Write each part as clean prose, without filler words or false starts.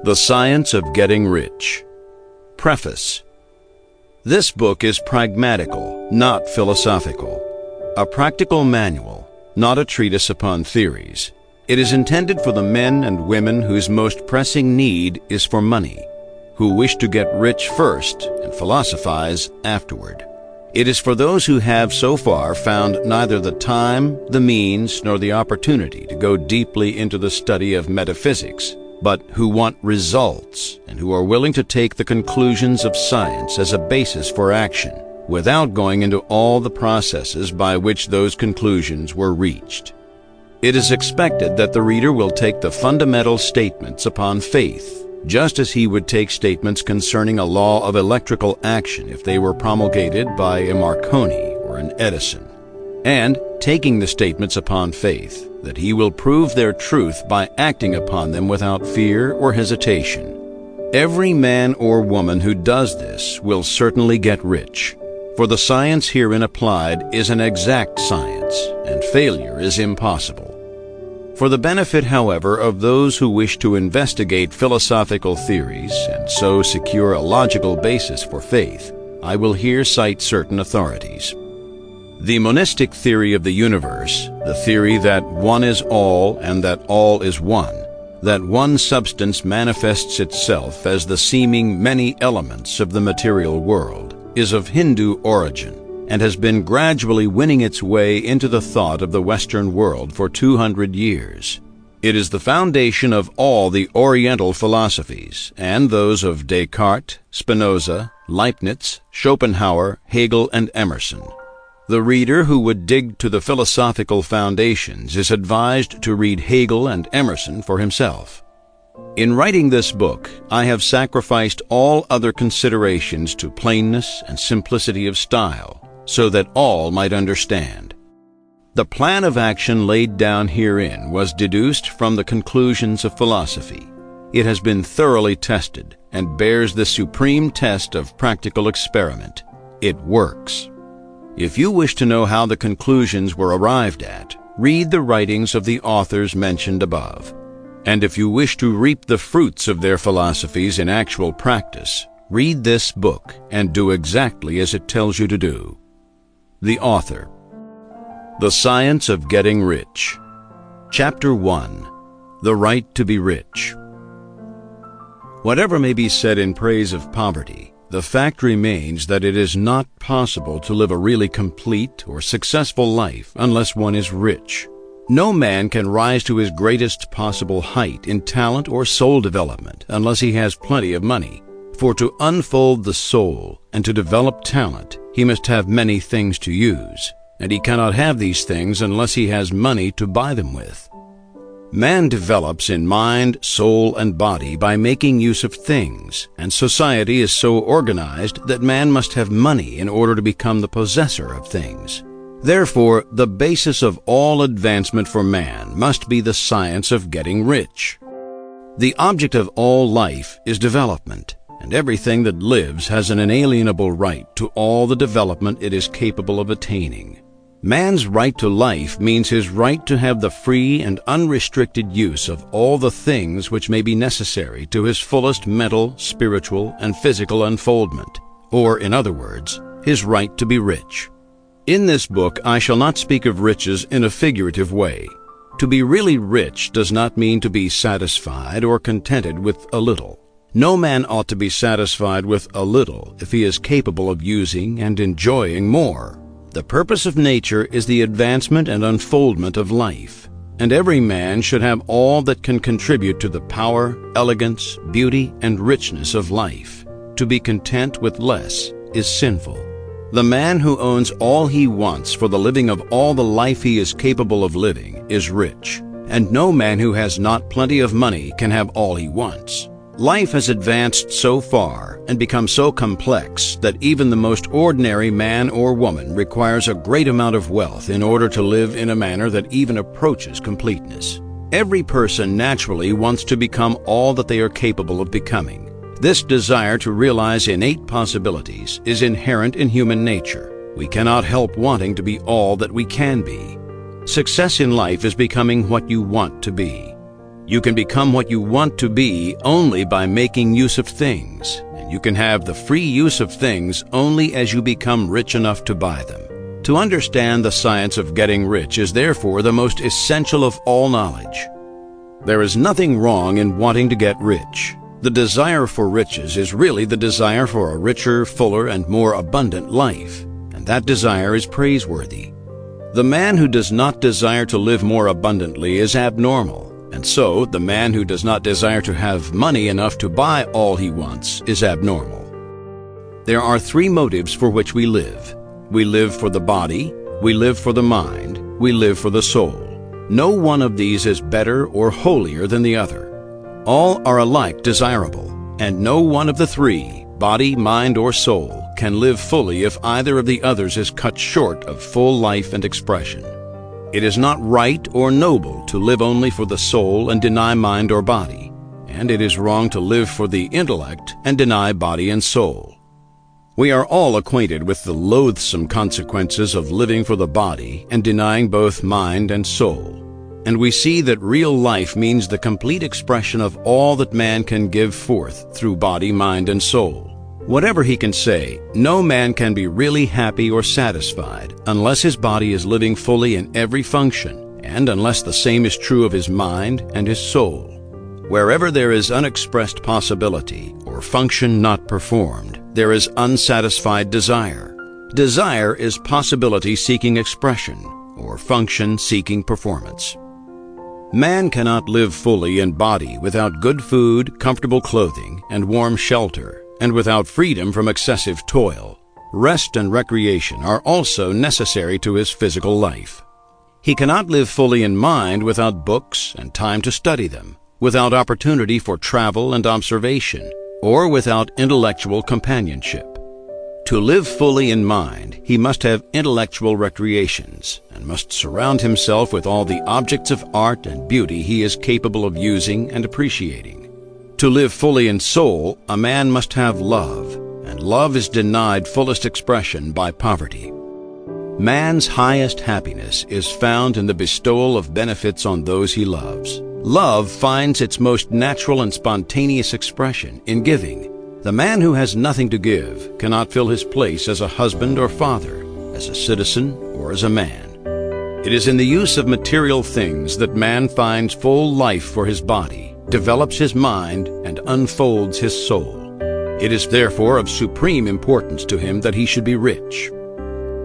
The Science of Getting Rich. Preface. This book is pragmatical, not philosophical. A practical manual, not a treatise upon theories. It is intended for the men and women whose most pressing need is for money, who wish to get rich first and philosophize afterward. It is for those who have so far found neither the time, the means, nor the opportunity to go deeply into the study of metaphysics, but who want results and who are willing to take the conclusions of science as a basis for action, without going into all the processes by which those conclusions were reached. It is expected that the reader will take the fundamental statements upon faith, just as he would take statements concerning a law of electrical action if they were promulgated by a Marconi or an Edison, and taking the statements upon faith, that he will prove their truth by acting upon them without fear or hesitation. Every man or woman who does this will certainly get rich, for the science herein applied is an exact science, and failure is impossible. For the benefit, however, of those who wish to investigate philosophical theories and so secure a logical basis for faith, I will here cite certain authorities. The monistic theory of the universe, the theory that one is all and that all is one, that one substance manifests itself as the seeming many elements of the material world, is of Hindu origin and has been gradually winning its way into the thought of the Western world for 200 years. It is the foundation of all the Oriental philosophies and those of Descartes, Spinoza, Leibniz, Schopenhauer, Hegel, and Emerson. The reader who would dig to the philosophical foundations is advised to read Hegel and Emerson for himself. In writing this book, I have sacrificed all other considerations to plainness and simplicity of style, so that all might understand. The plan of action laid down herein was deduced from the conclusions of philosophy. It has been thoroughly tested and bears the supreme test of practical experiment. It works. If you wish to know how the conclusions were arrived at, read the writings of the authors mentioned above. And if you wish to reap the fruits of their philosophies in actual practice, read this book and do exactly as it tells you to do. The author. The Science of Getting Rich. Chapter 1. The Right to be Rich. Whatever may be said in praise of poverty, the fact remains that it is not possible to live a really complete or successful life unless one is rich. No man can rise to his greatest possible height in talent or soul development unless he has plenty of money. For to unfold the soul and to develop talent, he must have many things to use, and he cannot have these things unless he has money to buy them with. Man develops in mind, soul, and body by making use of things, and society is so organized that man must have money in order to become the possessor of things. Therefore, the basis of all advancement for man must be the science of getting rich. The object of all life is development, and everything that lives has an inalienable right to all the development it is capable of attaining. Man's right to life means his right to have the free and unrestricted use of all the things which may be necessary to his fullest mental, spiritual, and physical unfoldment, or, in other words, his right to be rich. In this book, I shall not speak of riches in a figurative way. To be really rich does not mean to be satisfied or contented with a little. No man ought to be satisfied with a little if he is capable of using and enjoying more. The purpose of nature is the advancement and unfoldment of life, and every man should have all that can contribute to the power, elegance, beauty, and richness of life. To be content with less is sinful. The man who owns all he wants for the living of all the life he is capable of living is rich, and no man who has not plenty of money can have all he wants. Life has advanced so far and become so complex that even the most ordinary man or woman requires a great amount of wealth in order to live in a manner that even approaches completeness. Every person naturally wants to become all that they are capable of becoming. This desire to realize innate possibilities is inherent in human nature. We cannot help wanting to be all that we can be. Success in life is becoming what you want to be. You can become what you want to be only by making use of things, and you can have the free use of things only as you become rich enough to buy them. To understand the science of getting rich is therefore the most essential of all knowledge. There is nothing wrong in wanting to get rich. The desire for riches is really the desire for a richer, fuller, and more abundant life, and that desire is praiseworthy. The man who does not desire to live more abundantly is abnormal, and so the man who does not desire to have money enough to buy all he wants is abnormal. There are three motives for which we live. We live for the body, we live for the mind, we live for the soul. No one of these is better or holier than the other. All are alike desirable, and no one of the three, body, mind, or soul, can live fully if either of the others is cut short of full life and expression. It is not right or noble to live only for the soul and deny mind or body, and it is wrong to live for the intellect and deny body and soul. We are all acquainted with the loathsome consequences of living for the body and denying both mind and soul. And we see that real life means the complete expression of all that man can give forth through body, mind, and soul. Whatever he can say, no man can be really happy or satisfied unless his body is living fully in every function, and unless the same is true of his mind and his soul. Wherever there is unexpressed possibility or function not performed, there is unsatisfied desire. Desire is possibility seeking expression, or function seeking performance. Man cannot live fully in body without good food, comfortable clothing, and warm shelter, and without freedom from excessive toil. Rest and recreation are also necessary to his physical life. He cannot live fully in mind without books and time to study them, without opportunity for travel and observation, or without intellectual companionship. To live fully in mind, he must have intellectual recreations, and must surround himself with all the objects of art and beauty he is capable of using and appreciating. To live fully in soul, a man must have love, and love is denied fullest expression by poverty. Man's highest happiness is found in the bestowal of benefits on those he loves. Love finds its most natural and spontaneous expression in giving. The man who has nothing to give cannot fill his place as a husband or father, as a citizen or as a man. It is in the use of material things that man finds full life for his body, develops his mind, and unfolds his soul. It is therefore of supreme importance to him that he should be rich.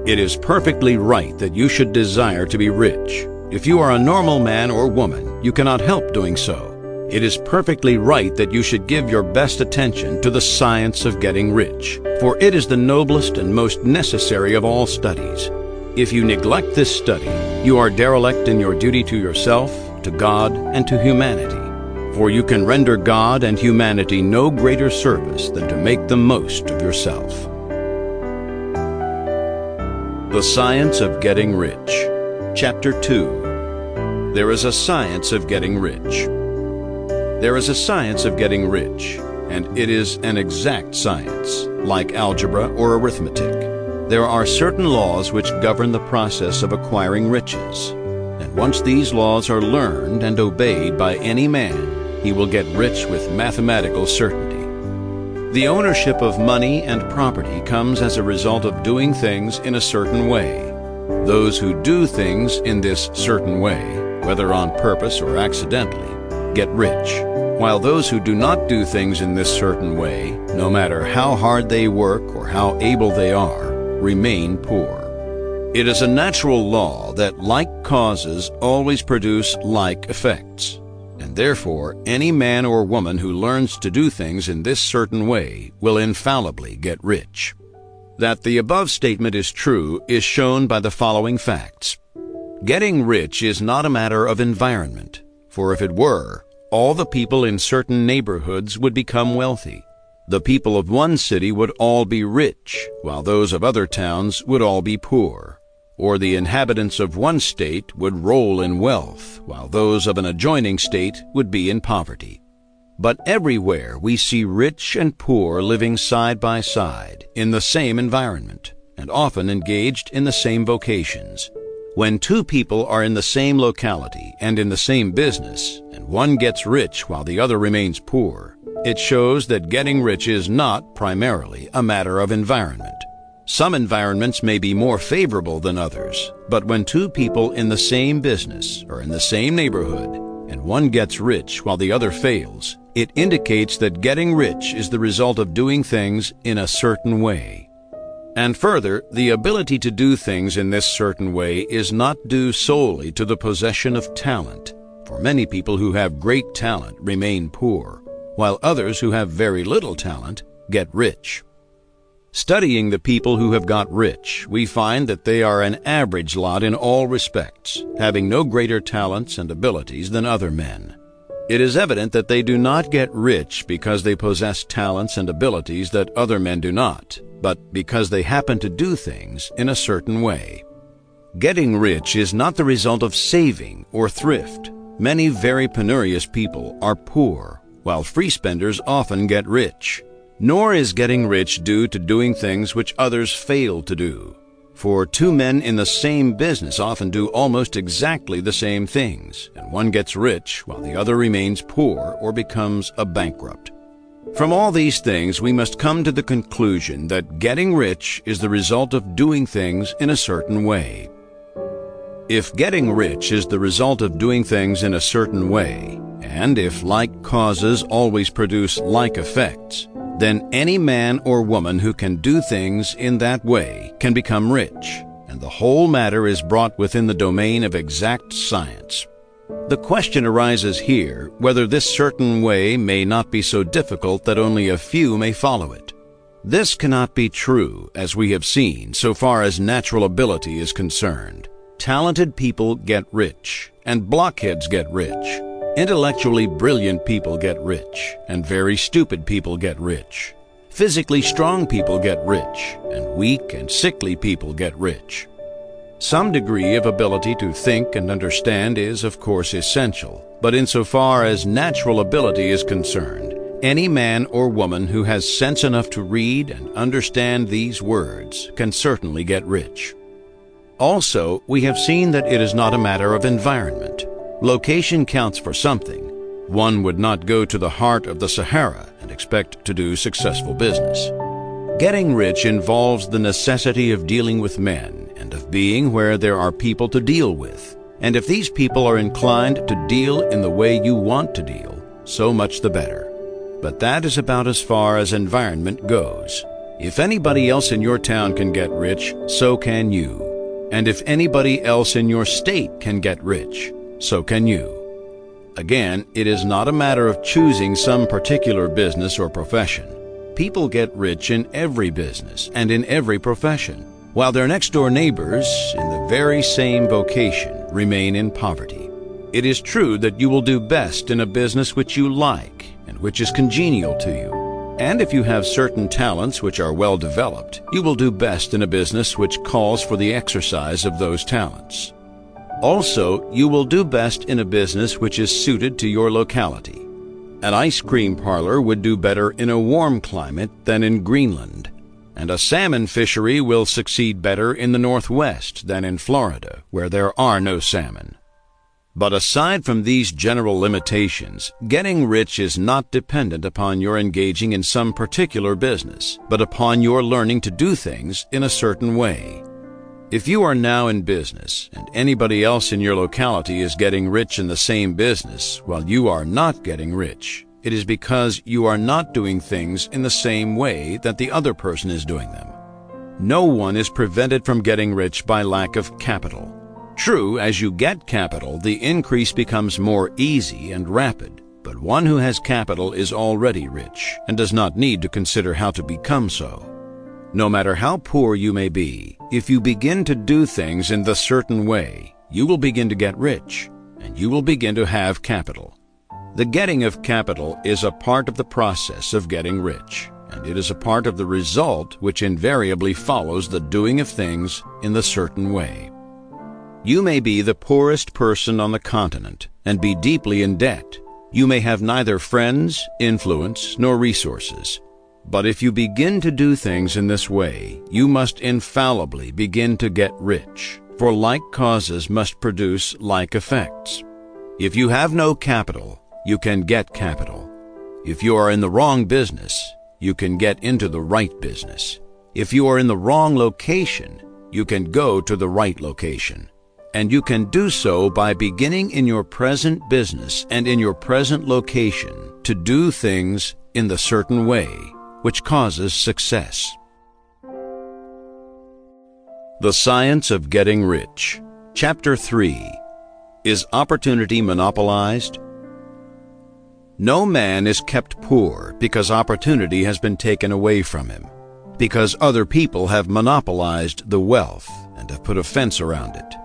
It is perfectly right that you should desire to be rich. If you are a normal man or woman, you cannot help doing so. It is perfectly right that you should give your best attention to the science of getting rich, for it is the noblest and most necessary of all studies. If you neglect this study, you are derelict in your duty to yourself, to God, and to humanity. For you can render God and humanity no greater service than to make the most of yourself. The Science of Getting Rich. Chapter 2. There is a science of getting rich. There is a science of getting rich, and it is an exact science, like algebra or arithmetic. There are certain laws which govern the process of acquiring riches, and once these laws are learned and obeyed by any man, he will get rich with mathematical certainty. The ownership of money and property comes as a result of doing things in a certain way. Those who do things in this certain way, whether on purpose or accidentally, get rich, while those who do not do things in this certain way, no matter how hard they work or how able they are, remain poor. It is a natural law that like causes always produce like effects, and therefore any man or woman who learns to do things in this certain way will infallibly get rich. That the above statement is true is shown by the following facts. Getting rich is not a matter of environment, for if it were, all the people in certain neighborhoods would become wealthy. The people of one city would all be rich, while those of other towns would all be poor. Or the inhabitants of one state would roll in wealth, while those of an adjoining state would be in poverty. But everywhere we see rich and poor living side by side in the same environment, and often engaged in the same vocations. When two people are in the same locality and in the same business, and one gets rich while the other remains poor, it shows that getting rich is not primarily a matter of environment. Some environments may be more favorable than others, but when two people in the same business or in the same neighborhood, and one gets rich while the other fails, it indicates that getting rich is the result of doing things in a certain way. And further, the ability to do things in this certain way is not due solely to the possession of talent, for many people who have great talent remain poor, while others who have very little talent get rich. Studying the people who have got rich, we find that they are an average lot in all respects, having no greater talents and abilities than other men. It is evident that they do not get rich because they possess talents and abilities that other men do not, but because they happen to do things in a certain way. Getting rich is not the result of saving or thrift. Many very penurious people are poor, while free spenders often get rich. Nor is getting rich due to doing things which others fail to do. For two men in the same business often do almost exactly the same things, and one gets rich while the other remains poor or becomes a bankrupt. From all these things, we must come to the conclusion that getting rich is the result of doing things in a certain way. If getting rich is the result of doing things in a certain way, and if like causes always produce like effects, then any man or woman who can do things in that way can become rich, and the whole matter is brought within the domain of exact science. The question arises here whether this certain way may not be so difficult that only a few may follow it. This cannot be true, as we have seen, so far as natural ability is concerned. Talented people get rich, and blockheads get rich. Intellectually brilliant people get rich, and very stupid people get rich. Physically strong people get rich, and weak and sickly people get rich. Some degree of ability to think and understand is, of course, essential, but insofar as natural ability is concerned, any man or woman who has sense enough to read and understand these words can certainly get rich. Also, we have seen that it is not a matter of environment. Location counts for something. One would not go to the heart of the Sahara and expect to do successful business. Getting rich involves the necessity of dealing with men and of being where there are people to deal with. And if these people are inclined to deal in the way you want to deal, so much the better. But that is about as far as environment goes. If anybody else in your town can get rich, so can you. And if anybody else in your state can get rich, so can you. Again, it is not a matter of choosing some particular business or profession. People get rich in every business and in every profession, while their next-door neighbors in the very same vocation remain in poverty. It is true that you will do best in a business which you like and which is congenial to you. And if you have certain talents which are well developed, you will do best in a business which calls for the exercise of those talents. Also, you will do best in a business which is suited to your locality. An ice cream parlor would do better in a warm climate than in Greenland, and a salmon fishery will succeed better in the Northwest than in Florida, where there are no salmon. But aside from these general limitations, getting rich is not dependent upon your engaging in some particular business, but upon your learning to do things in a certain way. If you are now in business, and anybody else in your locality is getting rich in the same business while you are not getting rich, it is because you are not doing things in the same way that the other person is doing them. No one is prevented from getting rich by lack of capital. True, as you get capital, the increase becomes more easy and rapid, but one who has capital is already rich and does not need to consider how to become so. No matter how poor you may be, if you begin to do things in the certain way, you will begin to get rich, and you will begin to have capital. The getting of capital is a part of the process of getting rich, and it is a part of the result which invariably follows the doing of things in the certain way. You may be the poorest person on the continent and be deeply in debt. You may have neither friends, influence, nor resources. But if you begin to do things in this way, you must infallibly begin to get rich, for like causes must produce like effects. If you have no capital, you can get capital. If you are in the wrong business, you can get into the right business. If you are in the wrong location, you can go to the right location. And you can do so by beginning in your present business and in your present location to do things in the certain way, which causes success. The Science of Getting Rich. Chapter 3. Is opportunity monopolized? No man is kept poor because opportunity has been taken away from him, because other people have monopolized the wealth and have put a fence around it.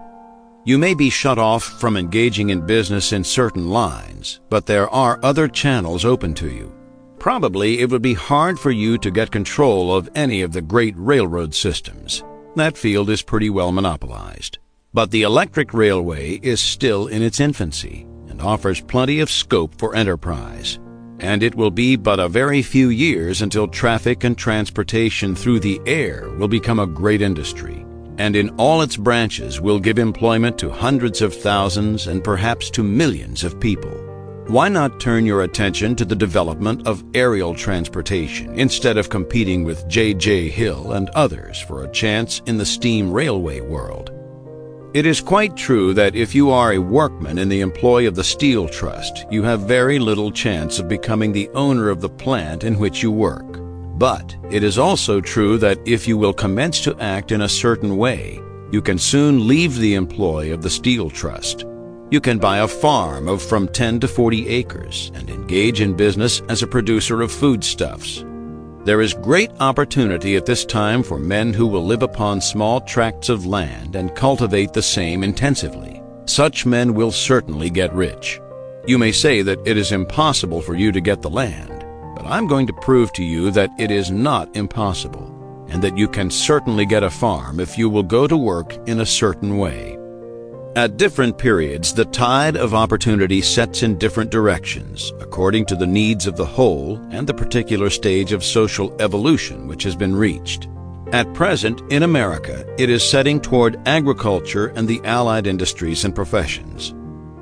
You may be shut off from engaging in business in certain lines, but there are other channels open to you. Probably it would be hard for you to get control of any of the great railroad systems. That field is pretty well monopolized. But the electric railway is still in its infancy and offers plenty of scope for enterprise. And it will be but a very few years until traffic and transportation through the air will become a great industry, and in all its branches will give employment to hundreds of thousands and perhaps to millions of people. Why not turn your attention to the development of aerial transportation instead of competing with J.J. Hill and others for a chance in the steam railway world? It is quite true that if you are a workman in the employ of the Steel Trust, you have very little chance of becoming the owner of the plant in which you work. But it is also true that if you will commence to act in a certain way, you can soon leave the employ of the Steel Trust. You can buy a farm of from 10 to 40 acres and engage in business as a producer of foodstuffs. There is great opportunity at this time for men who will live upon small tracts of land and cultivate the same intensively. Such men will certainly get rich. You may say that it is impossible for you to get the land, but I'm going to prove to you that it is not impossible, and that you can certainly get a farm if you will go to work in a certain way. At different periods, the tide of opportunity sets in different directions, according to the needs of the whole and the particular stage of social evolution which has been reached. At present, in America, it is setting toward agriculture and the allied industries and professions.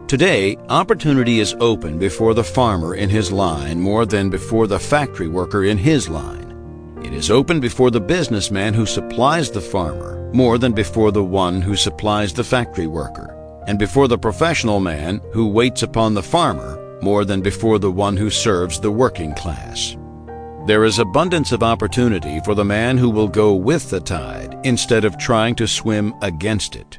Today, opportunity is open before the farmer in his line more than before the factory worker in his line. It is open before the businessman who supplies the farmer more than before the one who supplies the factory worker, and before the professional man who waits upon the farmer more than before the one who serves the working class. There is abundance of opportunity for the man who will go with the tide instead of trying to swim against it.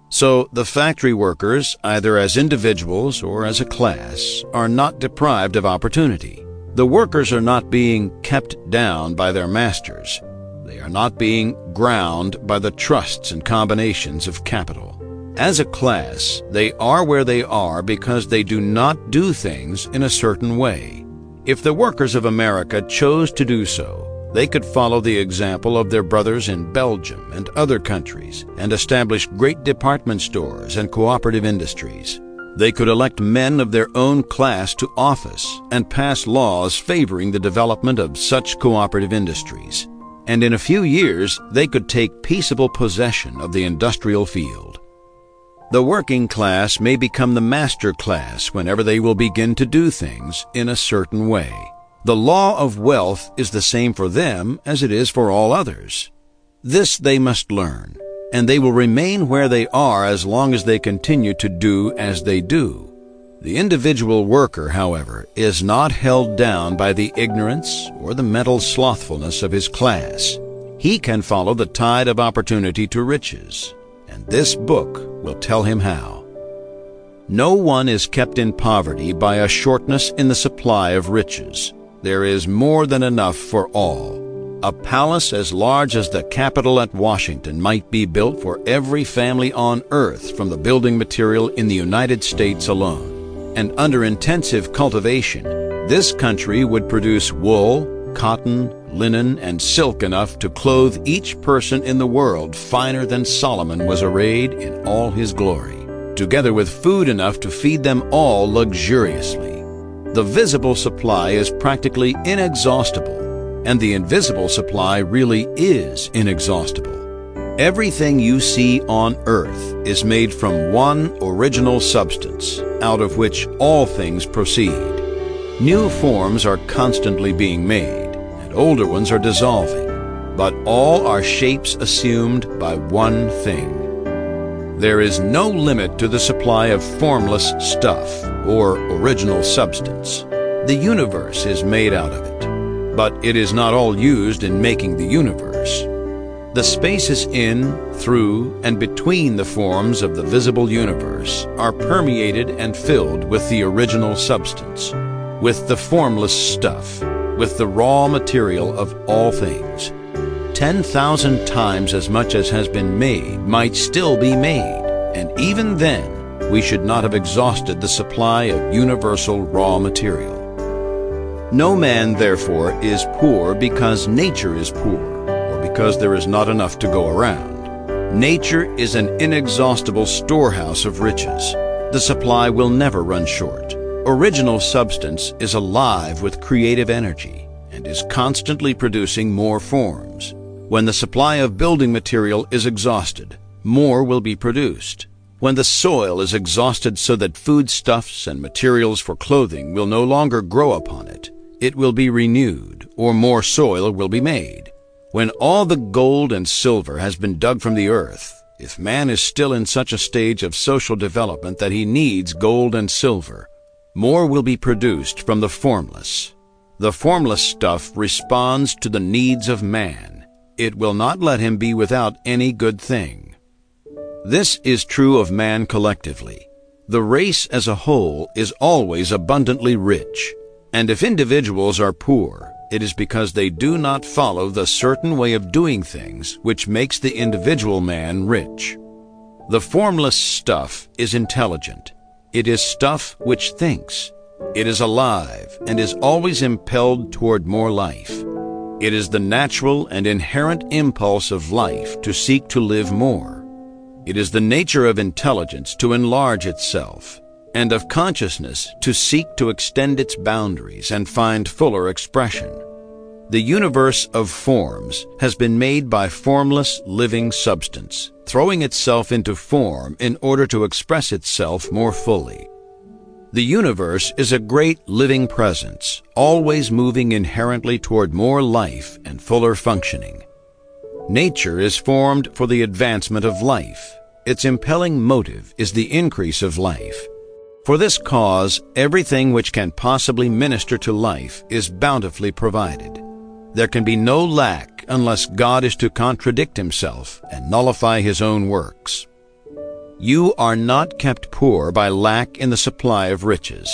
So the factory workers, either as individuals or as a class, are not deprived of opportunity. The workers are not being kept down by their masters. They are not being ground by the trusts and combinations of capital. As a class, they are where they are because they do not do things in a certain way. If the workers of America chose to do so, they could follow the example of their brothers in Belgium and other countries and establish great department stores and cooperative industries. They could elect men of their own class to office and pass laws favoring the development of such cooperative industries. And in a few years, they could take peaceable possession of the industrial field. The working class may become the master class whenever they will begin to do things in a certain way. The law of wealth is the same for them as it is for all others. This they must learn, and they will remain where they are as long as they continue to do as they do. The individual worker, however, is not held down by the ignorance or the mental slothfulness of his class. He can follow the tide of opportunity to riches, and this book will tell him how. No one is kept in poverty by a shortness in the supply of riches. There is more than enough for all. A palace as large as the Capitol at Washington might be built for every family on earth from the building material in the United States alone. And under intensive cultivation, this country would produce wool, cotton, linen, and silk enough to clothe each person in the world finer than Solomon was arrayed in all his glory, together with food enough to feed them all luxuriously. The visible supply is practically inexhaustible, and the invisible supply really is inexhaustible. Everything you see on earth is made from one original substance, out of which all things proceed. New forms are constantly being made, and older ones are dissolving, but all are shapes assumed by one thing. There is no limit to the supply of formless stuff, or original substance. The universe is made out of it, but it is not all used in making the universe. The spaces in, through, and between the forms of the visible universe are permeated and filled with the original substance, with the formless stuff, with the raw material of all things. 10,000 times as much as has been made might still be made, and even then we should not have exhausted the supply of universal raw material. No man, therefore, is poor because nature is poor, because there is not enough to go around. Nature is an inexhaustible storehouse of riches. The supply will never run short. Original substance is alive with creative energy and is constantly producing more forms. When the supply of building material is exhausted, more will be produced. When the soil is exhausted so that foodstuffs and materials for clothing will no longer grow upon it, it will be renewed, or more soil will be made. When all the gold and silver has been dug from the earth, if man is still in such a stage of social development that he needs gold and silver, more will be produced from the formless. The formless stuff responds to the needs of man. It will not let him be without any good thing. This is true of man collectively. The race as a whole is always abundantly rich, and if individuals are poor, it is because they do not follow the certain way of doing things which makes the individual man rich. The formless stuff is intelligent. It is stuff which thinks. It is alive and is always impelled toward more life. It is the natural and inherent impulse of life to seek to live more. It is the nature of intelligence to enlarge itself, and of consciousness to seek to extend its boundaries and find fuller expression. The universe of forms has been made by formless living substance, throwing itself into form in order to express itself more fully. The universe is a great living presence, always moving inherently toward more life and fuller functioning. Nature is formed for the advancement of life. Its impelling motive is the increase of life. For this cause, everything which can possibly minister to life is bountifully provided. There can be no lack unless God is to contradict himself and nullify his own works. You are not kept poor by lack in the supply of riches.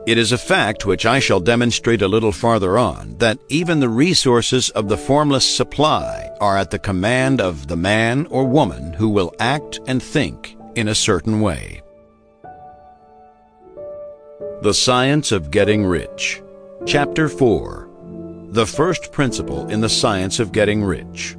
It is a fact which I shall demonstrate a little farther on, that even the resources of the formless supply are at the command of the man or woman who will act and think in a certain way. The Science of Getting Rich. Chapter 4. The first principle in the science of getting rich.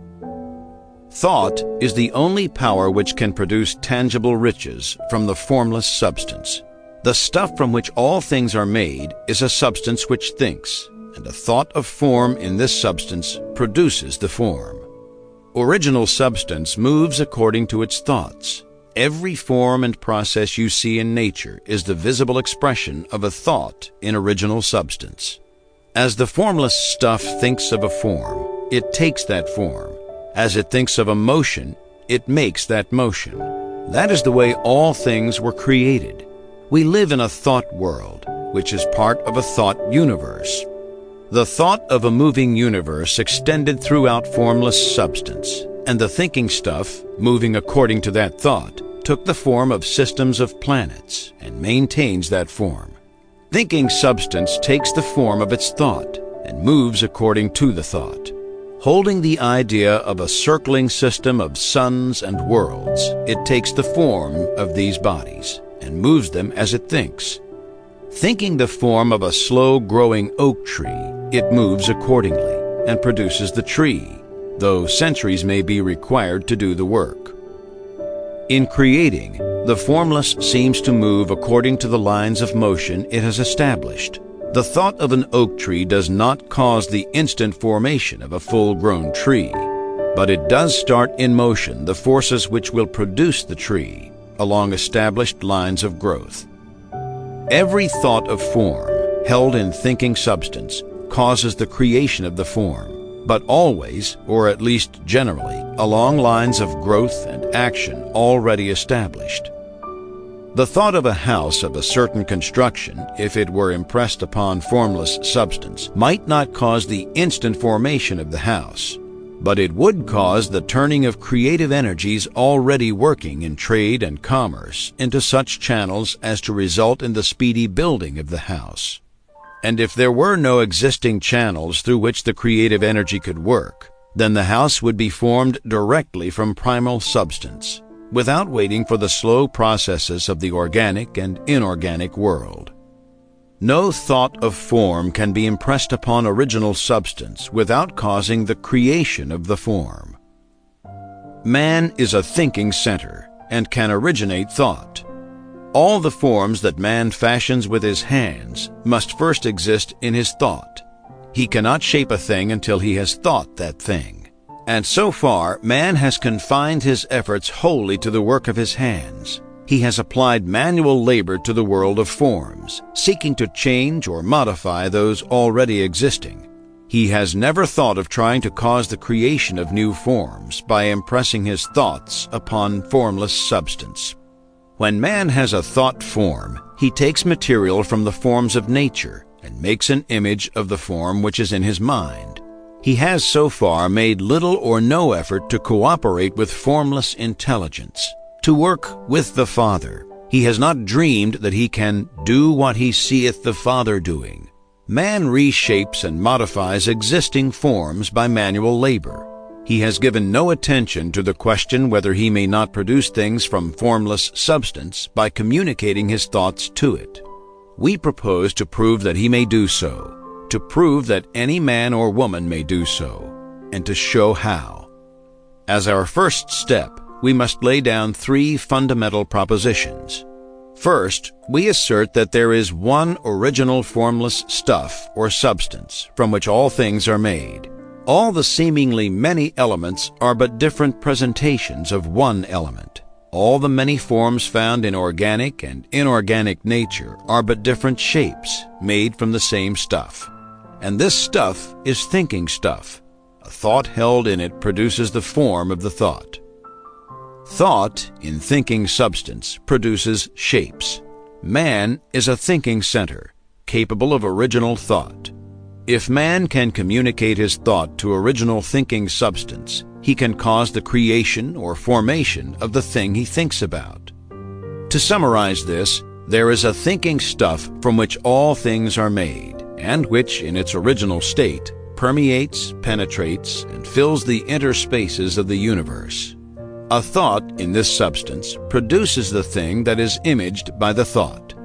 Thought is the only power which can produce tangible riches from the formless substance. The stuff from which all things are made is a substance which thinks, and a thought of form in this substance produces the form. Original substance moves according to its thoughts. Every form and process you see in nature is the visible expression of a thought in original substance. As the formless stuff thinks of a form, it takes that form. As it thinks of a motion, it makes that motion. That is the way all things were created. We live in a thought world, which is part of a thought universe. The thought of a moving universe extended throughout formless substance, and the thinking stuff, moving according to that thought, took the form of systems of planets and maintains that form. Thinking substance takes the form of its thought and moves according to the thought. Holding the idea of a circling system of suns and worlds, it takes the form of these bodies and moves them as it thinks. Thinking the form of a slow-growing oak tree, it moves accordingly and produces the tree, though centuries may be required to do the work. In creating, the formless seems to move according to the lines of motion it has established. The thought of an oak tree does not cause the instant formation of a full-grown tree. but it does start in motion the forces which will produce the tree along established lines of growth. Every thought of form held in thinking substance causes the creation of the form, but always, or at least generally, along lines of growth and action already established. The thought of a house of a certain construction, if it were impressed upon formless substance, might not cause the instant formation of the house, but it would cause the turning of creative energies already working in trade and commerce into such channels as to result in the speedy building of the house. And if there were no existing channels through which the creative energy could work, then the house would be formed directly from primal substance, without waiting for the slow processes of the organic and inorganic world. No thought of form can be impressed upon original substance without causing the creation of the form. Man is a thinking center and can originate thought. All the forms that man fashions with his hands must first exist in his thought. He cannot shape a thing until he has thought that thing. And so far, man has confined his efforts wholly to the work of his hands. He has applied manual labor to the world of forms, seeking to change or modify those already existing. He has never thought of trying to cause the creation of new forms by impressing his thoughts upon formless substance. When man has a thought form, he takes material from the forms of nature and makes an image of the form which is in his mind. He has so far made little or no effort to cooperate with formless intelligence, to work with the Father. He has not dreamed that he can do what he seeth the Father doing. Man reshapes and modifies existing forms by manual labor. He has given no attention to the question whether he may not produce things from formless substance by communicating his thoughts to it. We propose to prove that he may do so, to prove that any man or woman may do so, and to show how. As our first step, we must lay down 3 fundamental propositions. First, we assert that there is one original formless stuff or substance from which all things are made. All the seemingly many elements are but different presentations of one element. All the many forms found in organic and inorganic nature are but different shapes made from the same stuff. And this stuff is thinking stuff. A thought held in it produces the form of the thought. Thought, in thinking substance, produces shapes. Man is a thinking center, capable of original thought. If man can communicate his thought to original thinking substance, he can cause the creation or formation of the thing he thinks about. To summarize this, there is a thinking stuff from which all things are made, and which, in its original state, permeates, penetrates, and fills the interspaces of the universe. A thought in this substance produces the thing that is imaged by the thought.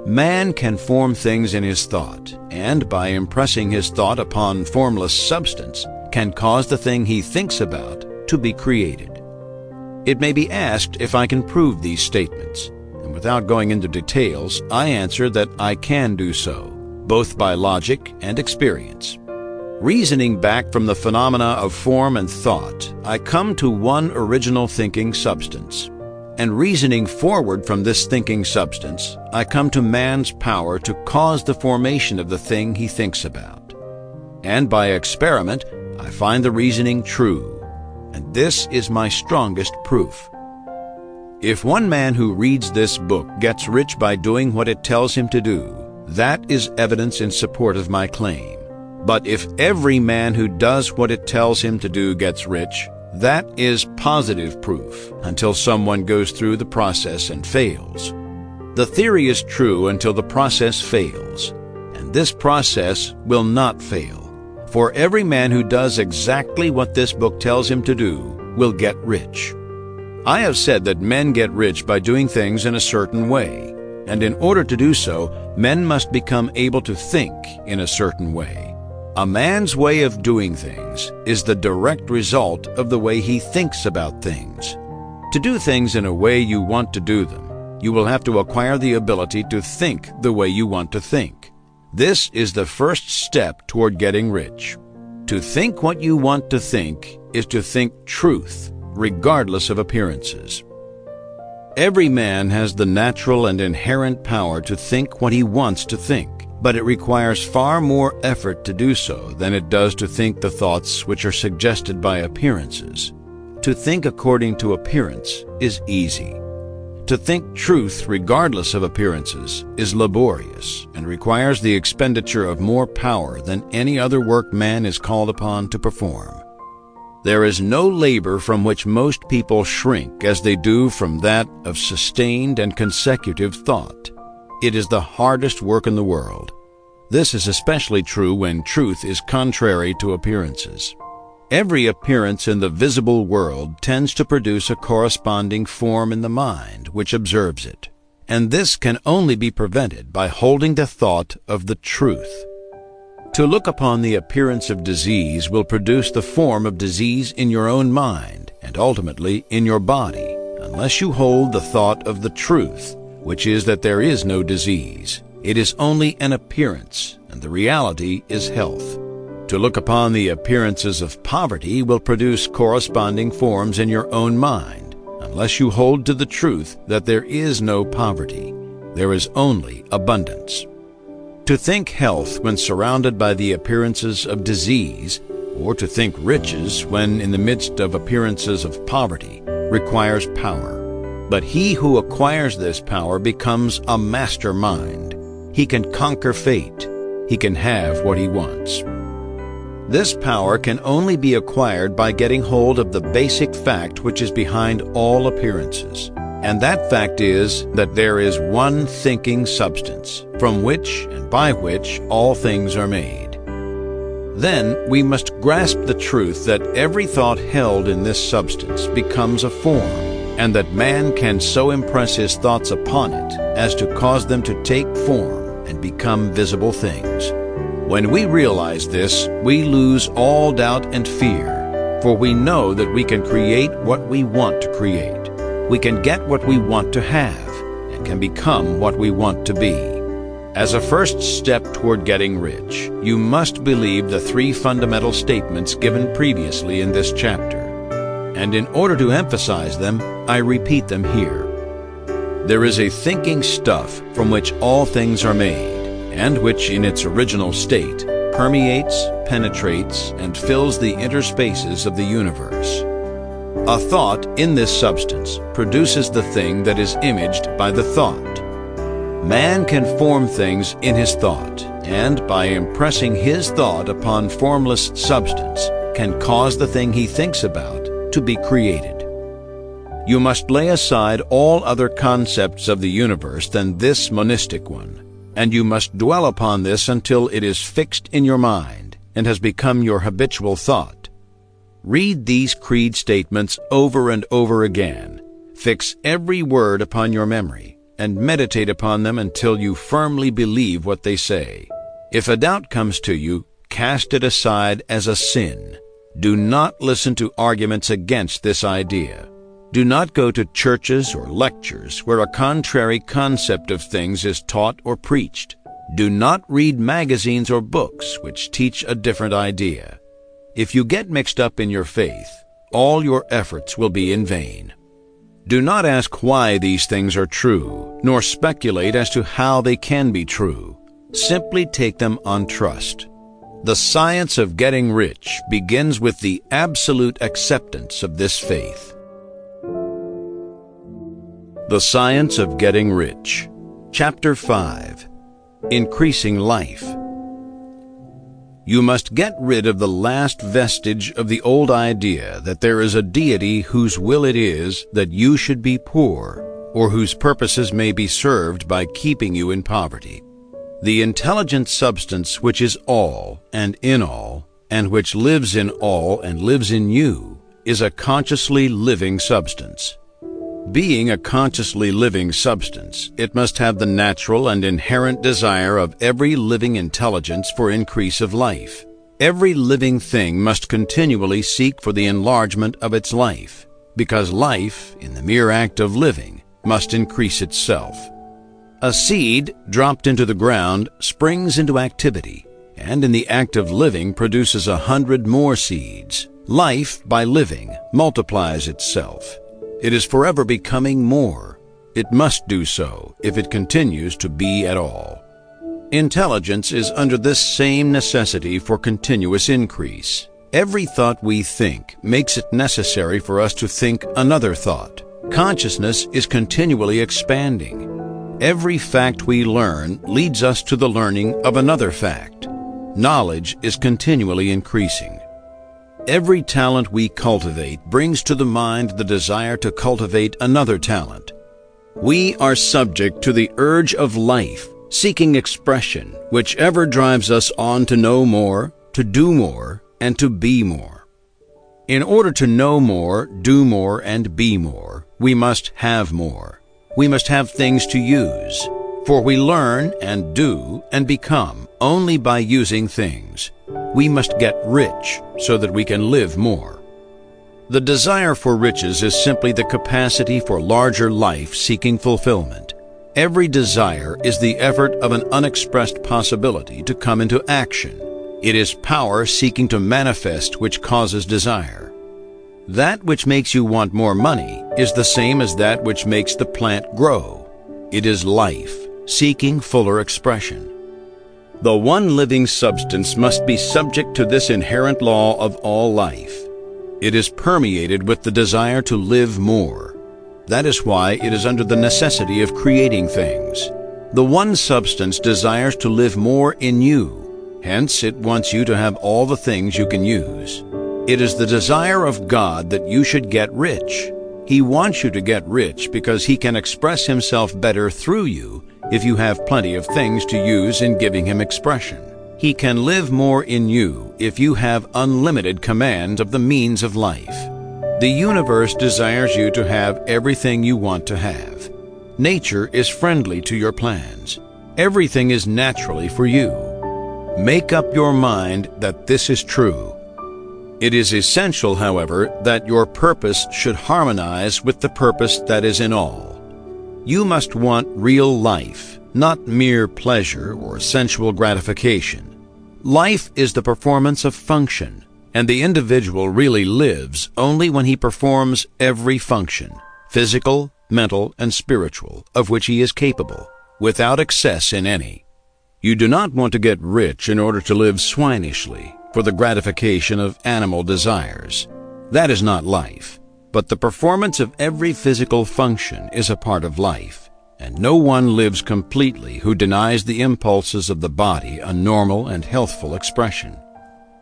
Man can form things in his thought, and by impressing his thought upon formless substance, can cause the thing he thinks about to be created. It may be asked if I can prove these statements, and without going into details, I answer that I can do so, both by logic and experience. Reasoning back from the phenomena of form and thought, I come to one original thinking substance. And reasoning forward from this thinking substance, I come to man's power to cause the formation of the thing he thinks about. And by experiment, I find the reasoning true, and this is my strongest proof. If one man who reads this book gets rich by doing what it tells him to do, that is evidence in support of my claim. But if every man who does what it tells him to do gets rich, that is positive proof until someone goes through the process and fails. The theory is true until the process fails, and this process will not fail. For every man who does exactly what this book tells him to do will get rich. I have said that men get rich by doing things in a certain way, and in order to do so, men must become able to think in a certain way. A man's way of doing things is the direct result of the way he thinks about things. To do things in a way you want to do them, you will have to acquire the ability to think the way you want to think. This is the first step toward getting rich. To think what you want to think is to think truth, regardless of appearances. Every man has the natural and inherent power to think what he wants to think, but it requires far more effort to do so than it does to think the thoughts which are suggested by appearances. To think according to appearance is easy. To think truth regardless of appearances is laborious and requires the expenditure of more power than any other work man is called upon to perform. There is no labor from which most people shrink as they do from that of sustained and consecutive thought. It is the hardest work in the world. This is especially true when truth is contrary to appearances. Every appearance in the visible world tends to produce a corresponding form in the mind which observes it, and this can only be prevented by holding the thought of the truth. To look upon the appearance of disease will produce the form of disease in your own mind and ultimately in your body, unless you hold the thought of the truth, which is that there is no disease. It is only an appearance, and the reality is health. To look upon the appearances of poverty will produce corresponding forms in your own mind, unless you hold to the truth that there is no poverty. There is only abundance. To think health when surrounded by the appearances of disease, or to think riches when in the midst of appearances of poverty, requires power. But he who acquires this power becomes a mastermind. He can conquer fate. He can have what he wants. This power can only be acquired by getting hold of the basic fact which is behind all appearances. And that fact is that there is one thinking substance, from which and by which all things are made. Then we must grasp the truth that every thought held in this substance becomes a form, and that man can so impress his thoughts upon it as to cause them to take form and become visible things. When we realize this, we lose all doubt and fear, for we know that we can create what we want to create. We can get what we want to have, and can become what we want to be. As a first step toward getting rich, you must believe the three fundamental statements given previously in this chapter. And in order to emphasize them, I repeat them here. There is a thinking stuff from which all things are made, and which in its original state permeates, penetrates, and fills the interspaces of the universe. A thought in this substance produces the thing that is imaged by the thought. Man can form things in his thought, and by impressing his thought upon formless substance, can cause the thing he thinks about to be created. You must lay aside all other concepts of the universe than this monistic one, and you must dwell upon this until it is fixed in your mind and has become your habitual thought. Read these creed statements over and over again. Fix every word upon your memory, and meditate upon them until you firmly believe what they say. If a doubt comes to you, cast it aside as a sin. Do not listen to arguments against this idea. Do not go to churches or lectures where a contrary concept of things is taught or preached. Do not read magazines or books which teach a different idea. If you get mixed up in your faith, all your efforts will be in vain. Do not ask why these things are true, nor speculate as to how they can be true. Simply take them on trust. The science of getting rich begins with the absolute acceptance of this faith. The Science of Getting Rich. Chapter 5. Increasing Life. You must get rid of the last vestige of the old idea that there is a deity whose will it is that you should be poor, or whose purposes may be served by keeping you in poverty. The intelligent substance which is all and in all, and which lives in all and lives in you, is a consciously living substance. Being a consciously living substance, it must have the natural and inherent desire of every living intelligence for increase of life. Every living thing must continually seek for the enlargement of its life, because life, in the mere act of living, must increase itself. A seed dropped into the ground springs into activity, and in the act of living produces 100 more seeds. Life, by living, multiplies itself. It is forever becoming more. It must do so if it continues to be at all. Intelligence is under this same necessity for continuous increase. Every thought we think makes it necessary for us to think another thought. Consciousness is continually expanding. Every fact we learn leads us to the learning of another fact. Knowledge is continually increasing. Every talent we cultivate brings to the mind the desire to cultivate another talent. We are subject to the urge of life, seeking expression, which ever drives us on to know more, to do more, and to be more. In order to know more, do more, and be more, we must have more. We must have things to use, for we learn and do and become only by using things. We must get rich so that we can live more. The desire for riches is simply the capacity for larger life seeking fulfillment. Every desire is the effort of an unexpressed possibility to come into action. It is power seeking to manifest which causes desire. That which makes you want more money is the same as that which makes the plant grow. It is life seeking fuller expression. The one living substance must be subject to this inherent law of all life. It is permeated with the desire to live more. That is why it is under the necessity of creating things. The one substance desires to live more in you. Hence, it wants you to have all the things you can use. It is the desire of God that you should get rich. He wants you to get rich because He can express Himself better through you if you have plenty of things to use in giving Him expression. He can live more in you if you have unlimited command of the means of life. The universe desires you to have everything you want to have. Nature is friendly to your plans. Everything is naturally for you. Make up your mind that this is true. It is essential, however, that your purpose should harmonize with the purpose that is in all. You must want real life, not mere pleasure or sensual gratification. Life is the performance of function, and the individual really lives only when he performs every function, physical, mental, and spiritual, of which he is capable, without excess in any. You do not want to get rich in order to live swinishly, for the gratification of animal desires. That is not life, but the performance of every physical function is a part of life. And no one lives completely who denies the impulses of the body a normal and healthful expression.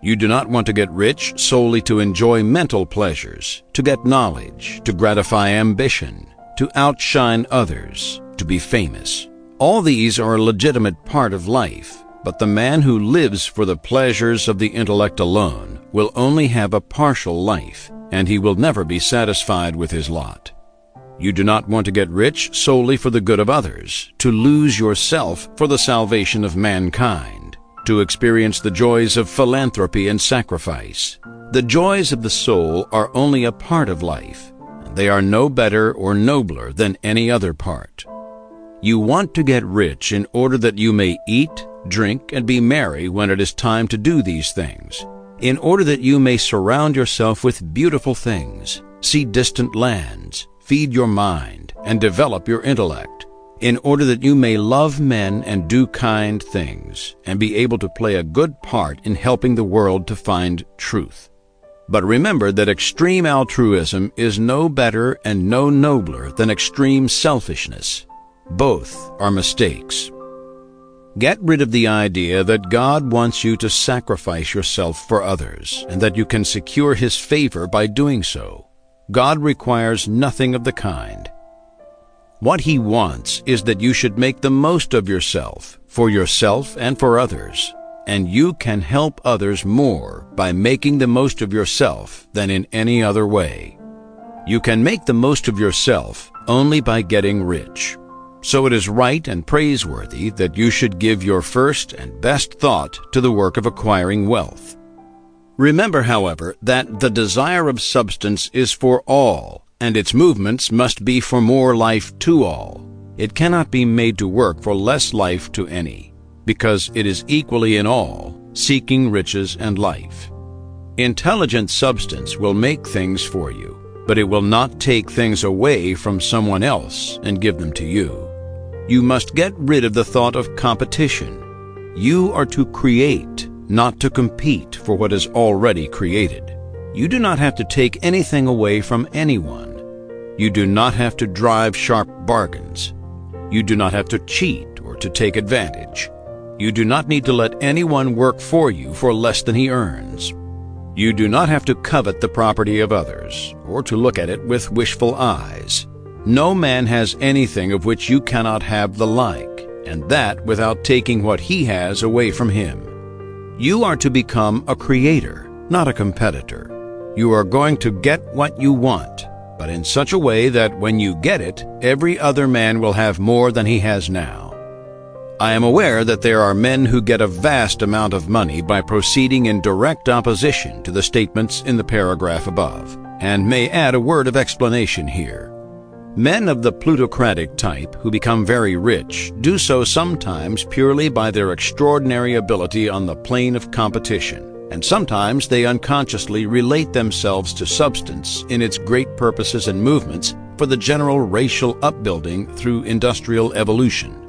You do not want to get rich solely to enjoy mental pleasures, to get knowledge, to gratify ambition, to outshine others, to be famous. All these are a legitimate part of life, but the man who lives for the pleasures of the intellect alone will only have a partial life, and he will never be satisfied with his lot. You do not want to get rich solely for the good of others, to lose yourself for the salvation of mankind, to experience the joys of philanthropy and sacrifice. The joys of the soul are only a part of life, and they are no better or nobler than any other part. You want to get rich in order that you may eat, drink, and be merry when it is time to do these things, in order that you may surround yourself with beautiful things, see distant lands, feed your mind, and develop your intellect, in order that you may love men and do kind things, and be able to play a good part in helping the world to find truth. But remember that extreme altruism is no better and no nobler than extreme selfishness. Both are mistakes. Get rid of the idea that God wants you to sacrifice yourself for others, and that you can secure His favor by doing so. God requires nothing of the kind. What He wants is that you should make the most of yourself, for yourself and for others, and you can help others more by making the most of yourself than in any other way. You can make the most of yourself only by getting rich. So it is right and praiseworthy that you should give your first and best thought to the work of acquiring wealth. Remember, however, that the desire of substance is for all, and its movements must be for more life to all. It cannot be made to work for less life to any, because it is equally in all, seeking riches and life. Intelligent substance will make things for you, but it will not take things away from someone else and give them to you. You must get rid of the thought of competition. You are to create, not to compete for what is already created. You do not have to take anything away from anyone. You do not have to drive sharp bargains. You do not have to cheat or to take advantage. You do not need to let anyone work for you for less than he earns. You do not have to covet the property of others or to look at it with wishful eyes. No man has anything of which you cannot have the like, and that without taking what he has away from him. You are to become a creator, not a competitor. You are going to get what you want, but in such a way that when you get it, every other man will have more than he has now. I am aware that there are men who get a vast amount of money by proceeding in direct opposition to the statements in the paragraph above, and may add a word of explanation here. Men of the plutocratic type who become very rich do so sometimes purely by their extraordinary ability on the plane of competition, and sometimes they unconsciously relate themselves to substance in its great purposes and movements for the general racial upbuilding through industrial evolution.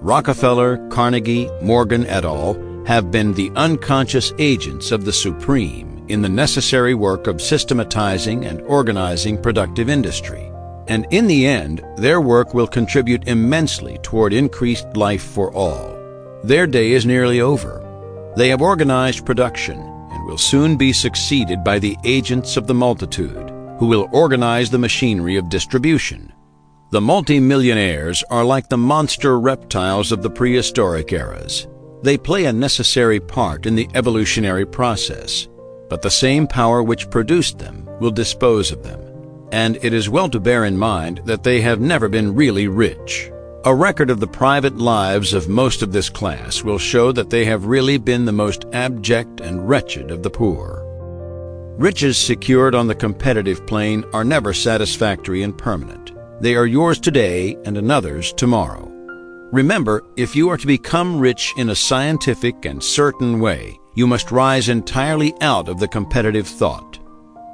Rockefeller, Carnegie, Morgan et al. Have been the unconscious agents of the supreme in the necessary work of systematizing and organizing productive industry. And in the end, their work will contribute immensely toward increased life for all. Their day is nearly over. They have organized production and will soon be succeeded by the agents of the multitude, who will organize the machinery of distribution. The multimillionaires are like the monster reptiles of the prehistoric eras. They play a necessary part in the evolutionary process, but the same power which produced them will dispose of them. And it is well to bear in mind that they have never been really rich. A record of the private lives of most of this class will show that they have really been the most abject and wretched of the poor. Riches secured on the competitive plane are never satisfactory and permanent. They are yours today and another's tomorrow. Remember, if you are to become rich in a scientific and certain way, you must rise entirely out of the competitive thought.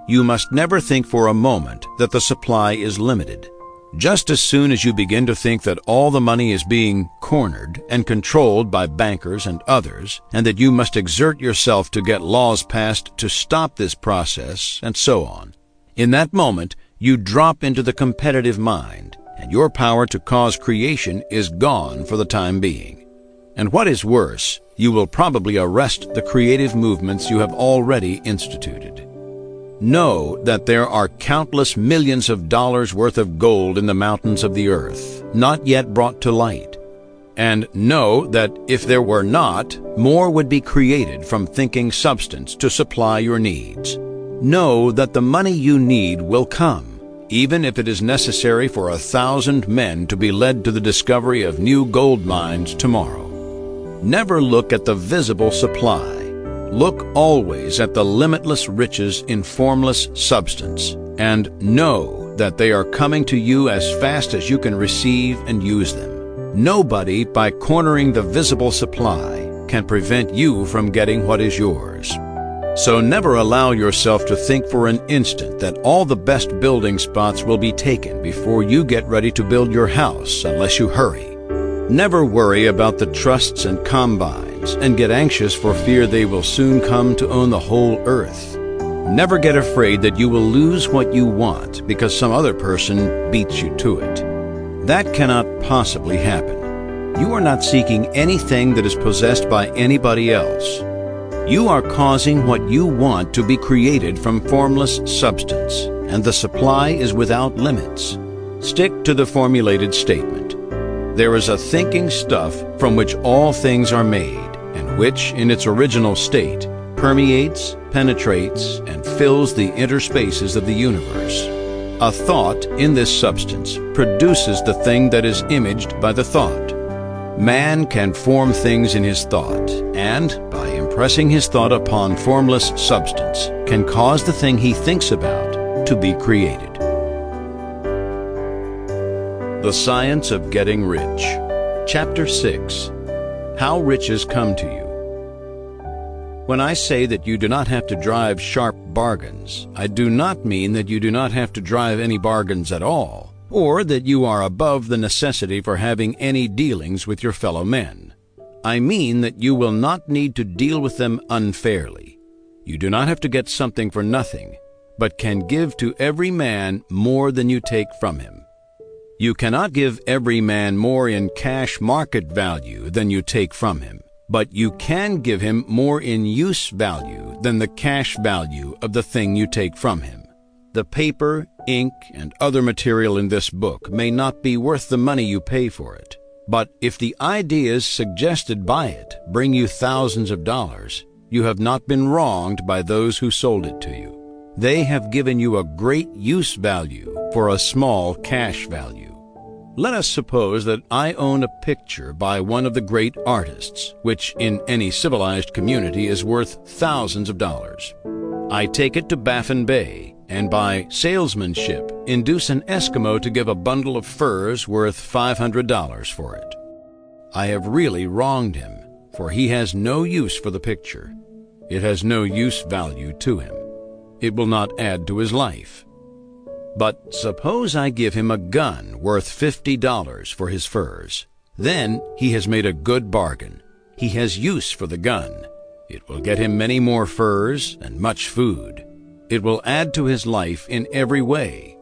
You must never think for a moment that the supply is limited. Just as soon as you begin to think that all the money is being cornered and controlled by bankers and others, and that you must exert yourself to get laws passed to stop this process, and so on, in that moment, you drop into the competitive mind, and your power to cause creation is gone for the time being. And what is worse, you will probably arrest the creative movements you have already instituted. Know that there are countless millions of dollars worth of gold in the mountains of the earth, not yet brought to light. And know that if there were not, more would be created from thinking substance to supply your needs. Know that the money you need will come, even if it is necessary for 1,000 men to be led to the discovery of new gold mines tomorrow. Never look at the visible supply. Look always at the limitless riches in formless substance, and know that they are coming to you as fast as you can receive and use them. Nobody, by cornering the visible supply, can prevent you from getting what is yours. So never allow yourself to think for an instant that all the best building spots will be taken before you get ready to build your house unless you hurry. Never worry about the trusts and combines and get anxious for fear they will soon come to own the whole earth. Never get afraid that you will lose what you want because some other person beats you to it. That cannot possibly happen. You are not seeking anything that is possessed by anybody else. You are causing what you want to be created from formless substance, and the supply is without limits. Stick to the formulated statement. There is a thinking stuff from which all things are made, and which, in its original state, permeates, penetrates, and fills the interspaces of the universe. A thought in this substance produces the thing that is imaged by the thought. Man can form things in his thought, and, by impressing his thought upon formless substance, can cause the thing he thinks about to be created. The Science of Getting Rich. Chapter 6. How Riches Come to You. When I say that you do not have to drive sharp bargains, I do not mean that you do not have to drive any bargains at all, or that you are above the necessity for having any dealings with your fellow men. I mean that you will not need to deal with them unfairly. You do not have to get something for nothing, but can give to every man more than you take from him. You cannot give every man more in cash market value than you take from him, but you can give him more in use value than the cash value of the thing you take from him. The paper, ink, and other material in this book may not be worth the money you pay for it, but if the ideas suggested by it bring you thousands of dollars, you have not been wronged by those who sold it to you. They have given you a great use value for a small cash value. Let us suppose that I own a picture by one of the great artists, which in any civilized community is worth thousands of dollars. I take it to Baffin Bay, and by salesmanship induce an Eskimo to give a bundle of furs worth $500 for it. I have really wronged him, for he has no use for the picture. It has no use value to him. It will not add to his life. But suppose I give him a gun worth $50 for his furs. Then he has made a good bargain. He has use for the gun. It will get him many more furs and much food. It will add to his life in every way.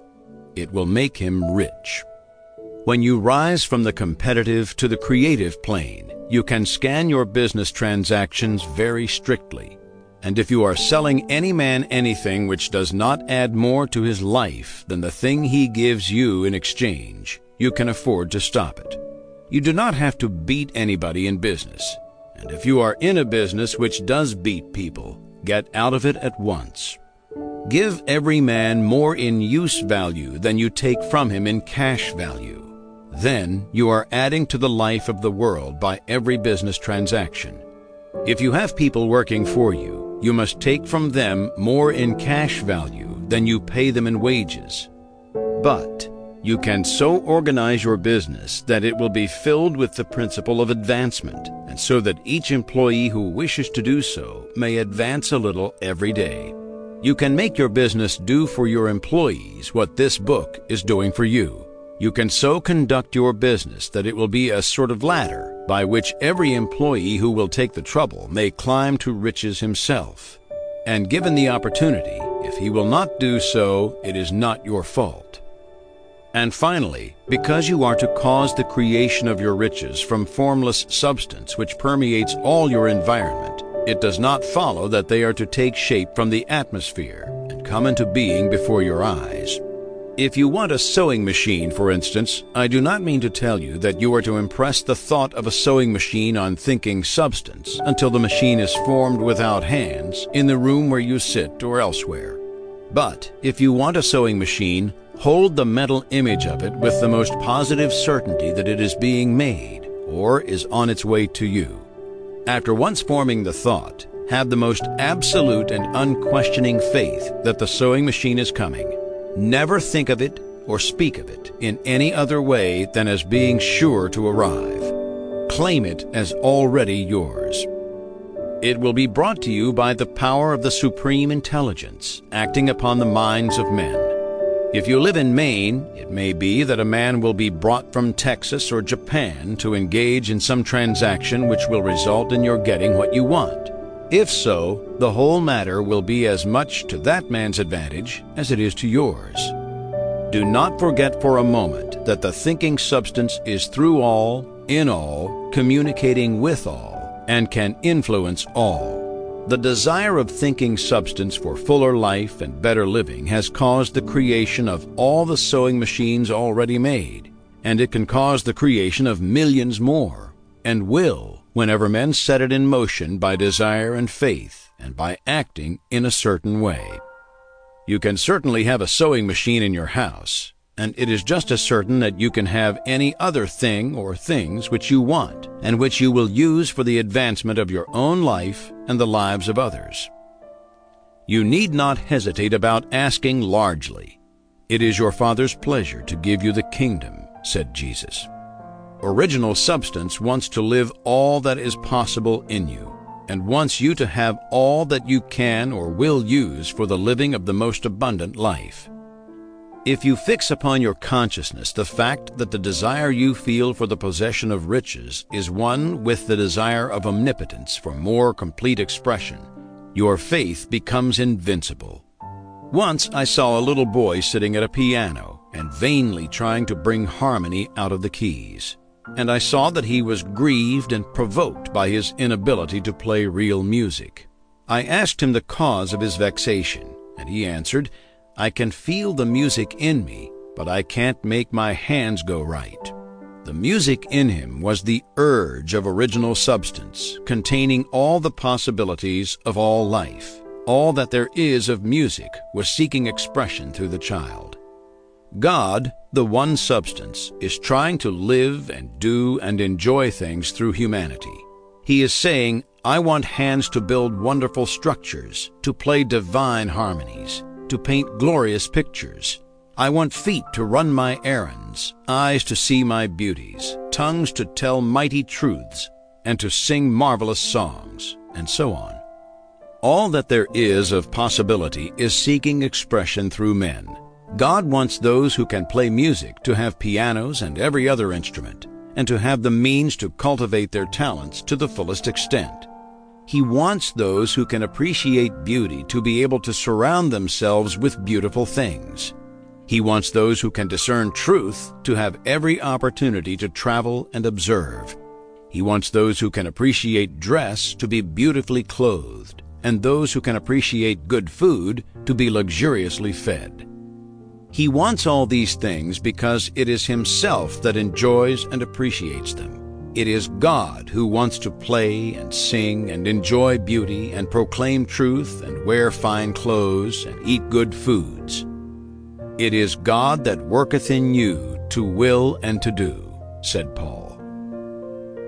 It will make him rich. When you rise from the competitive to the creative plane, you can scan your business transactions very strictly. And if you are selling any man anything which does not add more to his life than the thing he gives you in exchange, you can afford to stop it. You do not have to beat anybody in business. And if you are in a business which does beat people, get out of it at once. Give every man more in use value than you take from him in cash value. Then you are adding to the life of the world by every business transaction. If you have people working for you, you must take from them more in cash value than you pay them in wages. But you can so organize your business that it will be filled with the principle of advancement, and so that each employee who wishes to do so may advance a little every day. You can make your business do for your employees what this book is doing for you. You can so conduct your business that it will be a sort of ladder by which every employee who will take the trouble may climb to riches himself. And given the opportunity, if he will not do so, it is not your fault. And finally, because you are to cause the creation of your riches from formless substance which permeates all your environment, it does not follow that they are to take shape from the atmosphere and come into being before your eyes. If you want a sewing machine, for instance, I do not mean to tell you that you are to impress the thought of a sewing machine on thinking substance until the machine is formed without hands in the room where you sit or elsewhere. But if you want a sewing machine, hold the mental image of it with the most positive certainty that it is being made or is on its way to you. After once forming the thought, have the most absolute and unquestioning faith that the sewing machine is coming. Never think of it or speak of it in any other way than as being sure to arrive. Claim it as already yours. It will be brought to you by the power of the supreme intelligence acting upon the minds of men. If you live in Maine, it may be that a man will be brought from Texas or Japan to engage in some transaction which will result in your getting what you want. If so, the whole matter will be as much to that man's advantage as it is to yours. Do not forget for a moment that the thinking substance is through all, in all, communicating with all, and can influence all. The desire of thinking substance for fuller life and better living has caused the creation of all the sewing machines already made, and it can cause the creation of millions more, and will, whenever men set it in motion by desire and faith and by acting in a certain way. You can certainly have a sewing machine in your house, and it is just as certain that you can have any other thing or things which you want and which you will use for the advancement of your own life and the lives of others. You need not hesitate about asking largely. It is your Father's pleasure to give you the kingdom, said Jesus. Original substance wants to live all that is possible in you. and wants you to have all that you can or will use for the living of the most abundant life. If you fix upon your consciousness the fact that the desire you feel for the possession of riches is one with the desire of omnipotence for more complete expression, your faith becomes invincible. Once I saw a little boy sitting at a piano and vainly trying to bring harmony out of the keys, and I saw that he was grieved and provoked by his inability to play real music. I asked him the cause of his vexation, and he answered, "I can feel the music in me, but I can't make my hands go right." The music in him was the urge of original substance, containing all the possibilities of all life. All that there is of music was seeking expression through the child. God, the one substance, is trying to live and do and enjoy things through humanity. He is saying, "I want hands to build wonderful structures, to play divine harmonies, to paint glorious pictures. I want feet to run my errands, eyes to see my beauties, tongues to tell mighty truths, and to sing marvelous songs," and so on. All that there is of possibility is seeking expression through men. God wants those who can play music to have pianos and every other instrument, and to have the means to cultivate their talents to the fullest extent. He wants those who can appreciate beauty to be able to surround themselves with beautiful things. He wants those who can discern truth to have every opportunity to travel and observe. He wants those who can appreciate dress to be beautifully clothed, and those who can appreciate good food to be luxuriously fed. He wants all these things because it is Himself that enjoys and appreciates them. It is God who wants to play and sing and enjoy beauty and proclaim truth and wear fine clothes and eat good foods. "It is God that worketh in you to will and to do," said Paul.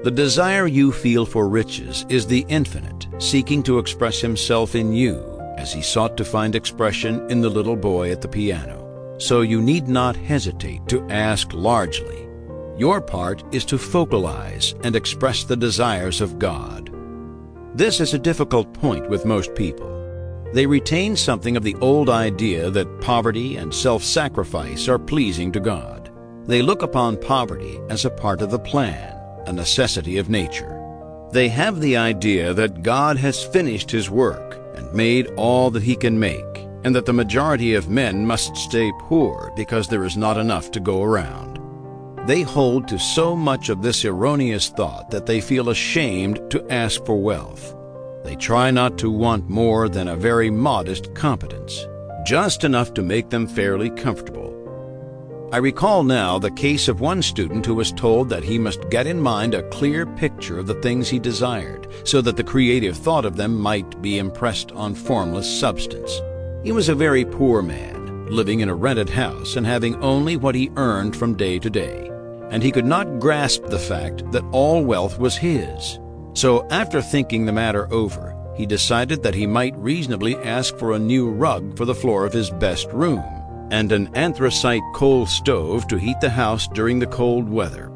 The desire you feel for riches is the infinite seeking to express Himself in you, as He sought to find expression in the little boy at the piano. So you need not hesitate to ask largely. Your part is to focalize and express the desires of God. This is a difficult point with most people. They retain something of the old idea that poverty and self-sacrifice are pleasing to God. They look upon poverty as a part of the plan, a necessity of nature. They have the idea that God has finished His work and made all that He can make, and that the majority of men must stay poor because there is not enough to go around. They hold to so much of this erroneous thought that they feel ashamed to ask for wealth. They try not to want more than a very modest competence, just enough to make them fairly comfortable. I recall now the case of one student who was told that he must get in mind a clear picture of the things he desired, so that the creative thought of them might be impressed on formless substance. He was a very poor man, living in a rented house and having only what he earned from day to day, and he could not grasp the fact that all wealth was his. So after thinking the matter over, he decided that he might reasonably ask for a new rug for the floor of his best room, and an anthracite coal stove to heat the house during the cold weather.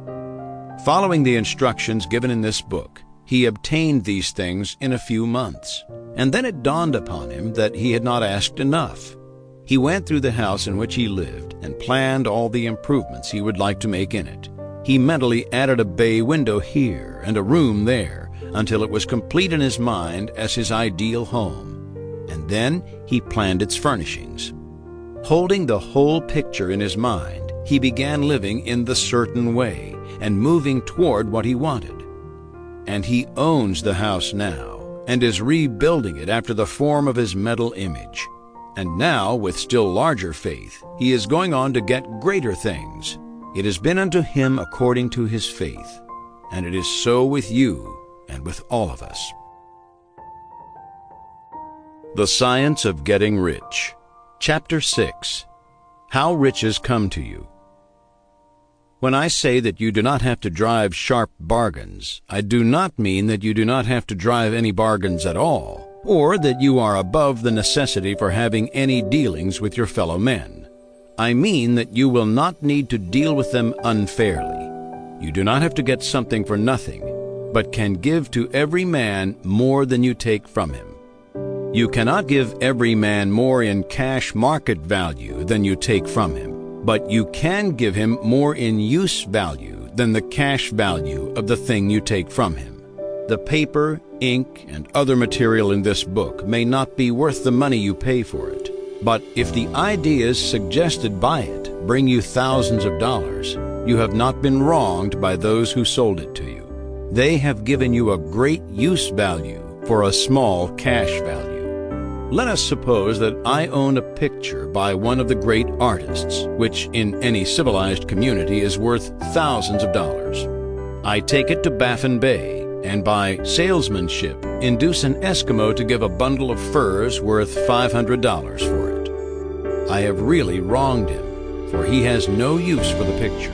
Following the instructions given in this book, he obtained these things in a few months, and then it dawned upon him that he had not asked enough. He went through the house in which he lived and planned all the improvements he would like to make in it. He mentally added a bay window here and a room there until it was complete in his mind as his ideal home, and then he planned its furnishings. Holding the whole picture in his mind, he began living in the certain way and moving toward what he wanted. And he owns the house now and is rebuilding it after the form of his mental image. And now, with still larger faith, he is going on to get greater things. It has been unto him according to his faith, and it is so with you and with all of us. The Science of Getting Rich. Chapter 6. How Riches Come to You. When I say that you do not have to drive sharp bargains, I do not mean that you do not have to drive any bargains at all, or that you are above the necessity for having any dealings with your fellow men. I mean that you will not need to deal with them unfairly. You do not have to get something for nothing. but can give to every man more than you take from him. You cannot give every man more in cash market value than you take from him, but you can give him more in use value than the cash value of the thing you take from him. The paper, ink, and other material in this book may not be worth the money you pay for it, but if the ideas suggested by it bring you thousands of dollars, you have not been wronged by those who sold it to you. They have given you a great use value for a small cash value. Let us suppose that I own a picture by one of the great artists, which in any civilized community is worth thousands of dollars. I take it to Baffin Bay, and by salesmanship induce an Eskimo to give a bundle of furs worth $500 for it. I have really wronged him, for he has no use for the picture.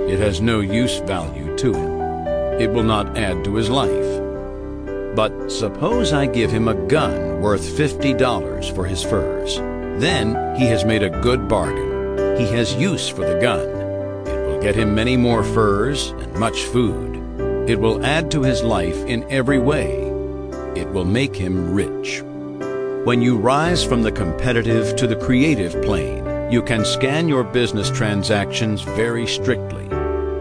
It has no use value to him. It will not add to his life. But suppose I give him a gun worth $50 for his furs. Then he has made a good bargain. He has use for the gun. It will get him many more furs and much food. It will add to his life in every way. It will make him rich. When you rise from the competitive to the creative plane, you can scan your business transactions very strictly.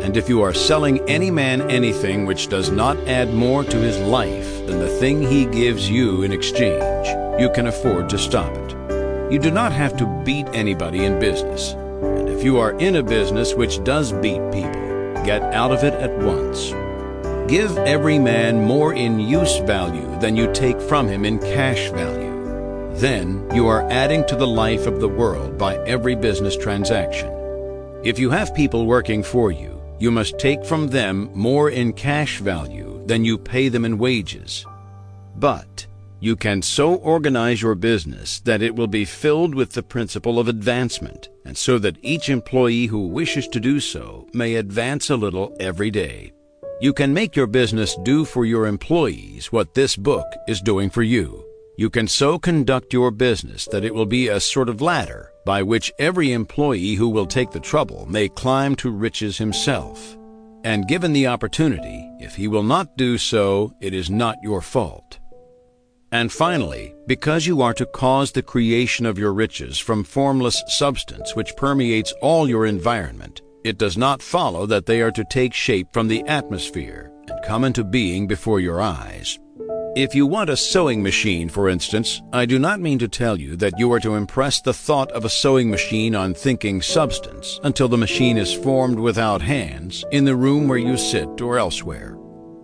And if you are selling any man anything which does not add more to his life than the thing he gives you in exchange, you can afford to stop it. You do not have to beat anybody in business. And if you are in a business which does beat people, get out of it at once. Give every man more in use value than you take from him in cash value. Then you are adding to the life of the world by every business transaction. If you have people working for you, you must take from them more in cash value than you pay them in wages. But you can so organize your business that it will be filled with the principle of advancement, and so that each employee who wishes to do so may advance a little every day. You can make your business do for your employees what this book is doing for you. You can so conduct your business that it will be a sort of ladder by which every employee who will take the trouble may climb to riches himself. And given the opportunity, if he will not do so, it is not your fault. And finally, because you are to cause the creation of your riches from formless substance which permeates all your environment, it does not follow that they are to take shape from the atmosphere and come into being before your eyes. If you want a sewing machine, for instance, I do not mean to tell you that you are to impress the thought of a sewing machine on thinking substance until the machine is formed without hands in the room where you sit or elsewhere.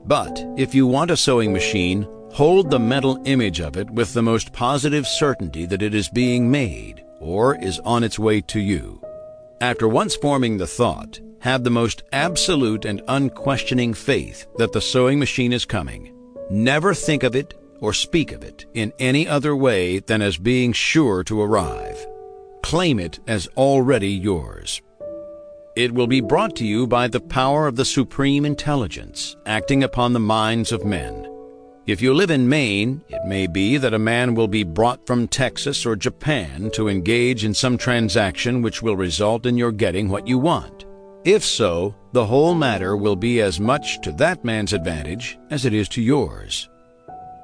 But if you want a sewing machine, hold the mental image of it with the most positive certainty that it is being made or is on its way to you. After once forming the thought, have the most absolute and unquestioning faith that the sewing machine is coming. Never think of it or speak of it in any other way than as being sure to arrive. Claim it as already yours. It will be brought to you by the power of the supreme intelligence acting upon the minds of men. If you live in Maine, it may be that a man will be brought from Texas or Japan to engage in some transaction which will result in your getting what you want. If so, the whole matter will be as much to that man's advantage as it is to yours.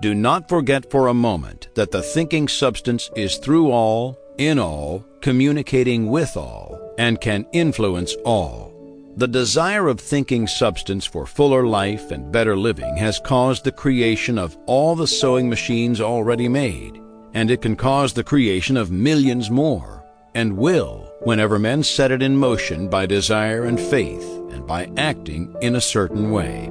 Do not forget for a moment that the thinking substance is through all, in all, communicating with all, and can influence all. The desire of thinking substance for fuller life and better living has caused the creation of all the sewing machines already made, and it can cause the creation of millions more, and will, whenever men set it in motion by desire and faith and by acting in a certain way.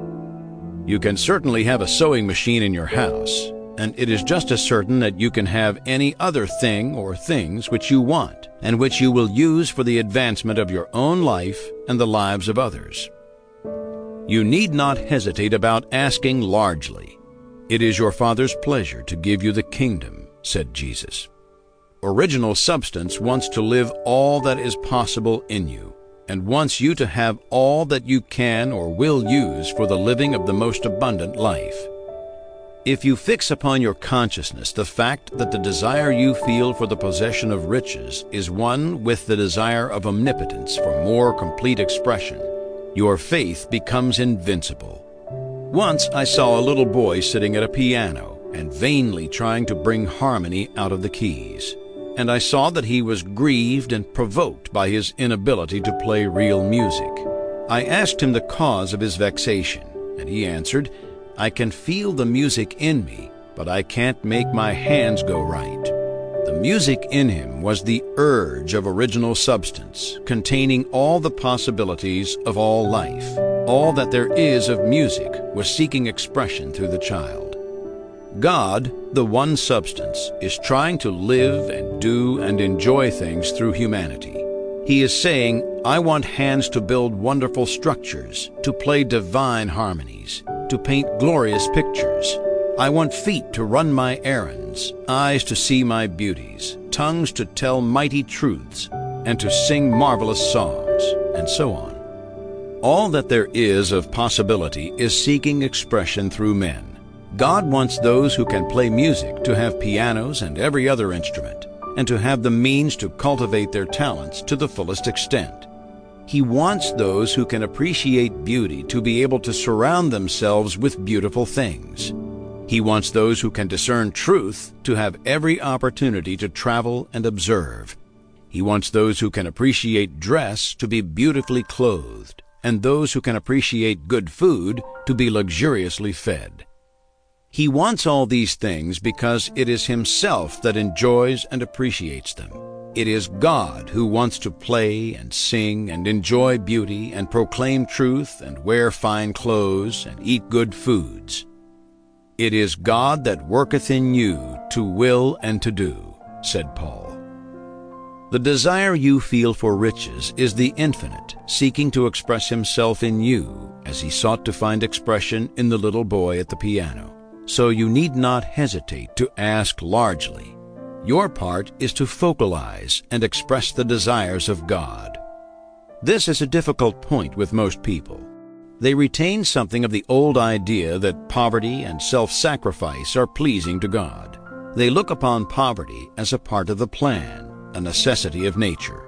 You can certainly have a sewing machine in your house, and it is just as certain that you can have any other thing or things which you want and which you will use for the advancement of your own life and the lives of others. You need not hesitate about asking largely. It is your Father's pleasure to give you the kingdom, said Jesus. Original substance wants to live all that is possible in you, and wants you to have all that you can or will use for the living of the most abundant life. If you fix upon your consciousness the fact that the desire you feel for the possession of riches is one with the desire of omnipotence for more complete expression, your faith becomes invincible. Once I saw a little boy sitting at a piano and vainly trying to bring harmony out of the keys. And I saw that he was grieved and provoked by his inability to play real music. I asked him the cause of his vexation, and he answered, "I can feel the music in me, but I can't make my hands go right." The music in him was the urge of original substance, containing all the possibilities of all life. All that there is of music was seeking expression through the child. God, the one substance, is trying to live and do and enjoy things through humanity. He is saying, "I want hands to build wonderful structures, to play divine harmonies, to paint glorious pictures. I want feet to run my errands, eyes to see my beauties, tongues to tell mighty truths, and to sing marvelous songs," and so on. All that there is of possibility is seeking expression through men. God wants those who can play music to have pianos and every other instrument, and to have the means to cultivate their talents to the fullest extent. He wants those who can appreciate beauty to be able to surround themselves with beautiful things. He wants those who can discern truth to have every opportunity to travel and observe. He wants those who can appreciate dress to be beautifully clothed, and those who can appreciate good food to be luxuriously fed. He wants all these things because it is Himself that enjoys and appreciates them. It is God who wants to play and sing and enjoy beauty and proclaim truth and wear fine clothes and eat good foods. "It is God that worketh in you to will and to do," said Paul. The desire you feel for riches is the infinite seeking to express Himself in you as He sought to find expression in the little boy at the piano. So you need not hesitate to ask largely. Your part is to focalize and express the desires of God. This is a difficult point with most people. They retain something of the old idea that poverty and self-sacrifice are pleasing to God. They look upon poverty as a part of the plan, a necessity of nature.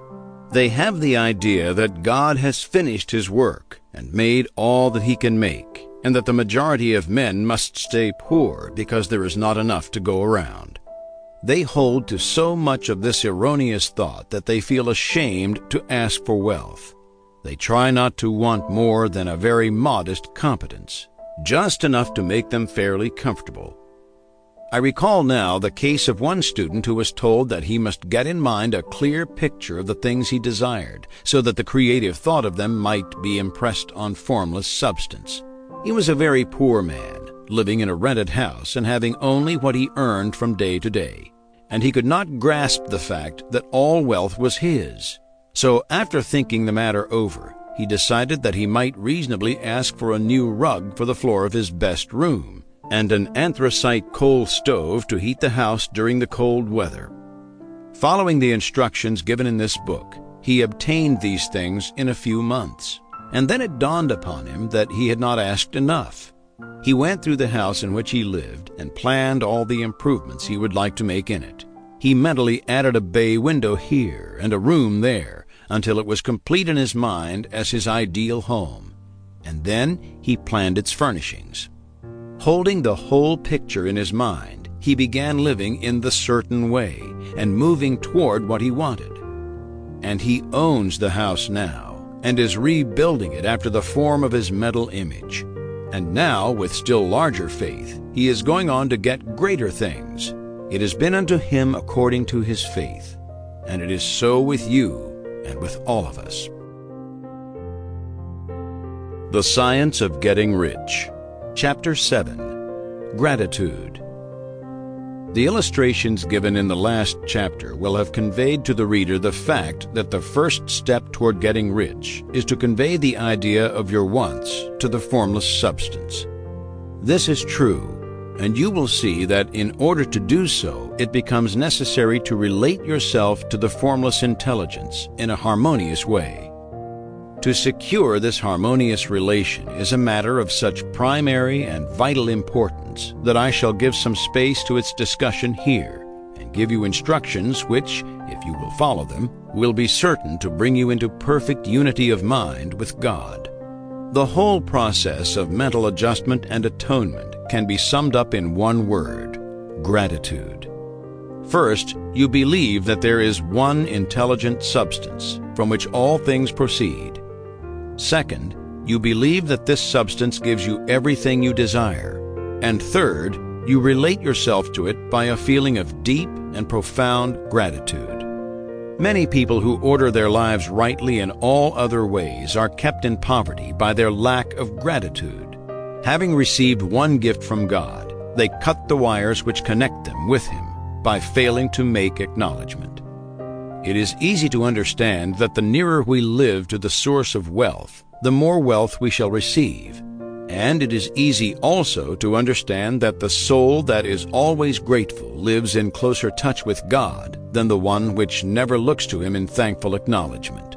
They have the idea that God has finished His work and made all that He can make, and that the majority of men must stay poor because there is not enough to go around. They hold to so much of this erroneous thought that they feel ashamed to ask for wealth. They try not to want more than a very modest competence, just enough to make them fairly comfortable. I recall now the case of one student who was told that he must get in mind a clear picture of the things he desired, so that the creative thought of them might be impressed on formless substance. He was a very poor man, living in a rented house and having only what he earned from day to day, and he could not grasp the fact that all wealth was his. So after thinking the matter over, he decided that he might reasonably ask for a new rug for the floor of his best room, and an anthracite coal stove to heat the house during the cold weather. Following the instructions given in this book, he obtained these things in a few months, and then it dawned upon him that he had not asked enough. He went through the house in which he lived and planned all the improvements he would like to make in it. He mentally added a bay window here and a room there, until it was complete in his mind as his ideal home, and then he planned its furnishings. Holding the whole picture in his mind, he began living in the certain way and moving toward what he wanted. And he owns the house now and is rebuilding it after the form of his mental image. And now, with still larger faith, he is going on to get greater things. It has been unto him according to his faith, and it is so with you and with all of us. The Science of Getting Rich. Chapter 7. Gratitude. The illustrations given in the last chapter will have conveyed to the reader the fact that the first step toward getting rich is to convey the idea of your wants to the formless substance. This is true, and you will see that in order to do so, it becomes necessary to relate yourself to the formless intelligence in a harmonious way. To secure this harmonious relation is a matter of such primary and vital importance that I shall give some space to its discussion here and give you instructions which, if you will follow them, will be certain to bring you into perfect unity of mind with God. The whole process of mental adjustment and atonement can be summed up in one word: gratitude. First, you believe that there is one intelligent substance from which all things proceed. Second, you believe that this substance gives you everything you desire. And third, you relate yourself to it by a feeling of deep and profound gratitude. Many people who order their lives rightly in all other ways are kept in poverty by their lack of gratitude. Having received one gift from God, they cut the wires which connect them with Him by failing to make acknowledgement. It is easy to understand that the nearer we live to the source of wealth, the more wealth we shall receive. And it is easy also to understand that the soul that is always grateful lives in closer touch with God than the one which never looks to Him in thankful acknowledgement.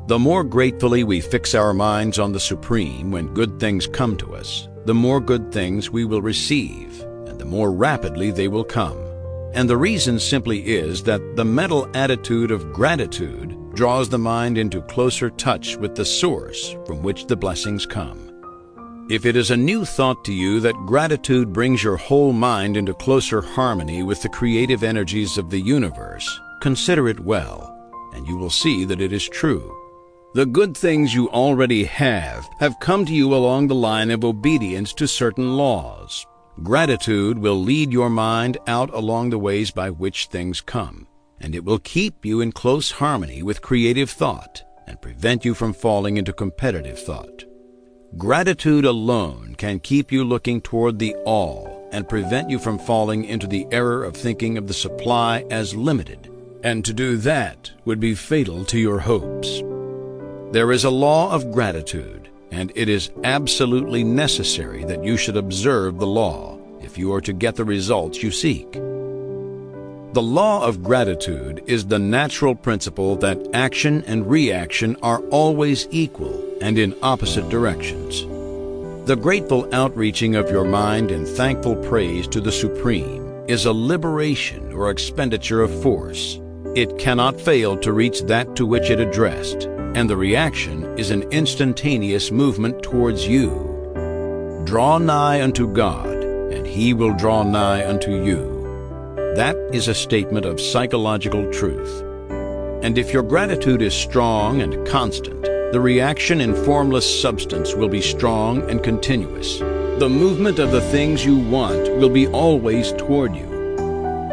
The more gratefully we fix our minds on the Supreme when good things come to us, the more good things we will receive, and the more rapidly they will come. And the reason simply is that the mental attitude of gratitude draws the mind into closer touch with the source from which the blessings come. If it is a new thought to you that gratitude brings your whole mind into closer harmony with the creative energies of the universe, consider it well, and you will see that it is true. The good things you already have come to you along the line of obedience to certain laws. Gratitude will lead your mind out along the ways by which things come, and it will keep you in close harmony with creative thought and prevent you from falling into competitive thought. Gratitude alone can keep you looking toward the all and prevent you from falling into the error of thinking of the supply as limited, and to do that would be fatal to your hopes. There is a law of gratitude, and it is absolutely necessary that you should observe the law if you are to get the results you seek. The law of gratitude is the natural principle that action and reaction are always equal and in opposite directions. The grateful outreaching of your mind in thankful praise to the Supreme is a liberation or expenditure of force. It cannot fail to reach that to which it addressed, and the reaction is an instantaneous movement towards you. Draw nigh unto God, and He will draw nigh unto you. That is a statement of psychological truth. And if your gratitude is strong and constant, the reaction in formless substance will be strong and continuous. The movement of the things you want will be always toward you.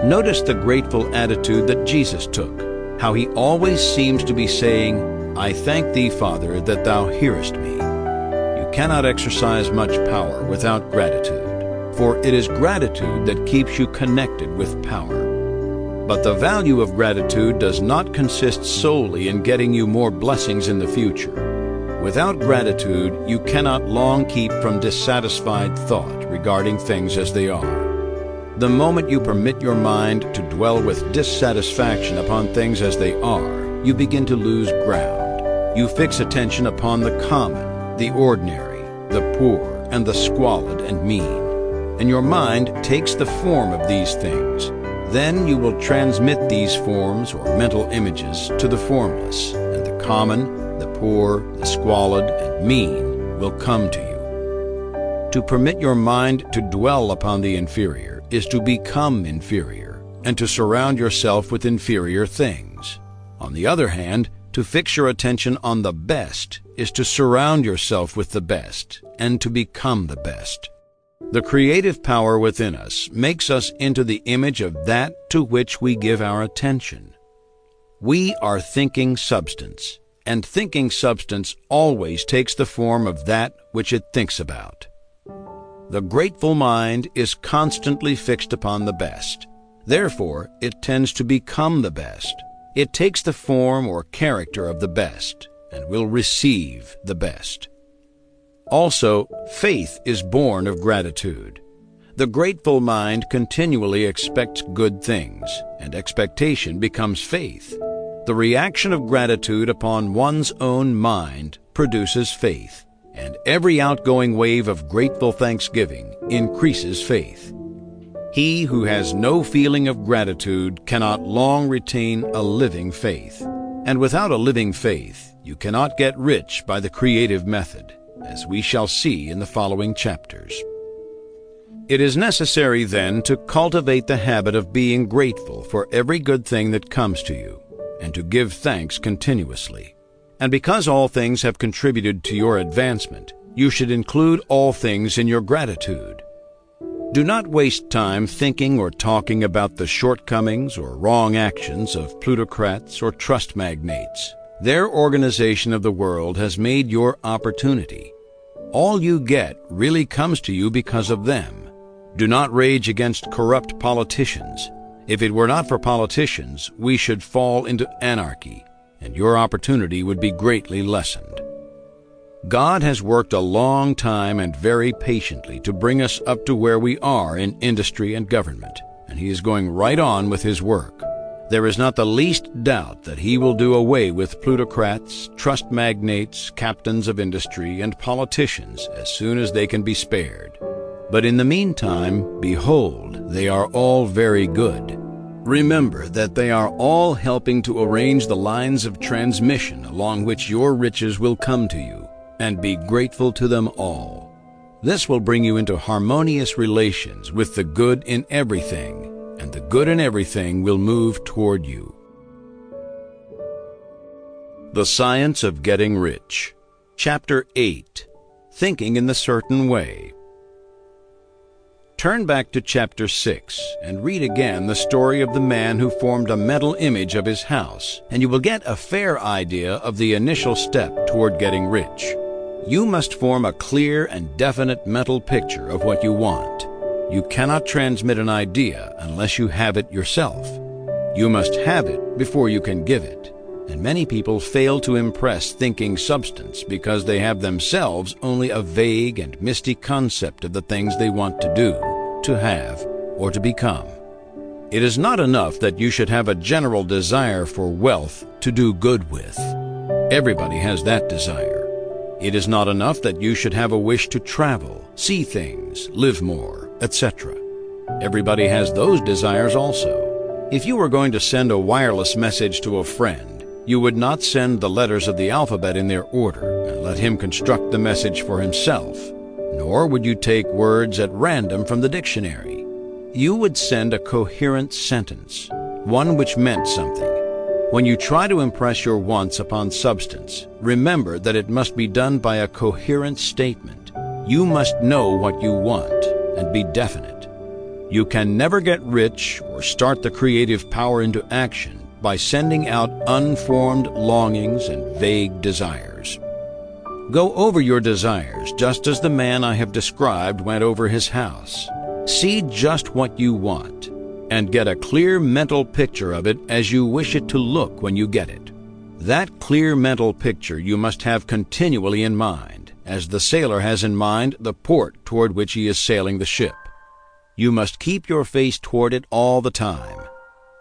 Notice the grateful attitude that Jesus took, how He always seems to be saying, "I thank Thee, Father, that Thou hearest me." You cannot exercise much power without gratitude, for it is gratitude that keeps you connected with power. But the value of gratitude does not consist solely in getting you more blessings in the future. Without gratitude, you cannot long keep from dissatisfied thought regarding things as they are. The moment you permit your mind to dwell with dissatisfaction upon things as they are, you begin to lose ground. You fix attention upon the common, the ordinary, the poor, and the squalid and mean, and your mind takes the form of these things. Then you will transmit these forms or mental images to the formless, and the common, the poor, the squalid, and mean will come to you. To permit your mind to dwell upon the inferior is to become inferior, and to surround yourself with inferior things. On the other hand, to fix your attention on the best is to surround yourself with the best, and to become the best. The creative power within us makes us into the image of that to which we give our attention. We are thinking substance, and thinking substance always takes the form of that which it thinks about. The grateful mind is constantly fixed upon the best. Therefore, it tends to become the best. It takes the form or character of the best, and will receive the best. Also, faith is born of gratitude. The grateful mind continually expects good things, and expectation becomes faith. The reaction of gratitude upon one's own mind produces faith, and every outgoing wave of grateful thanksgiving increases faith. He who has no feeling of gratitude cannot long retain a living faith. And without a living faith, you cannot get rich by the creative method. as we shall see in the following chapters. It is necessary, then, to cultivate the habit of being grateful for every good thing that comes to you, and to give thanks continuously. And because all things have contributed to your advancement, you should include all things in your gratitude. Do not waste time thinking or talking about the shortcomings or wrong actions of plutocrats or trust magnates. Their organization of the world has made your opportunity. All you get really comes to you because of them. Do not rage against corrupt politicians. If it were not for politicians, we should fall into anarchy, and your opportunity would be greatly lessened. God has worked a long time and very patiently to bring us up to where we are in industry and government, and He is going right on with His work. There is not the least doubt that He will do away with plutocrats, trust magnates, captains of industry, and politicians as soon as they can be spared. But in the meantime, behold, they are all very good. Remember that they are all helping to arrange the lines of transmission along which your riches will come to you, and be grateful to them all. This will bring you into harmonious relations with the good in everything, and the good in everything will move toward you. The Science of Getting Rich. Chapter 8. Thinking in the Certain Way. Turn back to chapter 6 and read again the story of the man who formed a mental image of his house, and you will get a fair idea of the initial step toward getting rich. You must form a clear and definite mental picture of what you want. You cannot transmit an idea unless you have it yourself. You must have it before you can give it. And many people fail to impress thinking substance because they have themselves only a vague and misty concept of the things they want to do, to have, or to become. It is not enough that you should have a general desire for wealth to do good with. Everybody has that desire. It is not enough that you should have a wish to travel, see things, live more, etc. Everybody has those desires also. If you were going to send a wireless message to a friend, you would not send the letters of the alphabet in their order and let him construct the message for himself, nor would you take words at random from the dictionary. You would send a coherent sentence, one which meant something. When you try to impress your wants upon substance, remember that it must be done by a coherent statement. You must know what you want and be definite. You can never get rich or start the creative power into action by sending out unformed longings and vague desires. Go over your desires just as the man I have described went over his house. See just what you want, and get a clear mental picture of it as you wish it to look when you get it. That clear mental picture you must have continually in mind, as the sailor has in mind the port toward which he is sailing the ship. You must keep your face toward it all the time.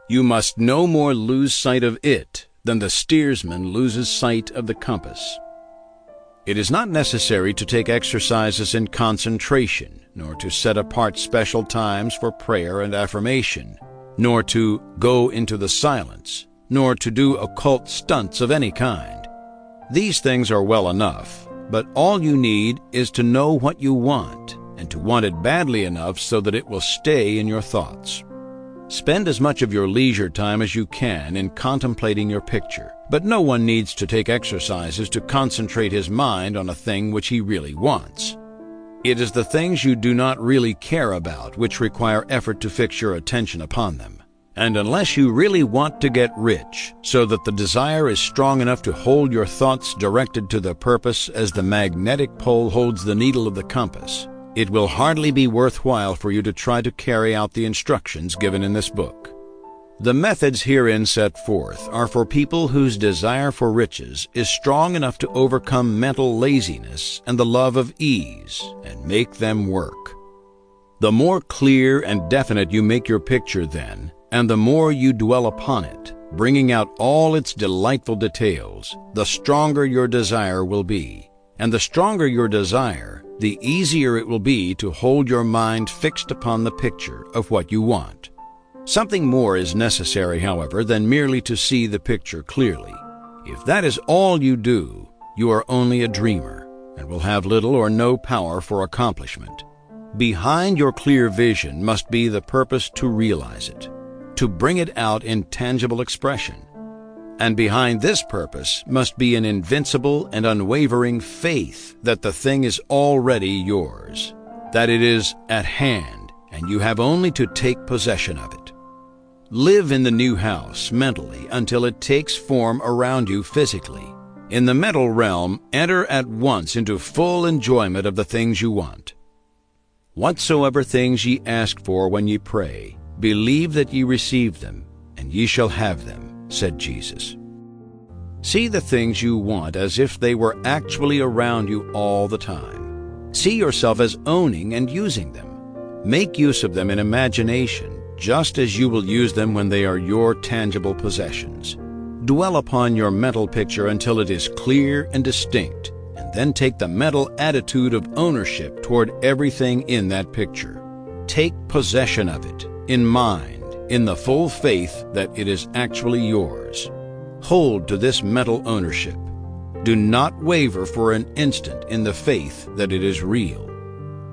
You must no more lose sight of it than the steersman loses sight of the compass. It is not necessary to take exercises in concentration, nor to set apart special times for prayer and affirmation, nor to go into the silence, nor to do occult stunts of any kind. These things are well enough, but all you need is to know what you want, and to want it badly enough so that it will stay in your thoughts. Spend as much of your leisure time as you can in contemplating your picture, but no one needs to take exercises to concentrate his mind on a thing which he really wants. It is the things you do not really care about which require effort to fix your attention upon them. And unless you really want to get rich, so that the desire is strong enough to hold your thoughts directed to the purpose as the magnetic pole holds the needle of the compass, it will hardly be worthwhile for you to try to carry out the instructions given in this book. The methods herein set forth are for people whose desire for riches is strong enough to overcome mental laziness and the love of ease and make them work. The more clear and definite you make your picture then, and the more you dwell upon it, bringing out all its delightful details, the stronger your desire will be. And the stronger your desire, the easier it will be to hold your mind fixed upon the picture of what you want. Something more is necessary, however, than merely to see the picture clearly. If that is all you do, you are only a dreamer. and will have little or no power for accomplishment. Behind your clear vision must be the purpose to realize it, to bring it out in tangible expression. And behind this purpose must be an invincible and unwavering faith that the thing is already yours, that it is at hand, and you have only to take possession of it. Live in the new house mentally until it takes form around you physically. In the mental realm, enter at once into full enjoyment of the things you want. Whatsoever things ye ask for when ye pray, believe that ye receive them, and ye shall have them, said Jesus. See the things you want as if they were actually around you all the time. See yourself as owning and using them. Make use of them in imagination, just as you will use them when they are your tangible possessions. Dwell upon your mental picture until it is clear and distinct, and then take the mental attitude of ownership toward everything in that picture. Take possession of it, in mind, in the full faith that it is actually yours. Hold to this mental ownership. Do not waver for an instant in the faith that it is real.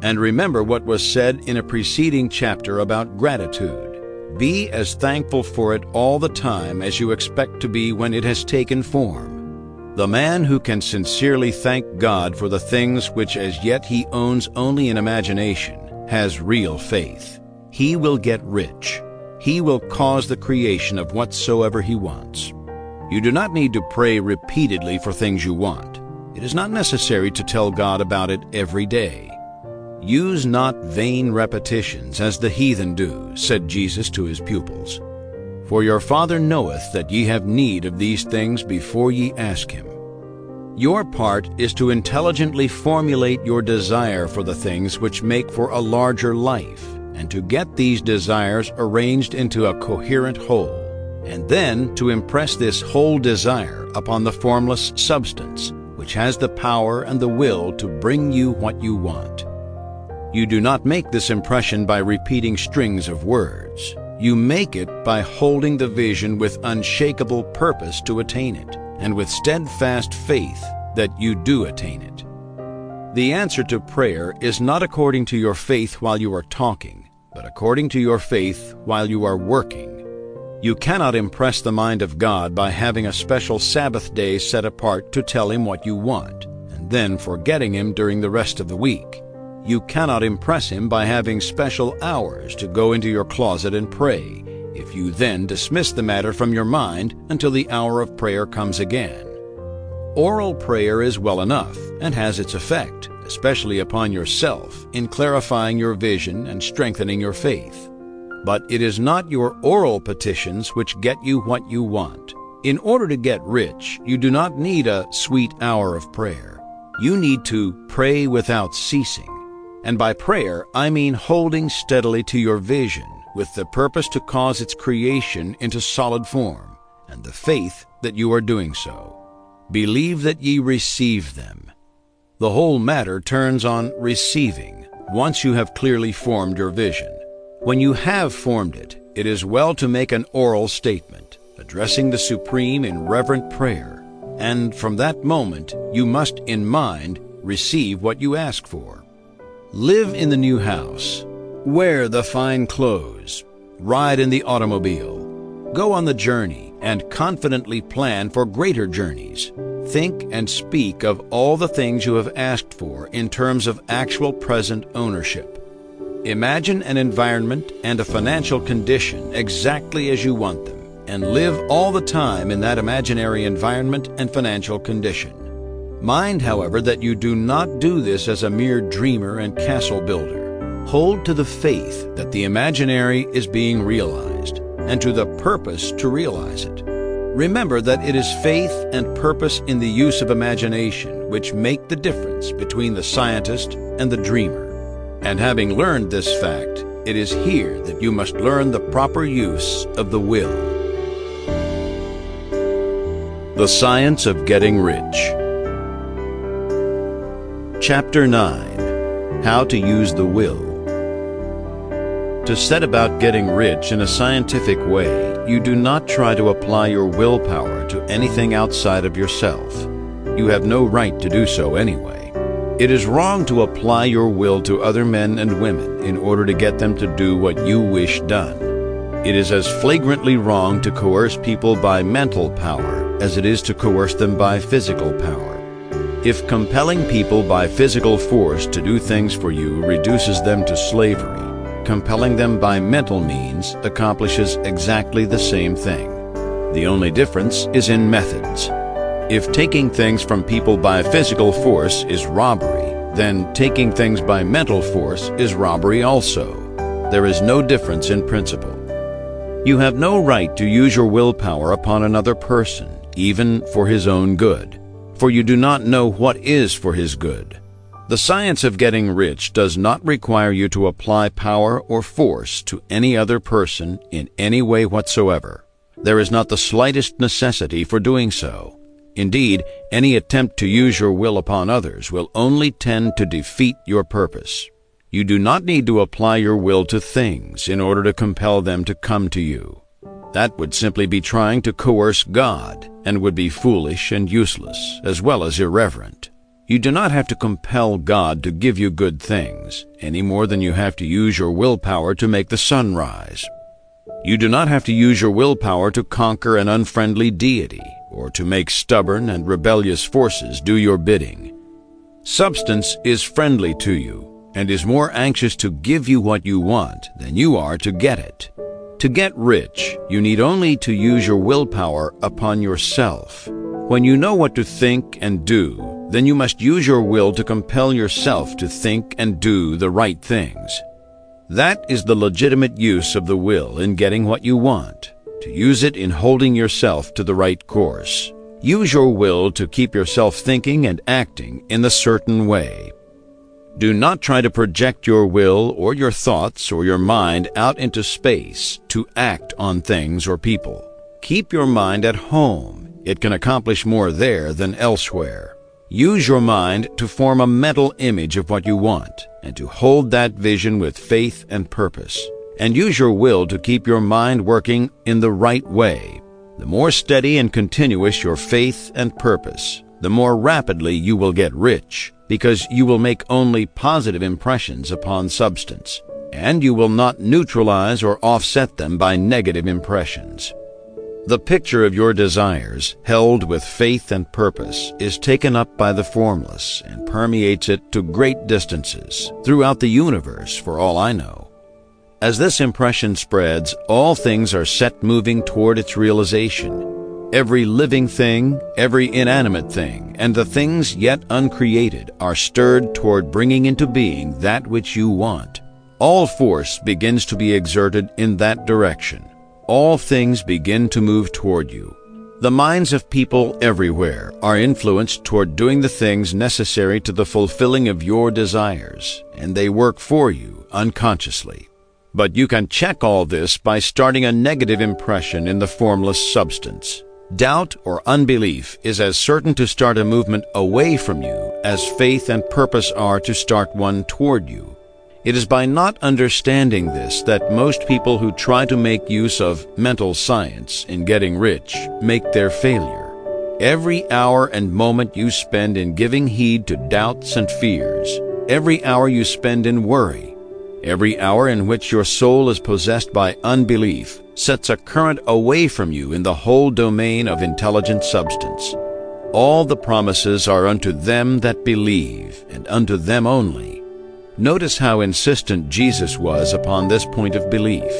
And remember what was said in a preceding chapter about gratitude. Be as thankful for it all the time as you expect to be when it has taken form. The man who can sincerely thank God for the things which as yet he owns only in imagination has real faith. He will get rich. He will cause the creation of whatsoever he wants. You do not need to pray repeatedly for things you want. It is not necessary to tell God about it every day. Use not vain repetitions as the heathen do, said Jesus to his pupils. For your Father knoweth that ye have need of these things before ye ask him. Your part is to intelligently formulate your desire for the things which make for a larger life, and to get these desires arranged into a coherent whole, and then to impress this whole desire upon the formless substance, which has the power and the will to bring you what you want. You do not make this impression by repeating strings of words. You make it by holding the vision with unshakable purpose to attain it, and with steadfast faith that you do attain it. The answer to prayer is not according to your faith while you are talking, but according to your faith while you are working. You cannot impress the mind of God by having a special Sabbath day set apart to tell him what you want, and then forgetting him during the rest of the week. You cannot impress him by having special hours to go into your closet and pray, if you then dismiss the matter from your mind until the hour of prayer comes again. Oral prayer is well enough and has its effect, especially upon yourself, in clarifying your vision and strengthening your faith. But it is not your oral petitions which get you what you want. In order to get rich, you do not need a sweet hour of prayer. You need to pray without ceasing. And by prayer, I mean holding steadily to your vision with the purpose to cause its creation into solid form, and the faith that you are doing so. Believe that ye receive them. The whole matter turns on receiving once you have clearly formed your vision. When you have formed it, it is well to make an oral statement, addressing the Supreme in reverent prayer, and from that moment you must, in mind, receive what you ask for. Live in the new house. Wear the fine clothes. Ride in the automobile. Go on the journey and confidently plan for greater journeys. Think and speak of all the things you have asked for in terms of actual present ownership. Imagine an environment and a financial condition exactly as you want them, and live all the time in that imaginary environment and financial condition. Mind, however, that you do not do this as a mere dreamer and castle builder. Hold to the faith that the imaginary is being realized, and to the purpose to realize it. Remember that it is faith and purpose in the use of imagination which make the difference between the scientist and the dreamer. And having learned this fact, it is here that you must learn the proper use of the will. The Science of Getting Rich. Chapter 9. How to Use the Will. To set about getting rich in a scientific way, you do not try to apply your willpower to anything outside of yourself. You have no right to do so anyway. It is wrong to apply your will to other men and women in order to get them to do what you wish done. It is as flagrantly wrong to coerce people by mental power as it is to coerce them by physical power. If compelling people by physical force to do things for you reduces them to slavery, compelling them by mental means accomplishes exactly the same thing. The only difference is in methods. If taking things from people by physical force is robbery, then taking things by mental force is robbery also. There is no difference in principle. You have no right to use your willpower upon another person, even for his own good, for you do not know what is for his good. The science of getting rich does not require you to apply power or force to any other person in any way whatsoever. There is not the slightest necessity for doing so. Indeed, any attempt to use your will upon others will only tend to defeat your purpose. You do not need to apply your will to things in order to compel them to come to you. That would simply be trying to coerce God and would be foolish and useless, as well as irreverent. You do not have to compel God to give you good things, any more than you have to use your willpower to make the sun rise. You do not have to use your willpower to conquer an unfriendly deity, or to make stubborn and rebellious forces do your bidding. Substance is friendly to you, and is more anxious to give you what you want than you are to get it. To get rich, you need only to use your willpower upon yourself. When you know what to think and do, then you must use your will to compel yourself to think and do the right things. That is the legitimate use of the will in getting what you want, to use it in holding yourself to the right course. Use your will to keep yourself thinking and acting in the certain way. Do not try to project your will or your thoughts or your mind out into space to act on things or people. Keep your mind at home. It can accomplish more there than elsewhere. Use your mind to form a mental image of what you want and to hold that vision with faith and purpose. And use your will to keep your mind working in the right way. The more steady and continuous your faith and purpose, the more rapidly you will get rich, because you will make only positive impressions upon substance, and you will not neutralize or offset them by negative impressions. The picture of your desires, held with faith and purpose, is taken up by the formless and permeates it to great distances throughout the universe, for all I know. As this impression spreads, all things are set moving toward its realization. Every living thing, every inanimate thing, and the things yet uncreated are stirred toward bringing into being that which you want. All force begins to be exerted in that direction. All things begin to move toward you. The minds of people everywhere are influenced toward doing the things necessary to the fulfilling of your desires, and they work for you unconsciously. But you can check all this by starting a negative impression in the formless substance. Doubt or unbelief is as certain to start a movement away from you as faith and purpose are to start one toward you. It is by not understanding this that most people who try to make use of mental science in getting rich make their failure. Every hour and moment you spend in giving heed to doubts and fears, every hour you spend in worry, every hour in which your soul is possessed by unbelief sets a current away from you in the whole domain of intelligent substance. All the promises are unto them that believe, and unto them only. Notice how insistent Jesus was upon this point of belief,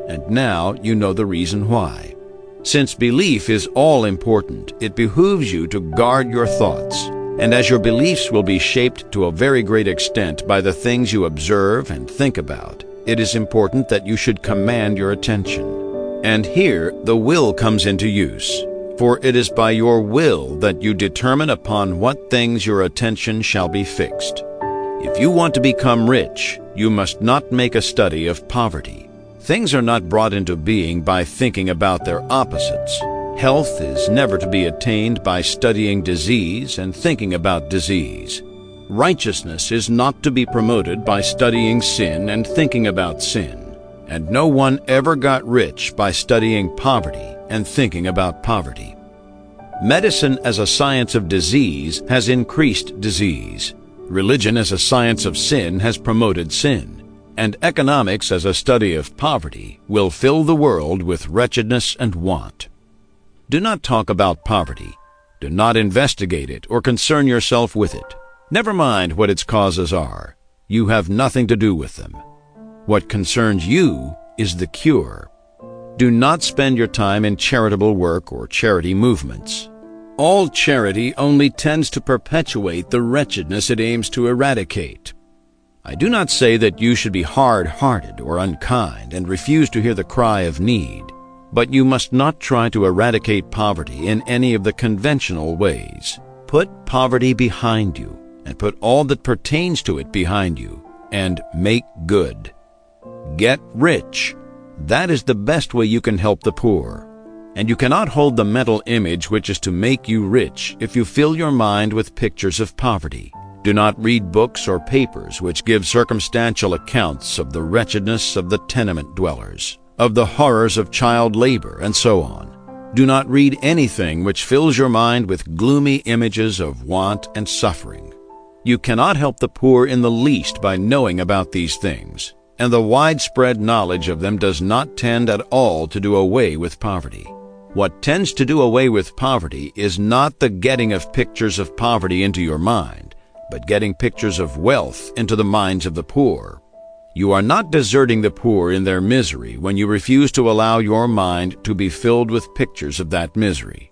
and now you know the reason why. Since belief is all important, it behooves you to guard your thoughts, and as your beliefs will be shaped to a very great extent by the things you observe and think about, it is important that you should command your attention. And here the will comes into use, for it is by your will that you determine upon what things your attention shall be fixed. If you want to become rich, you must not make a study of poverty. Things are not brought into being by thinking about their opposites. Health is never to be attained by studying disease and thinking about disease. Righteousness is not to be promoted by studying sin and thinking about sin. And no one ever got rich by studying poverty and thinking about poverty. Medicine as a science of disease has increased disease. Religion as a science of sin has promoted sin, and economics as a study of poverty will fill the world with wretchedness and want. Do not talk about poverty. Do not investigate it or concern yourself with it. Never mind what its causes are. You have nothing to do with them. What concerns you is the cure. Do not spend your time in charitable work or charity movements. All charity only tends to perpetuate the wretchedness it aims to eradicate. I do not say that you should be hard-hearted or unkind and refuse to hear the cry of need, but you must not try to eradicate poverty in any of the conventional ways. Put poverty behind you, and put all that pertains to it behind you, and make good. Get rich. That is the best way you can help the poor. And you cannot hold the mental image which is to make you rich if you fill your mind with pictures of poverty. Do not read books or papers which give circumstantial accounts of the wretchedness of the tenement dwellers, of the horrors of child labor, and so on. Do not read anything which fills your mind with gloomy images of want and suffering. You cannot help the poor in the least by knowing about these things, and the widespread knowledge of them does not tend at all to do away with poverty. What tends to do away with poverty is not the getting of pictures of poverty into your mind, but getting pictures of wealth into the minds of the poor. You are not deserting the poor in their misery when you refuse to allow your mind to be filled with pictures of that misery.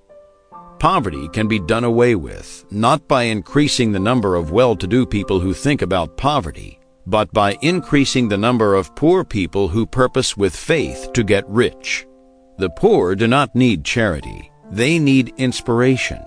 Poverty can be done away with, not by increasing the number of well-to-do people who think about poverty, but by increasing the number of poor people who purpose with faith to get rich. The poor do not need charity. They need inspiration.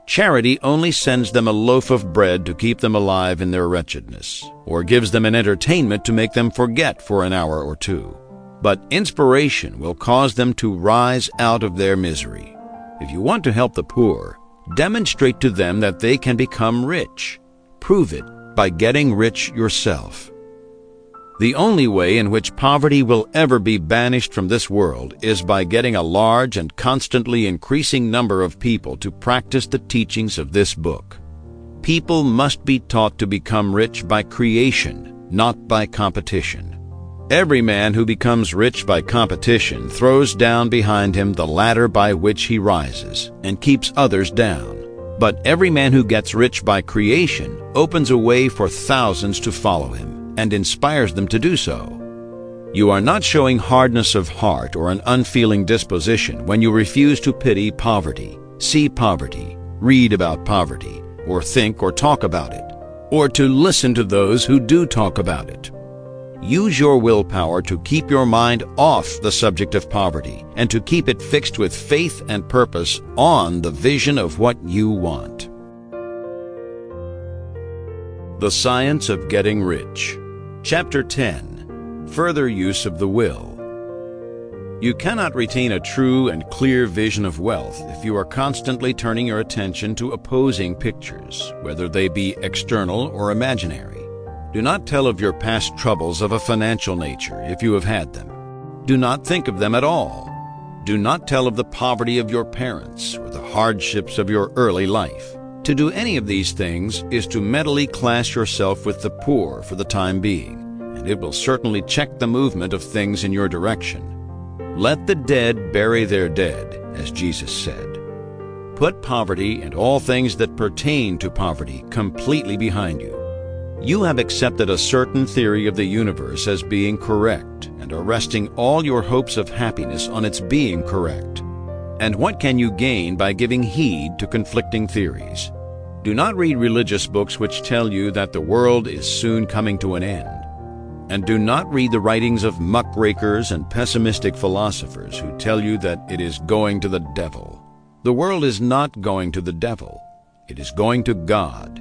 Charity only sends them a loaf of bread to keep them alive in their wretchedness, or gives them an entertainment to make them forget for an hour or two. But inspiration will cause them to rise out of their misery. If you want to help the poor, demonstrate to them that they can become rich. Prove it by getting rich yourself. The only way in which poverty will ever be banished from this world is by getting a large and constantly increasing number of people to practice the teachings of this book. People must be taught to become rich by creation, not by competition. Every man who becomes rich by competition throws down behind him the ladder by which he rises and keeps others down. But every man who gets rich by creation opens a way for thousands to follow him and inspires them to do so. You are not showing hardness of heart or an unfeeling disposition when you refuse to pity poverty, see poverty, read about poverty, or think or talk about it, or to listen to those who do talk about it. Use your willpower to keep your mind off the subject of poverty and to keep it fixed with faith and purpose on the vision of what you want. The Science of Getting Rich. Chapter 10. Further Use of the Will. You cannot retain a true and clear vision of wealth if you are constantly turning your attention to opposing pictures, whether they be external or imaginary. Do not tell of your past troubles of a financial nature if you have had them. Do not think of them at all. Do not tell of the poverty of your parents or the hardships of your early life. To do any of these things is to mentally class yourself with the poor for the time being, and it will certainly check the movement of things in your direction. Let the dead bury their dead, as Jesus said. Put poverty and all things that pertain to poverty completely behind you. You have accepted a certain theory of the universe as being correct and are resting all your hopes of happiness on its being correct. And what can you gain by giving heed to conflicting theories? Do not read religious books which tell you that the world is soon coming to an end. And do not read the writings of muckrakers and pessimistic philosophers who tell you that it is going to the devil. The world is not going to the devil. It is going to God.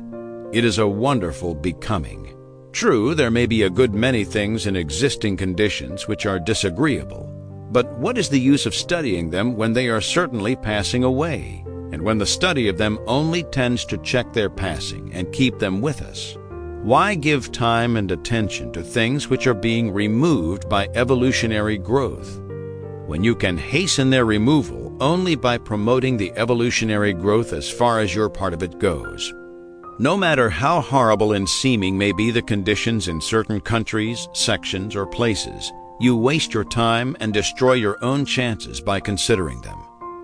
It is a wonderful becoming. True, there may be a good many things in existing conditions which are disagreeable. But what is the use of studying them when they are certainly passing away, and when the study of them only tends to check their passing and keep them with us? Why give time and attention to things which are being removed by evolutionary growth, when you can hasten their removal only by promoting the evolutionary growth as far as your part of it goes? No matter how horrible in seeming may be the conditions in certain countries, sections, or places, you waste your time and destroy your own chances by considering them.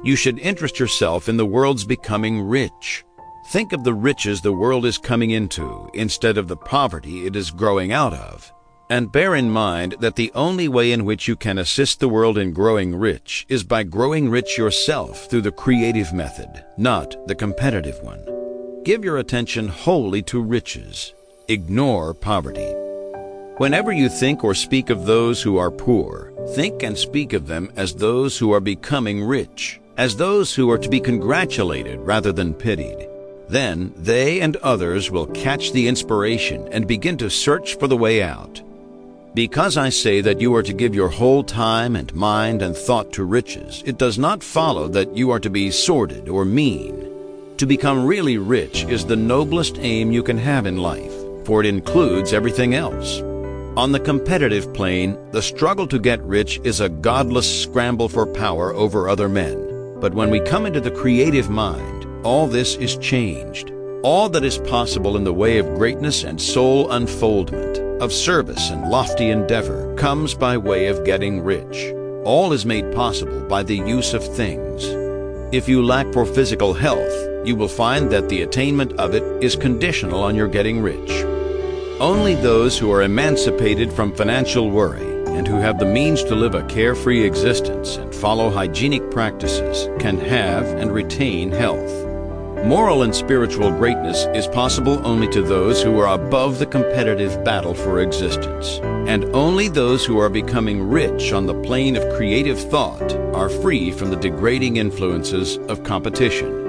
You should interest yourself in the world's becoming rich. Think of the riches the world is coming into instead of the poverty it is growing out of. And bear in mind that the only way in which you can assist the world in growing rich is by growing rich yourself through the creative method, not the competitive one. Give your attention wholly to riches. Ignore poverty. Whenever you think or speak of those who are poor, think and speak of them as those who are becoming rich, as those who are to be congratulated rather than pitied. Then they and others will catch the inspiration and begin to search for the way out. Because I say that you are to give your whole time and mind and thought to riches, it does not follow that you are to be sordid or mean. To become really rich is the noblest aim you can have in life, for it includes everything else. On the competitive plane, the struggle to get rich is a godless scramble for power over other men. But when we come into the creative mind, all this is changed. All that is possible in the way of greatness and soul unfoldment, of service and lofty endeavor, comes by way of getting rich. All is made possible by the use of things. If you lack for physical health, you will find that the attainment of it is conditional on your getting rich. Only those who are emancipated from financial worry and who have the means to live a carefree existence and follow hygienic practices can have and retain health. Moral and spiritual greatness is possible only to those who are above the competitive battle for existence, and only those who are becoming rich on the plane of creative thought are free from the degrading influences of competition.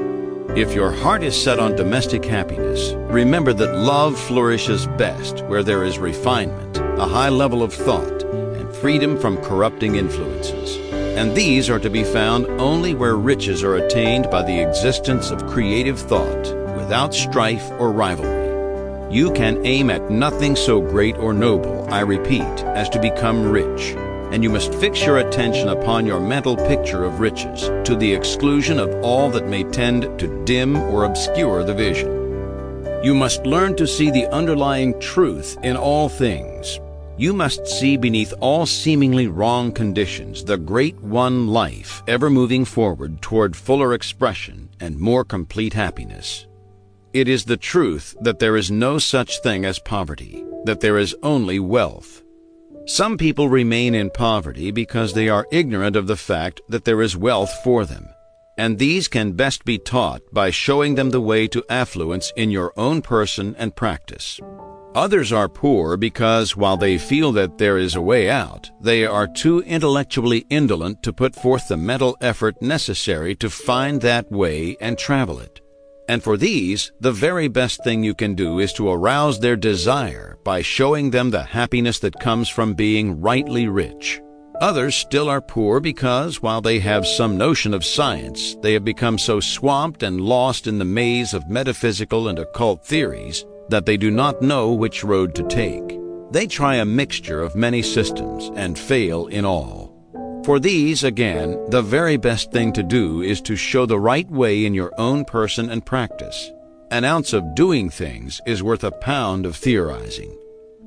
If your heart is set on domestic happiness, remember that love flourishes best where there is refinement, a high level of thought, and freedom from corrupting influences. And these are to be found only where riches are attained by the existence of creative thought, without strife or rivalry. You can aim at nothing so great or noble, I repeat, as to become rich. And you must fix your attention upon your mental picture of riches, to the exclusion of all that may tend to dim or obscure the vision. You must learn to see the underlying truth in all things. You must see beneath all seemingly wrong conditions the great one life ever moving forward toward fuller expression and more complete happiness. It is the truth that there is no such thing as poverty, that there is only wealth. Some people remain in poverty because they are ignorant of the fact that there is wealth for them, and these can best be taught by showing them the way to affluence in your own person and practice. Others are poor because, while they feel that there is a way out, they are too intellectually indolent to put forth the mental effort necessary to find that way and travel it. And for these, the very best thing you can do is to arouse their desire by showing them the happiness that comes from being rightly rich. Others still are poor because, while they have some notion of science, they have become so swamped and lost in the maze of metaphysical and occult theories that they do not know which road to take. They try a mixture of many systems and fail in all. For these, again, the very best thing to do is to show the right way in your own person and practice. An ounce of doing things is worth a pound of theorizing.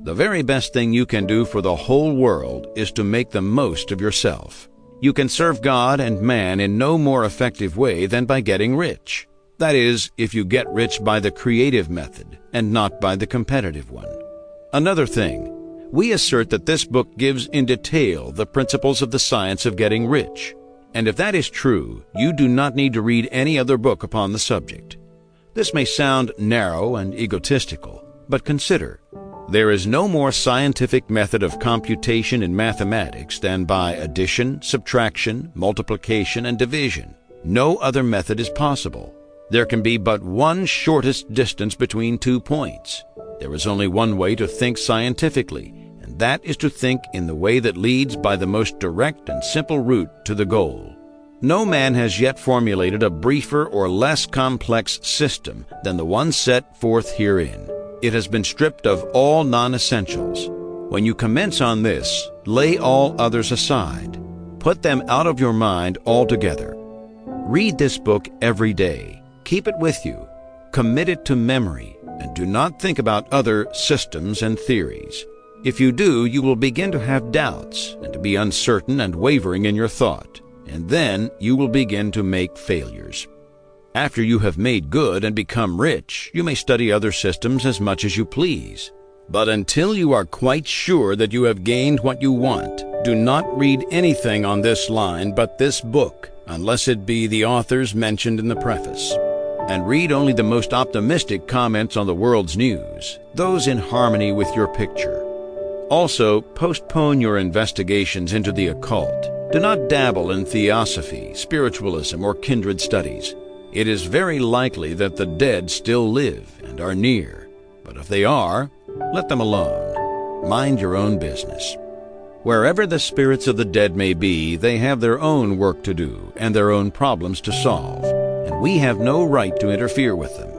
The very best thing you can do for the whole world is to make the most of yourself. You can serve God and man in no more effective way than by getting rich. That is, if you get rich by the creative method and not by the competitive one. Another thing, we assert that this book gives in detail the principles of the science of getting rich. And if that is true, you do not need to read any other book upon the subject. This may sound narrow and egotistical, but consider, there is no more scientific method of computation in mathematics than by addition, subtraction, multiplication, and division. No other method is possible. There can be but one shortest distance between 2 points. There is only one way to think scientifically, and that is to think in the way that leads by the most direct and simple route to the goal. No man has yet formulated a briefer or less complex system than the one set forth herein. It has been stripped of all non-essentials. When you commence on this, lay all others aside. Put them out of your mind altogether. Read this book every day. Keep it with you. Commit it to memory. and do not think about other systems and theories. If you do, you will begin to have doubts and to be uncertain and wavering in your thought, and then you will begin to make failures. After you have made good and become rich, you may study other systems as much as you please. But until you are quite sure that you have gained what you want, do not read anything on this line but this book, unless it be the authors mentioned in the preface. And read only the most optimistic comments on the world's news, those in harmony with your picture. Also, postpone your investigations into the occult. Do not dabble in theosophy, spiritualism, or kindred studies. It is very likely that the dead still live and are near. But if they are, let them alone. Mind your own business. Wherever the spirits of the dead may be, they have their own work to do and their own problems to solve, and we have no right to interfere with them.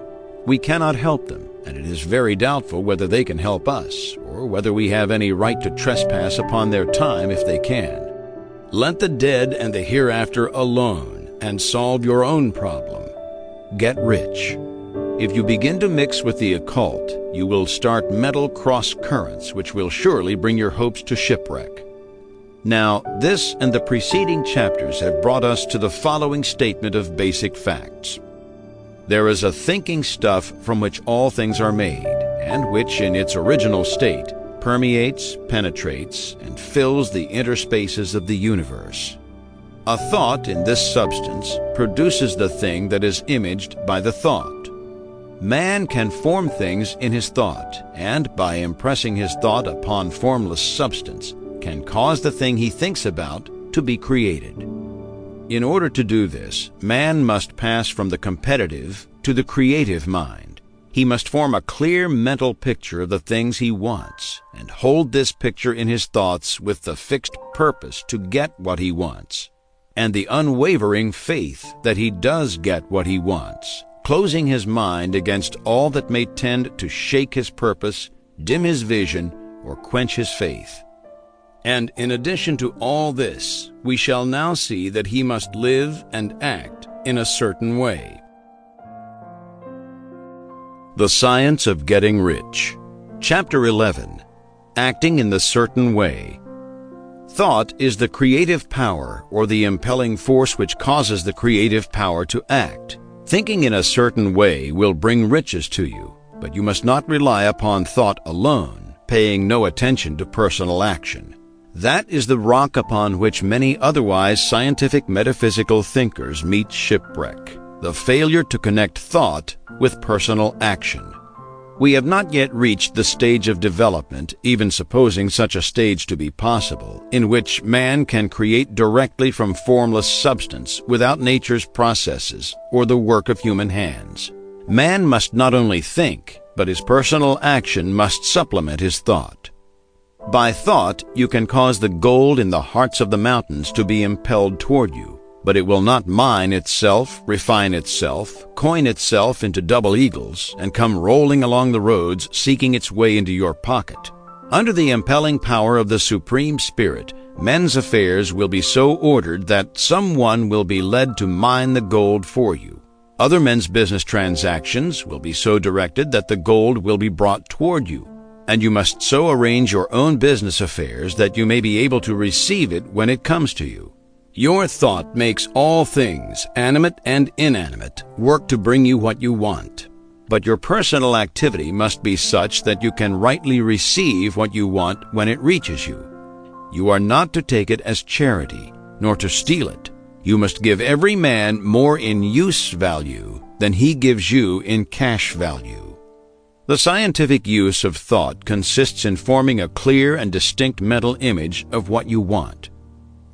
We cannot help them, and it is very doubtful whether they can help us, or whether we have any right to trespass upon their time if they can. Let the dead and the hereafter alone, and solve your own problem. Get rich. If you begin to mix with the occult, you will start mental cross-currents which will surely bring your hopes to shipwreck. Now, this and the preceding chapters have brought us to the following statement of basic facts. There is a thinking stuff from which all things are made, and which in its original state permeates, penetrates, and fills the interspaces of the universe. A thought in this substance produces the thing that is imaged by the thought. Man can form things in his thought, and by impressing his thought upon formless substance, can cause the thing he thinks about to be created. In order to do this, man must pass from the competitive to the creative mind. He must form a clear mental picture of the things he wants, and hold this picture in his thoughts with the fixed purpose to get what he wants, and the unwavering faith that he does get what he wants, closing his mind against all that may tend to shake his purpose, dim his vision, or quench his faith. And in addition to all this, we shall now see that he must live and act in a certain way. The Science of Getting Rich. Chapter 11. Acting in the Certain Way. Thought is the creative power or the impelling force which causes the creative power to act. Thinking in a certain way will bring riches to you, but you must not rely upon thought alone, paying no attention to personal action. That is the rock upon which many otherwise scientific metaphysical thinkers meet shipwreck, the failure to connect thought with personal action. We have not yet reached the stage of development, even supposing such a stage to be possible, in which man can create directly from formless substance without nature's processes or the work of human hands. Man must not only think, but his personal action must supplement his thought. By thought, you can cause the gold in the hearts of the mountains to be impelled toward you, but it will not mine itself, refine itself, coin itself into double eagles, and come rolling along the roads seeking its way into your pocket. Under the impelling power of the Supreme Spirit, men's affairs will be so ordered that someone will be led to mine the gold for you. Other men's business transactions will be so directed that the gold will be brought toward you, and you must so arrange your own business affairs that you may be able to receive it when it comes to you. Your thought makes all things, animate and inanimate, work to bring you what you want. But your personal activity must be such that you can rightly receive what you want when it reaches you. You are not to take it as charity, nor to steal it. You must give every man more in use value than he gives you in cash value. The scientific use of thought consists in forming a clear and distinct mental image of what you want,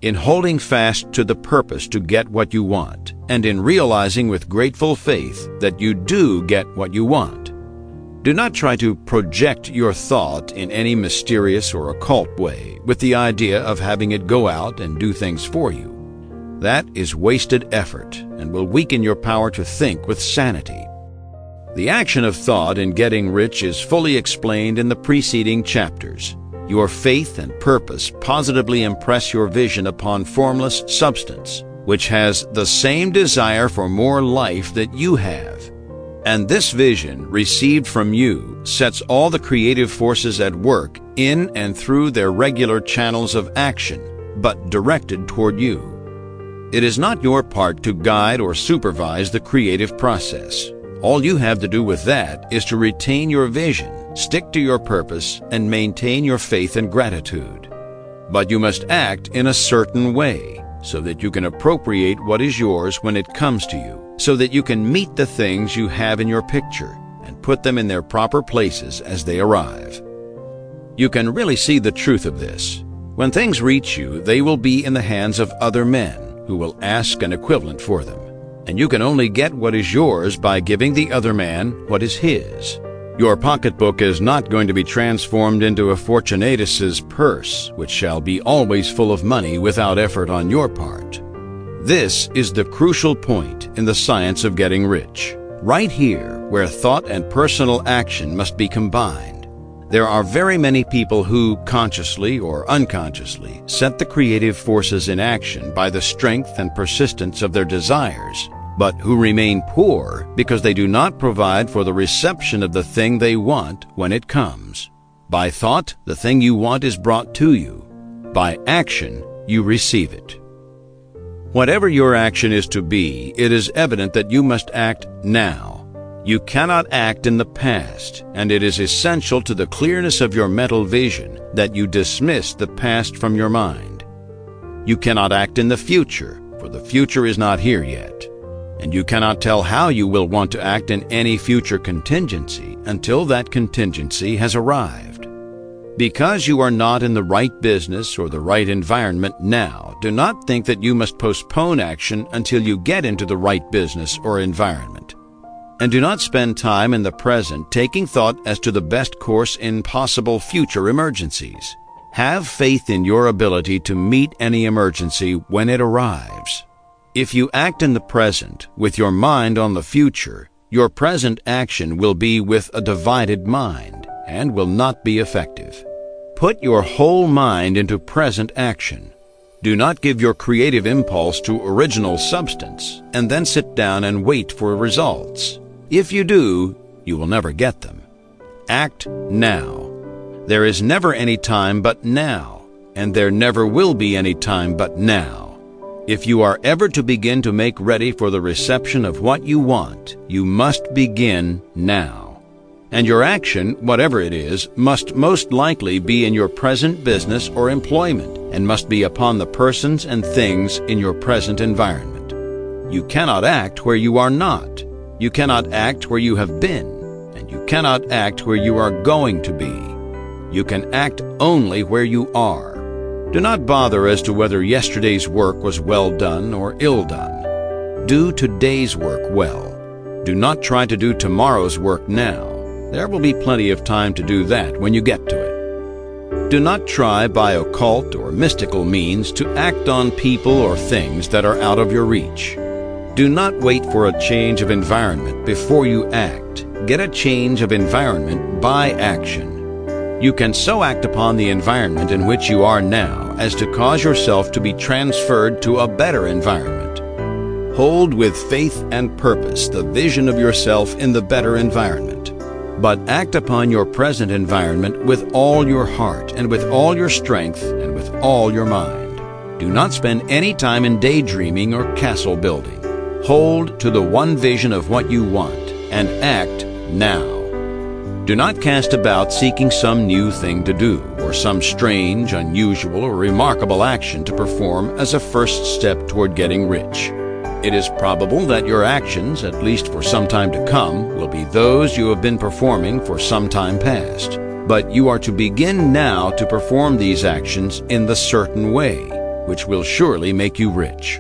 in holding fast to the purpose to get what you want, and in realizing with grateful faith that you do get what you want. Do not try to project your thought in any mysterious or occult way with the idea of having it go out and do things for you. That is wasted effort and will weaken your power to think with sanity. The action of thought in getting rich is fully explained in the preceding chapters. Your faith and purpose positively impress your vision upon formless substance, which has the same desire for more life that you have. And this vision, received from you, sets all the creative forces at work in and through their regular channels of action, but directed toward you. It is not your part to guide or supervise the creative process. All you have to do with that is to retain your vision, stick to your purpose, and maintain your faith and gratitude. But you must act in a certain way, so that you can appropriate what is yours when it comes to you, so that you can meet the things you have in your picture and put them in their proper places as they arrive. You can really see the truth of this. When things reach you, they will be in the hands of other men who will ask an equivalent for them, and you can only get what is yours by giving the other man what is his. Your pocketbook is not going to be transformed into a Fortunatus's purse, which shall be always full of money without effort on your part. This is the crucial point in the science of getting rich. Right here, where thought and personal action must be combined. There are very many people who, consciously or unconsciously, set the creative forces in action by the strength and persistence of their desires, but who remain poor because they do not provide for the reception of the thing they want when it comes. By thought, the thing you want is brought to you. By action, you receive it. Whatever your action is to be, it is evident that you must act now. You cannot act in the past, and it is essential to the clearness of your mental vision that you dismiss the past from your mind. You cannot act in the future, for the future is not here yet, and you cannot tell how you will want to act in any future contingency until that contingency has arrived. Because you are not in the right business or the right environment now, do not think that you must postpone action until you get into the right business or environment. And do not spend time in the present taking thought as to the best course in possible future emergencies. Have faith in your ability to meet any emergency when it arrives. If you act in the present with your mind on the future, your present action will be with a divided mind and will not be effective. Put your whole mind into present action. Do not give your creative impulse to original substance and then sit down and wait for results. If you do, you will never get them. Act now. There is never any time but now, and there never will be any time but now. If you are ever to begin to make ready for the reception of what you want, you must begin now. And your action, whatever it is, must most likely be in your present business or employment, and must be upon the persons and things in your present environment. You cannot act where you are not. You cannot act where you have been, and you cannot act where you are going to be. You can act only where you are. Do not bother as to whether yesterday's work was well done or ill done. Do today's work well. Do not try to do tomorrow's work now. There will be plenty of time to do that when you get to it. Do not try by occult or mystical means to act on people or things that are out of your reach. Do not wait for a change of environment before you act. Get a change of environment by action. You can so act upon the environment in which you are now as to cause yourself to be transferred to a better environment. Hold with faith and purpose the vision of yourself in the better environment. But act upon your present environment with all your heart and with all your strength and with all your mind. Do not spend any time in daydreaming or castle building. Hold to the one vision of what you want and act now. Do not cast about seeking some new thing to do or some strange, unusual, or remarkable action to perform as a first step toward getting rich. It is probable that your actions, at least for some time to come, will be those you have been performing for some time past. But you are to begin now to perform these actions in the certain way, which will surely make you rich.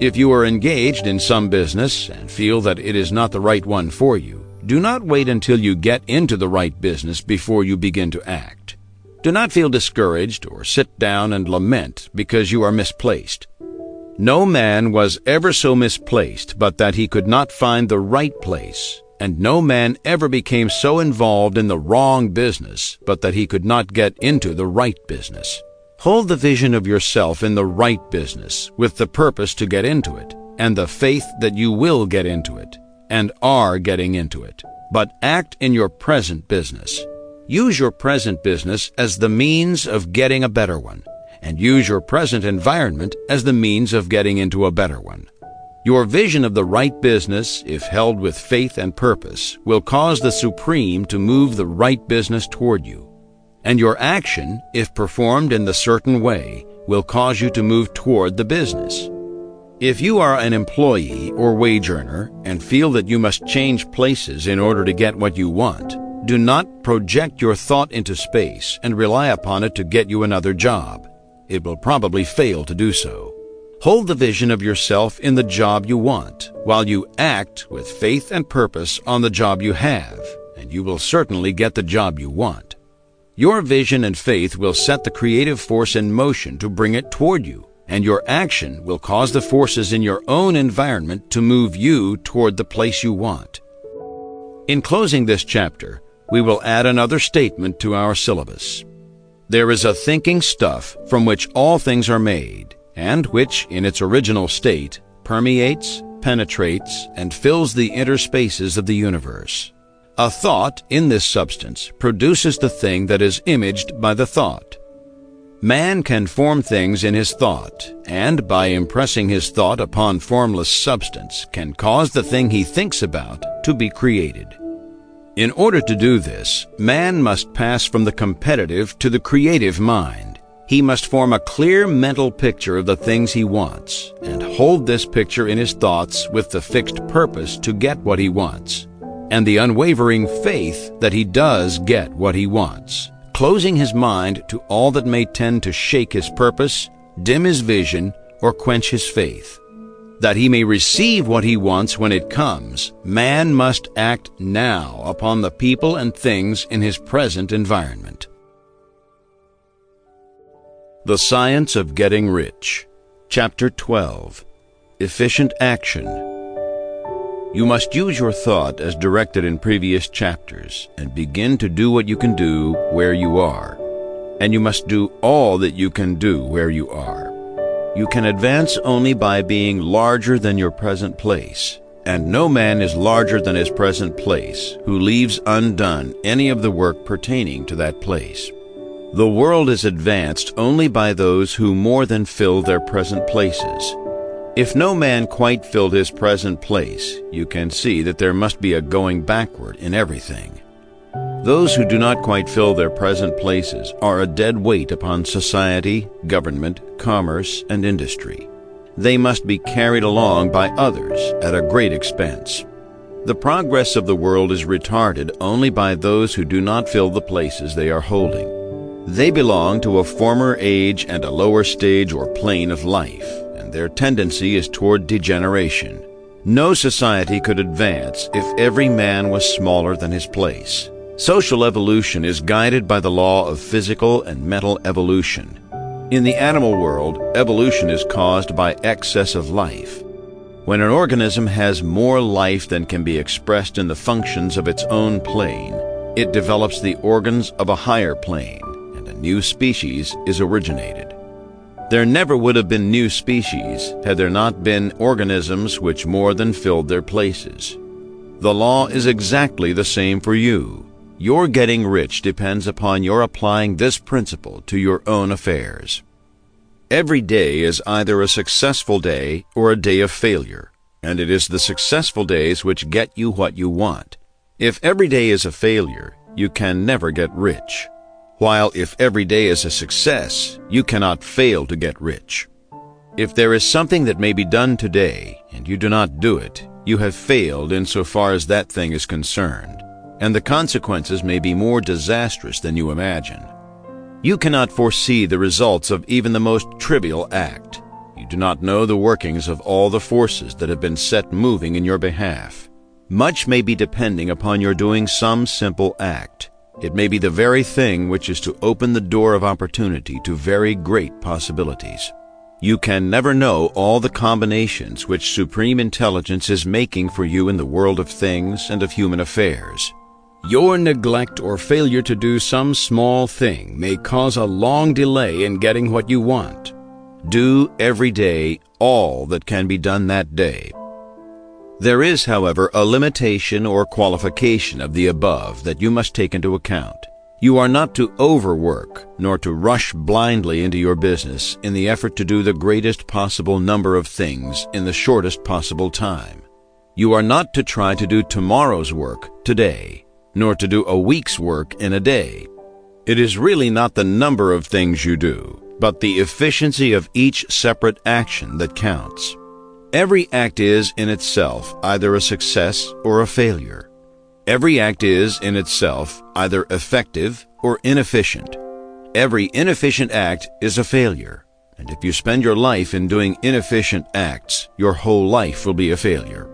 If you are engaged in some business and feel that it is not the right one for you, do not wait until you get into the right business before you begin to act. Do not feel discouraged or sit down and lament because you are misplaced. No man was ever so misplaced but that he could not find the right place, and no man ever became so involved in the wrong business but that he could not get into the right business. Hold the vision of yourself in the right business with the purpose to get into it, and the faith that you will get into it. and are getting into it, but act in your present business. Use your present business as the means of getting a better one, and use your present environment as the means of getting into a better one. Your vision of the right business, if held with faith and purpose, will cause the Supreme to move the right business toward you. And your action, if performed in the certain way, will cause you to move toward the business. If you are an employee or wage earner and feel that you must change places in order to get what you want, do not project your thought into space and rely upon it to get you another job. It will probably fail to do so. Hold the vision of yourself in the job you want, while you act with faith and purpose on the job you have, and you will certainly get the job you want. Your vision and faith will set the creative force in motion to bring it toward you, and your action will cause the forces in your own environment to move you toward the place you want. In closing this chapter, we will add another statement to our syllabus. There is a thinking stuff from which all things are made, and which, in its original state, permeates, penetrates, and fills the interspaces of the universe. A thought in this substance produces the thing that is imaged by the thought. Man can form things in his thought, and by impressing his thought upon formless substance, can cause the thing he thinks about to be created. In order to do this, man must pass from the competitive to the creative mind. He must form a clear mental picture of the things he wants, and hold this picture in his thoughts with the fixed purpose to get what he wants, and the unwavering faith that he does get what he wants, closing his mind to all that may tend to shake his purpose, dim his vision, or quench his faith. That he may receive what he wants when it comes, man must act now upon the people and things in his present environment. The Science of Getting Rich. Chapter 12. Efficient Action. You must use your thought as directed in previous chapters and begin to do what you can do where you are. And you must do all that you can do where you are. You can advance only by being larger than your present place, and no man is larger than his present place who leaves undone any of the work pertaining to that place. The world is advanced only by those who more than fill their present places. If no man quite filled his present place, you can see that there must be a going backward in everything. Those who do not quite fill their present places are a dead weight upon society, government, commerce, and industry. They must be carried along by others at a great expense. The progress of the world is retarded only by those who do not fill the places they are holding. They belong to a former age and a lower stage or plane of life, and their tendency is toward degeneration. No society could advance if every man was smaller than his place. Social evolution is guided by the law of physical and mental evolution. In the animal world, evolution is caused by excess of life. When an organism has more life than can be expressed in the functions of its own plane, it develops the organs of a higher plane, and a new species is originated. There never would have been new species had there not been organisms which more than filled their places. The law is exactly the same for you. Your getting rich depends upon your applying this principle to your own affairs. Every day is either a successful day or a day of failure, and it is the successful days which get you what you want. If every day is a failure, you can never get rich, while if every day is a success, you cannot fail to get rich. If there is something that may be done today, and you do not do it, you have failed insofar as that thing is concerned, and the consequences may be more disastrous than you imagine. You cannot foresee the results of even the most trivial act. You do not know the workings of all the forces that have been set moving in your behalf. Much may be depending upon your doing some simple act. It may be the very thing which is to open the door of opportunity to very great possibilities. You can never know all the combinations which supreme intelligence is making for you in the world of things and of human affairs. Your neglect or failure to do some small thing may cause a long delay in getting what you want. Do every day all that can be done that day. There is, however, a limitation or qualification of the above that you must take into account. You are not to overwork, nor to rush blindly into your business in the effort to do the greatest possible number of things in the shortest possible time. You are not to try to do tomorrow's work today, nor to do a week's work in a day. It is really not the number of things you do, but the efficiency of each separate action that counts. Every act is, in itself, either a success or a failure. Every act is, in itself, either effective or inefficient. Every inefficient act is a failure, and if you spend your life in doing inefficient acts, your whole life will be a failure.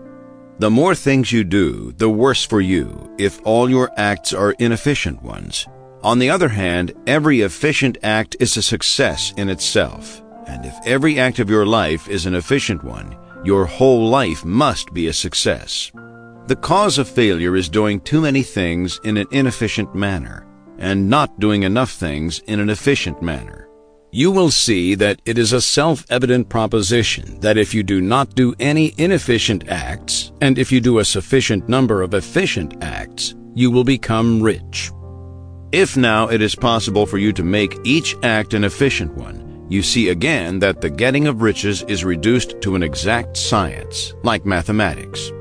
The more things you do, the worse for you if all your acts are inefficient ones. On the other hand, every efficient act is a success in itself, and if every act of your life is an efficient one, your whole life must be a success. The cause of failure is doing too many things in an inefficient manner, and not doing enough things in an efficient manner. You will see that it is a self-evident proposition that if you do not do any inefficient acts, and if you do a sufficient number of efficient acts, you will become rich. If now it is possible for you to make each act an efficient one, you see again that the getting of riches is reduced to an exact science, like mathematics.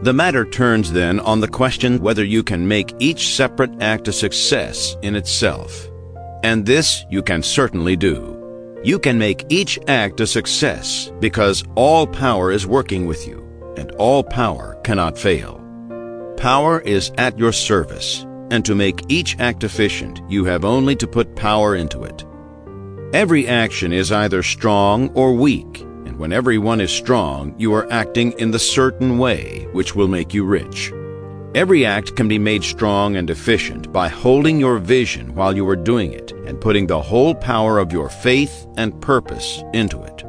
The matter turns then on the question whether you can make each separate act a success in itself. And this you can certainly do. You can make each act a success because all power is working with you, and all power cannot fail. Power is at your service, and to make each act efficient, you have only to put power into it. Every action is either strong or weak, and when every one is strong, you are acting in the certain way which will make you rich. Every act can be made strong and efficient by holding your vision while you are doing it and putting the whole power of your faith and purpose into it.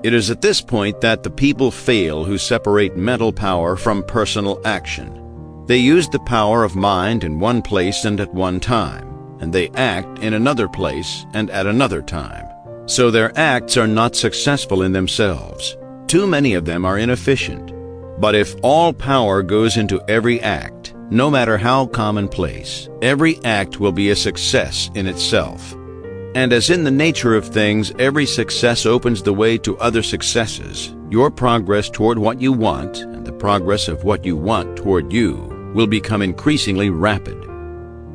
It is at this point that the people fail who separate mental power from personal action. They use the power of mind in one place and at one time, and they act in another place and at another time. So their acts are not successful in themselves. Too many of them are inefficient. But if all power goes into every act, no matter how commonplace, every act will be a success in itself. And as in the nature of things, every success opens the way to other successes, your progress toward what you want and the progress of what you want toward you will become increasingly rapid.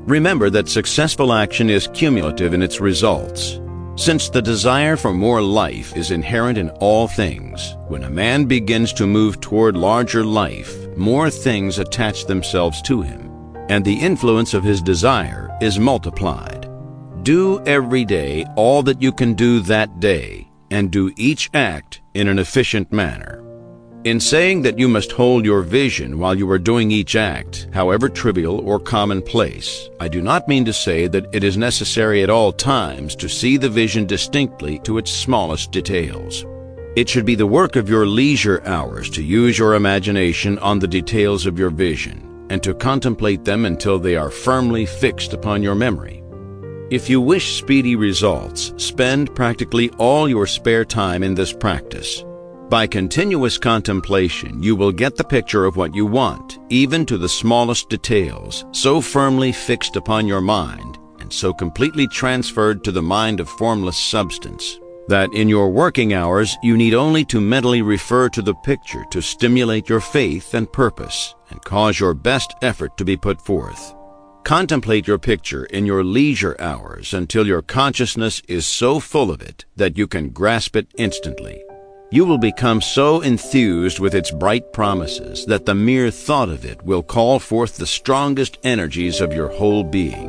Remember that successful action is cumulative in its results. Since the desire for more life is inherent in all things, when a man begins to move toward larger life, more things attach themselves to him, and the influence of his desire is multiplied. Do every day all that you can do that day, and do each act in an efficient manner. In saying that you must hold your vision while you are doing each act, however trivial or commonplace, I do not mean to say that it is necessary at all times to see the vision distinctly to its smallest details. It should be the work of your leisure hours to use your imagination on the details of your vision, and to contemplate them until they are firmly fixed upon your memory. If you wish speedy results, spend practically all your spare time in this practice. By continuous contemplation, you will get the picture of what you want, even to the smallest details, so firmly fixed upon your mind, and so completely transferred to the mind of formless substance, that in your working hours you need only to mentally refer to the picture to stimulate your faith and purpose, and cause your best effort to be put forth. Contemplate your picture in your leisure hours until your consciousness is so full of it that you can grasp it instantly. You will become so enthused with its bright promises that the mere thought of it will call forth the strongest energies of your whole being.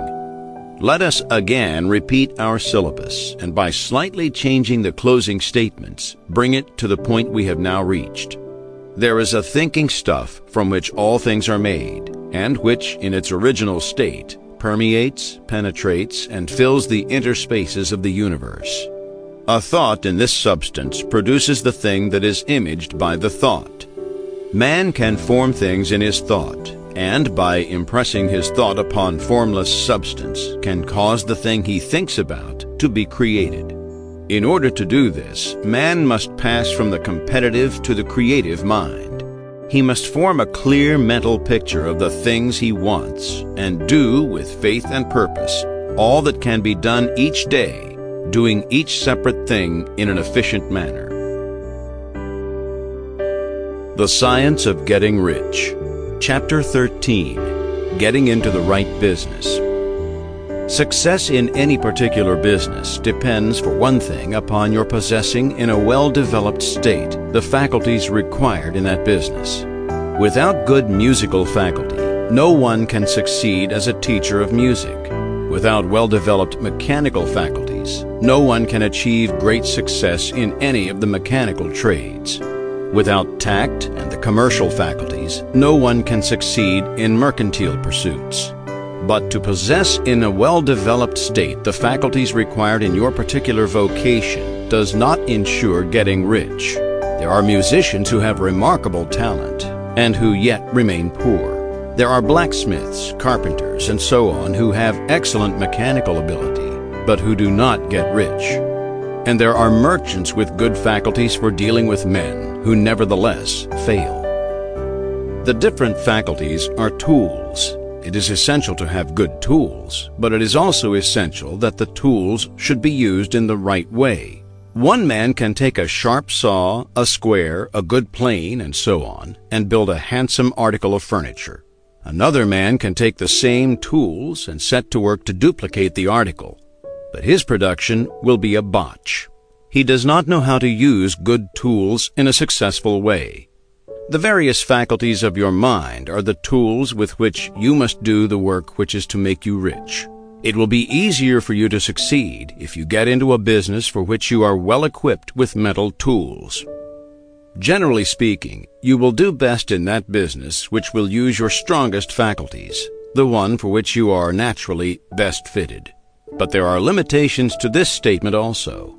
Let us again repeat our syllabus, and by slightly changing the closing statements, bring it to the point we have now reached. There is a thinking stuff from which all things are made, and which, in its original state, permeates, penetrates, and fills the interspaces of the universe. A thought in this substance produces the thing that is imaged by the thought. Man can form things in his thought, and by impressing his thought upon formless substance, can cause the thing he thinks about to be created. In order to do this, man must pass from the competitive to the creative mind. He must form a clear mental picture of the things he wants and do with faith and purpose all that can be done each day, doing each separate thing in an efficient manner. The Science of Getting Rich. Chapter 13. Getting into the Right Business. Success in any particular business depends, for one thing, upon your possessing in a well-developed state the faculties required in that business. Without good musical faculty, no one can succeed as a teacher of music. Without well-developed mechanical faculties, no one can achieve great success in any of the mechanical trades. Without tact and the commercial faculties, no one can succeed in mercantile pursuits. But to possess in a well-developed state the faculties required in your particular vocation does not ensure getting rich. There are musicians who have remarkable talent and who yet remain poor. There are blacksmiths, carpenters, and so on who have excellent mechanical ability, but who do not get rich. And there are merchants with good faculties for dealing with men who nevertheless fail. The different faculties are tools. It is essential to have good tools, but it is also essential that the tools should be used in the right way. One man can take a sharp saw, a square, a good plane, and so on, and build a handsome article of furniture. Another man can take the same tools and set to work to duplicate the article, but his production will be a botch. He does not know how to use good tools in a successful way. The various faculties of your mind are the tools with which you must do the work which is to make you rich. It will be easier for you to succeed if you get into a business for which you are well equipped with mental tools. Generally speaking, you will do best in that business which will use your strongest faculties, the one for which you are naturally best fitted. But there are limitations to this statement also.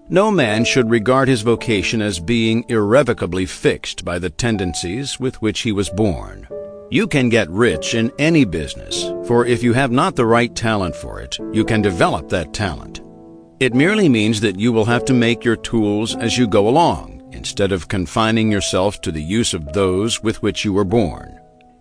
No man should regard his vocation as being irrevocably fixed by the tendencies with which he was born. You can get rich in any business, for if you have not the right talent for it, you can develop that talent. It merely means that you will have to make your tools as you go along, instead of confining yourself to the use of those with which you were born.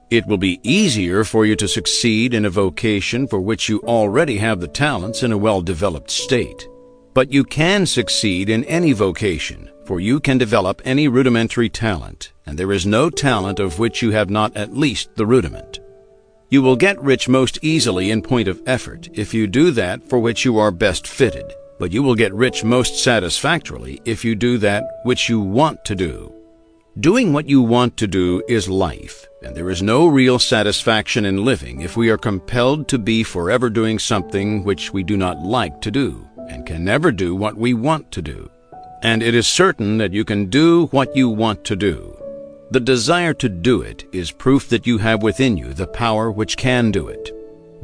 It will be easier for you to succeed in a vocation for which you already have the talents in a well-developed state. But you can succeed in any vocation, for you can develop any rudimentary talent, and there is no talent of which you have not at least the rudiment. You will get rich most easily in point of effort if you do that for which you are best fitted, but you will get rich most satisfactorily if you do that which you want to do. Doing what you want to do is life, and there is no real satisfaction in living if we are compelled to be forever doing something which we do not like to do, and can never do what we want to do. And it is certain that you can do what you want to do. The desire to do it is proof that you have within you the power which can do it.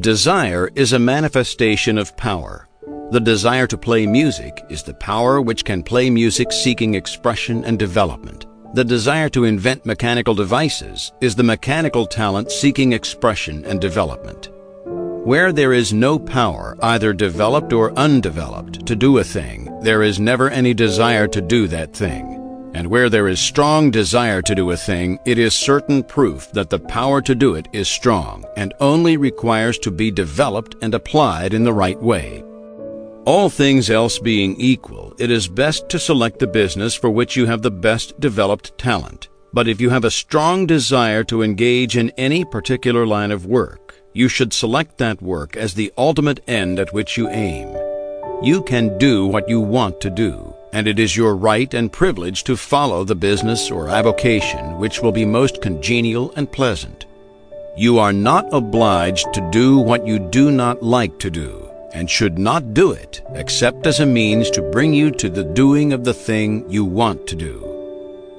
Desire is a manifestation of power. The desire to play music is the power which can play music seeking expression and development. The desire to invent mechanical devices is the mechanical talent seeking expression and development. Where there is no power, either developed or undeveloped, to do a thing, there is never any desire to do that thing. And where there is strong desire to do a thing, it is certain proof that the power to do it is strong and only requires to be developed and applied in the right way. All things else being equal, it is best to select the business for which you have the best developed talent. But if you have a strong desire to engage in any particular line of work, you should select that work as the ultimate end at which you aim. You can do what you want to do, and it is your right and privilege to follow the business or avocation which will be most congenial and pleasant. You are not obliged to do what you do not like to do, and should not do it except as a means to bring you to the doing of the thing you want to do.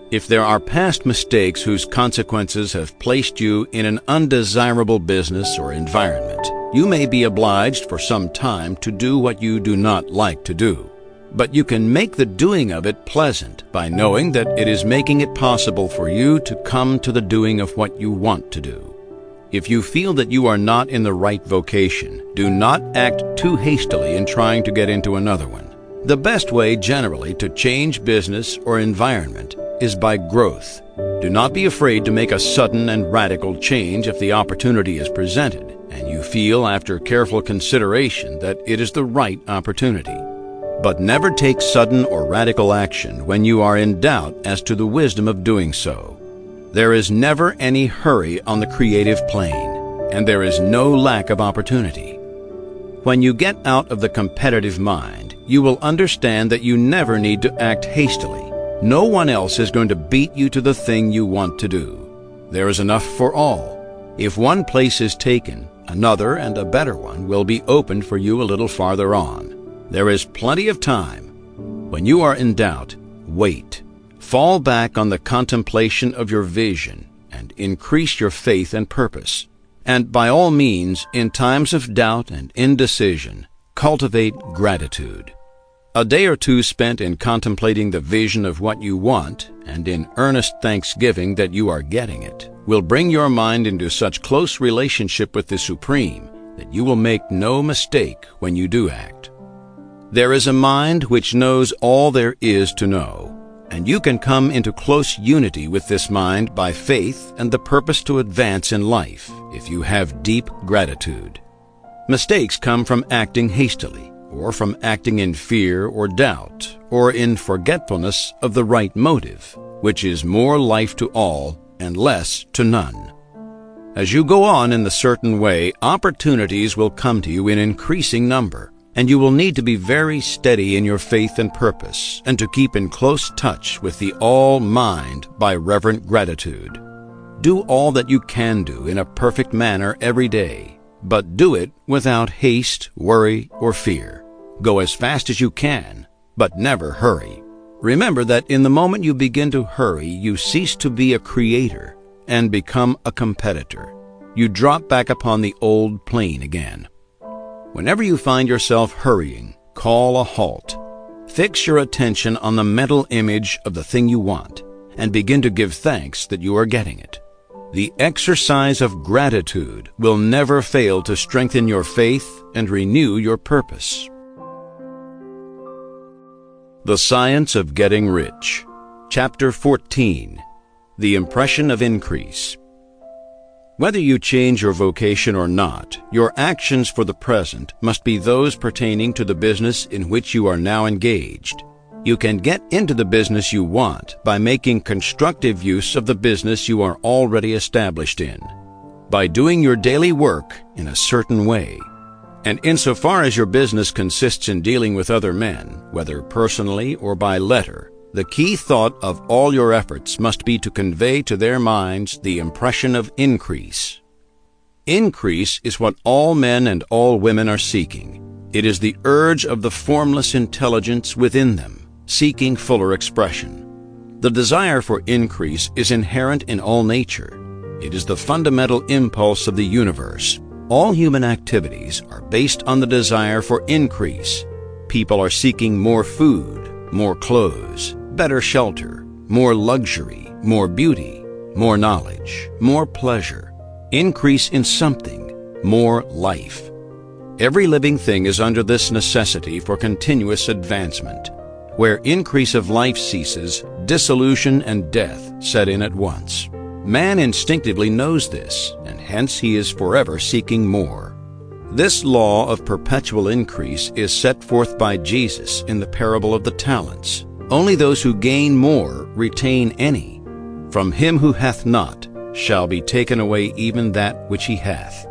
If there are past mistakes whose consequences have placed you in an undesirable business or environment, you may be obliged for some time to do what you do not like to do. But you can make the doing of it pleasant by knowing that it is making it possible for you to come to the doing of what you want to do. If you feel that you are not in the right vocation, do not act too hastily in trying to get into another one. The best way generally to change business or environment is by growth. Do not be afraid to make a sudden and radical change if the opportunity is presented, and you feel after careful consideration that it is the right opportunity. But never take sudden or radical action when you are in doubt as to the wisdom of doing so. There is never any hurry on the creative plane, and there is no lack of opportunity. When you get out of the competitive mind, you will understand that you never need to act hastily. No one else is going to beat you to the thing you want to do. There is enough for all. If one place is taken, another and a better one will be opened for you a little farther on. There is plenty of time. When you are in doubt, wait. Fall back on the contemplation of your vision and increase your faith and purpose. And by all means, in times of doubt and indecision, cultivate gratitude. A day or two spent in contemplating the vision of what you want and in earnest thanksgiving that you are getting it will bring your mind into such close relationship with the Supreme that you will make no mistake when you do act. There is a mind which knows all there is to know, and you can come into close unity with this mind by faith and the purpose to advance in life if you have deep gratitude. Mistakes come from acting hastily, or from acting in fear or doubt, or in forgetfulness of the right motive, which is more life to all and less to none. As you go on in the certain way, opportunities will come to you in increasing number, and you will need to be very steady in your faith and purpose, and to keep in close touch with the All-Mind by reverent gratitude. Do all that you can do in a perfect manner every day, but do it without haste, worry, or fear. Go as fast as you can, but never hurry. Remember that in the moment you begin to hurry, you cease to be a creator and become a competitor. You drop back upon the old plane again. Whenever you find yourself hurrying, call a halt. Fix your attention on the mental image of the thing you want, and begin to give thanks that you are getting it. The exercise of gratitude will never fail to strengthen your faith and renew your purpose. The Science of Getting Rich. Chapter 14. The Impression of Increase. Whether you change your vocation or not, your actions for the present must be those pertaining to the business in which you are now engaged. You can get into the business you want by making constructive use of the business you are already established in, by doing your daily work in a certain way. And insofar as your business consists in dealing with other men, whether personally or by letter, the key thought of all your efforts must be to convey to their minds the impression of increase. Increase is what all men and all women are seeking. It is the urge of the formless intelligence within them, seeking fuller expression. The desire for increase is inherent in all nature. It is the fundamental impulse of the universe. All human activities are based on the desire for increase. People are seeking more food, more clothes, better shelter, more luxury, more beauty, more knowledge, more pleasure, increase in something, more life. Every living thing is under this necessity for continuous advancement. Where increase of life ceases, dissolution and death set in at once. Man instinctively knows this, and hence he is forever seeking more. This law of perpetual increase is set forth by Jesus in the parable of the talents. Only those who gain more retain any. From him who hath not shall be taken away even that which he hath.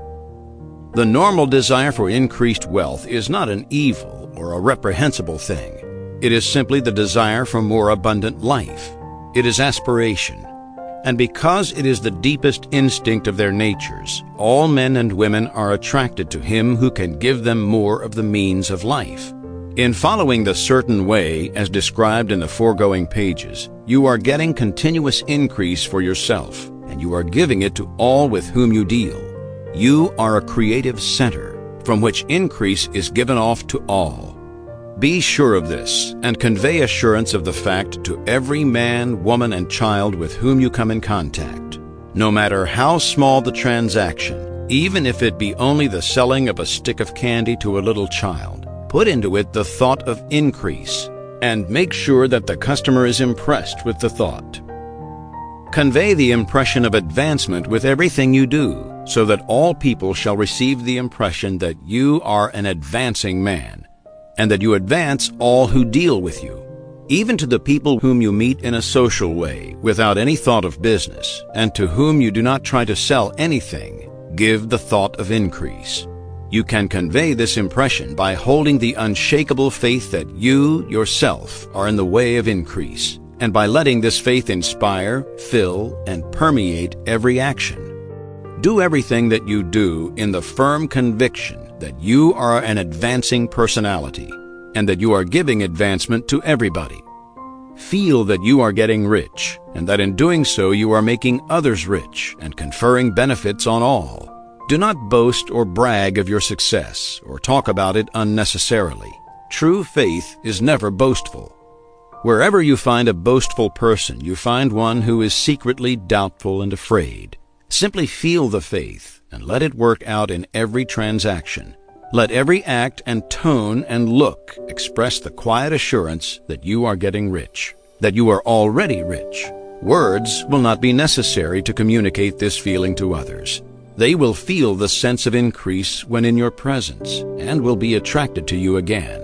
The normal desire for increased wealth is not an evil or a reprehensible thing. It is simply the desire for more abundant life. It is aspiration. And because it is the deepest instinct of their natures, all men and women are attracted to him who can give them more of the means of life. In following the certain way, as described in the foregoing pages, you are getting continuous increase for yourself, and you are giving it to all with whom you deal. You are a creative center, from which increase is given off to all. Be sure of this, and convey assurance of the fact to every man, woman, and child with whom you come in contact. No matter how small the transaction, even if it be only the selling of a stick of candy to a little child, put into it the thought of increase, and make sure that the customer is impressed with the thought. Convey the impression of advancement with everything you do, so that all people shall receive the impression that you are an advancing man, and that you advance all who deal with you, even to the people whom you meet in a social way without any thought of business, and to whom you do not try to sell anything. Give the thought of increase. You can convey this impression by holding the unshakable faith that you yourself are in the way of increase, and by letting this faith inspire, fill, and permeate every action. Do everything that you do in the firm conviction that you are an advancing personality, and that you are giving advancement to everybody. Feel that you are getting rich, and that in doing so you are making others rich and conferring benefits on all. Do not boast or brag of your success, or talk about it unnecessarily. True faith is never boastful. Wherever you find a boastful person, you find one who is secretly doubtful and afraid. Simply feel the faith and let it work out in every transaction. Let every act and tone and look express the quiet assurance that you are getting rich, that you are already rich. Words will not be necessary to communicate this feeling to others. They will feel the sense of increase when in your presence and will be attracted to you again.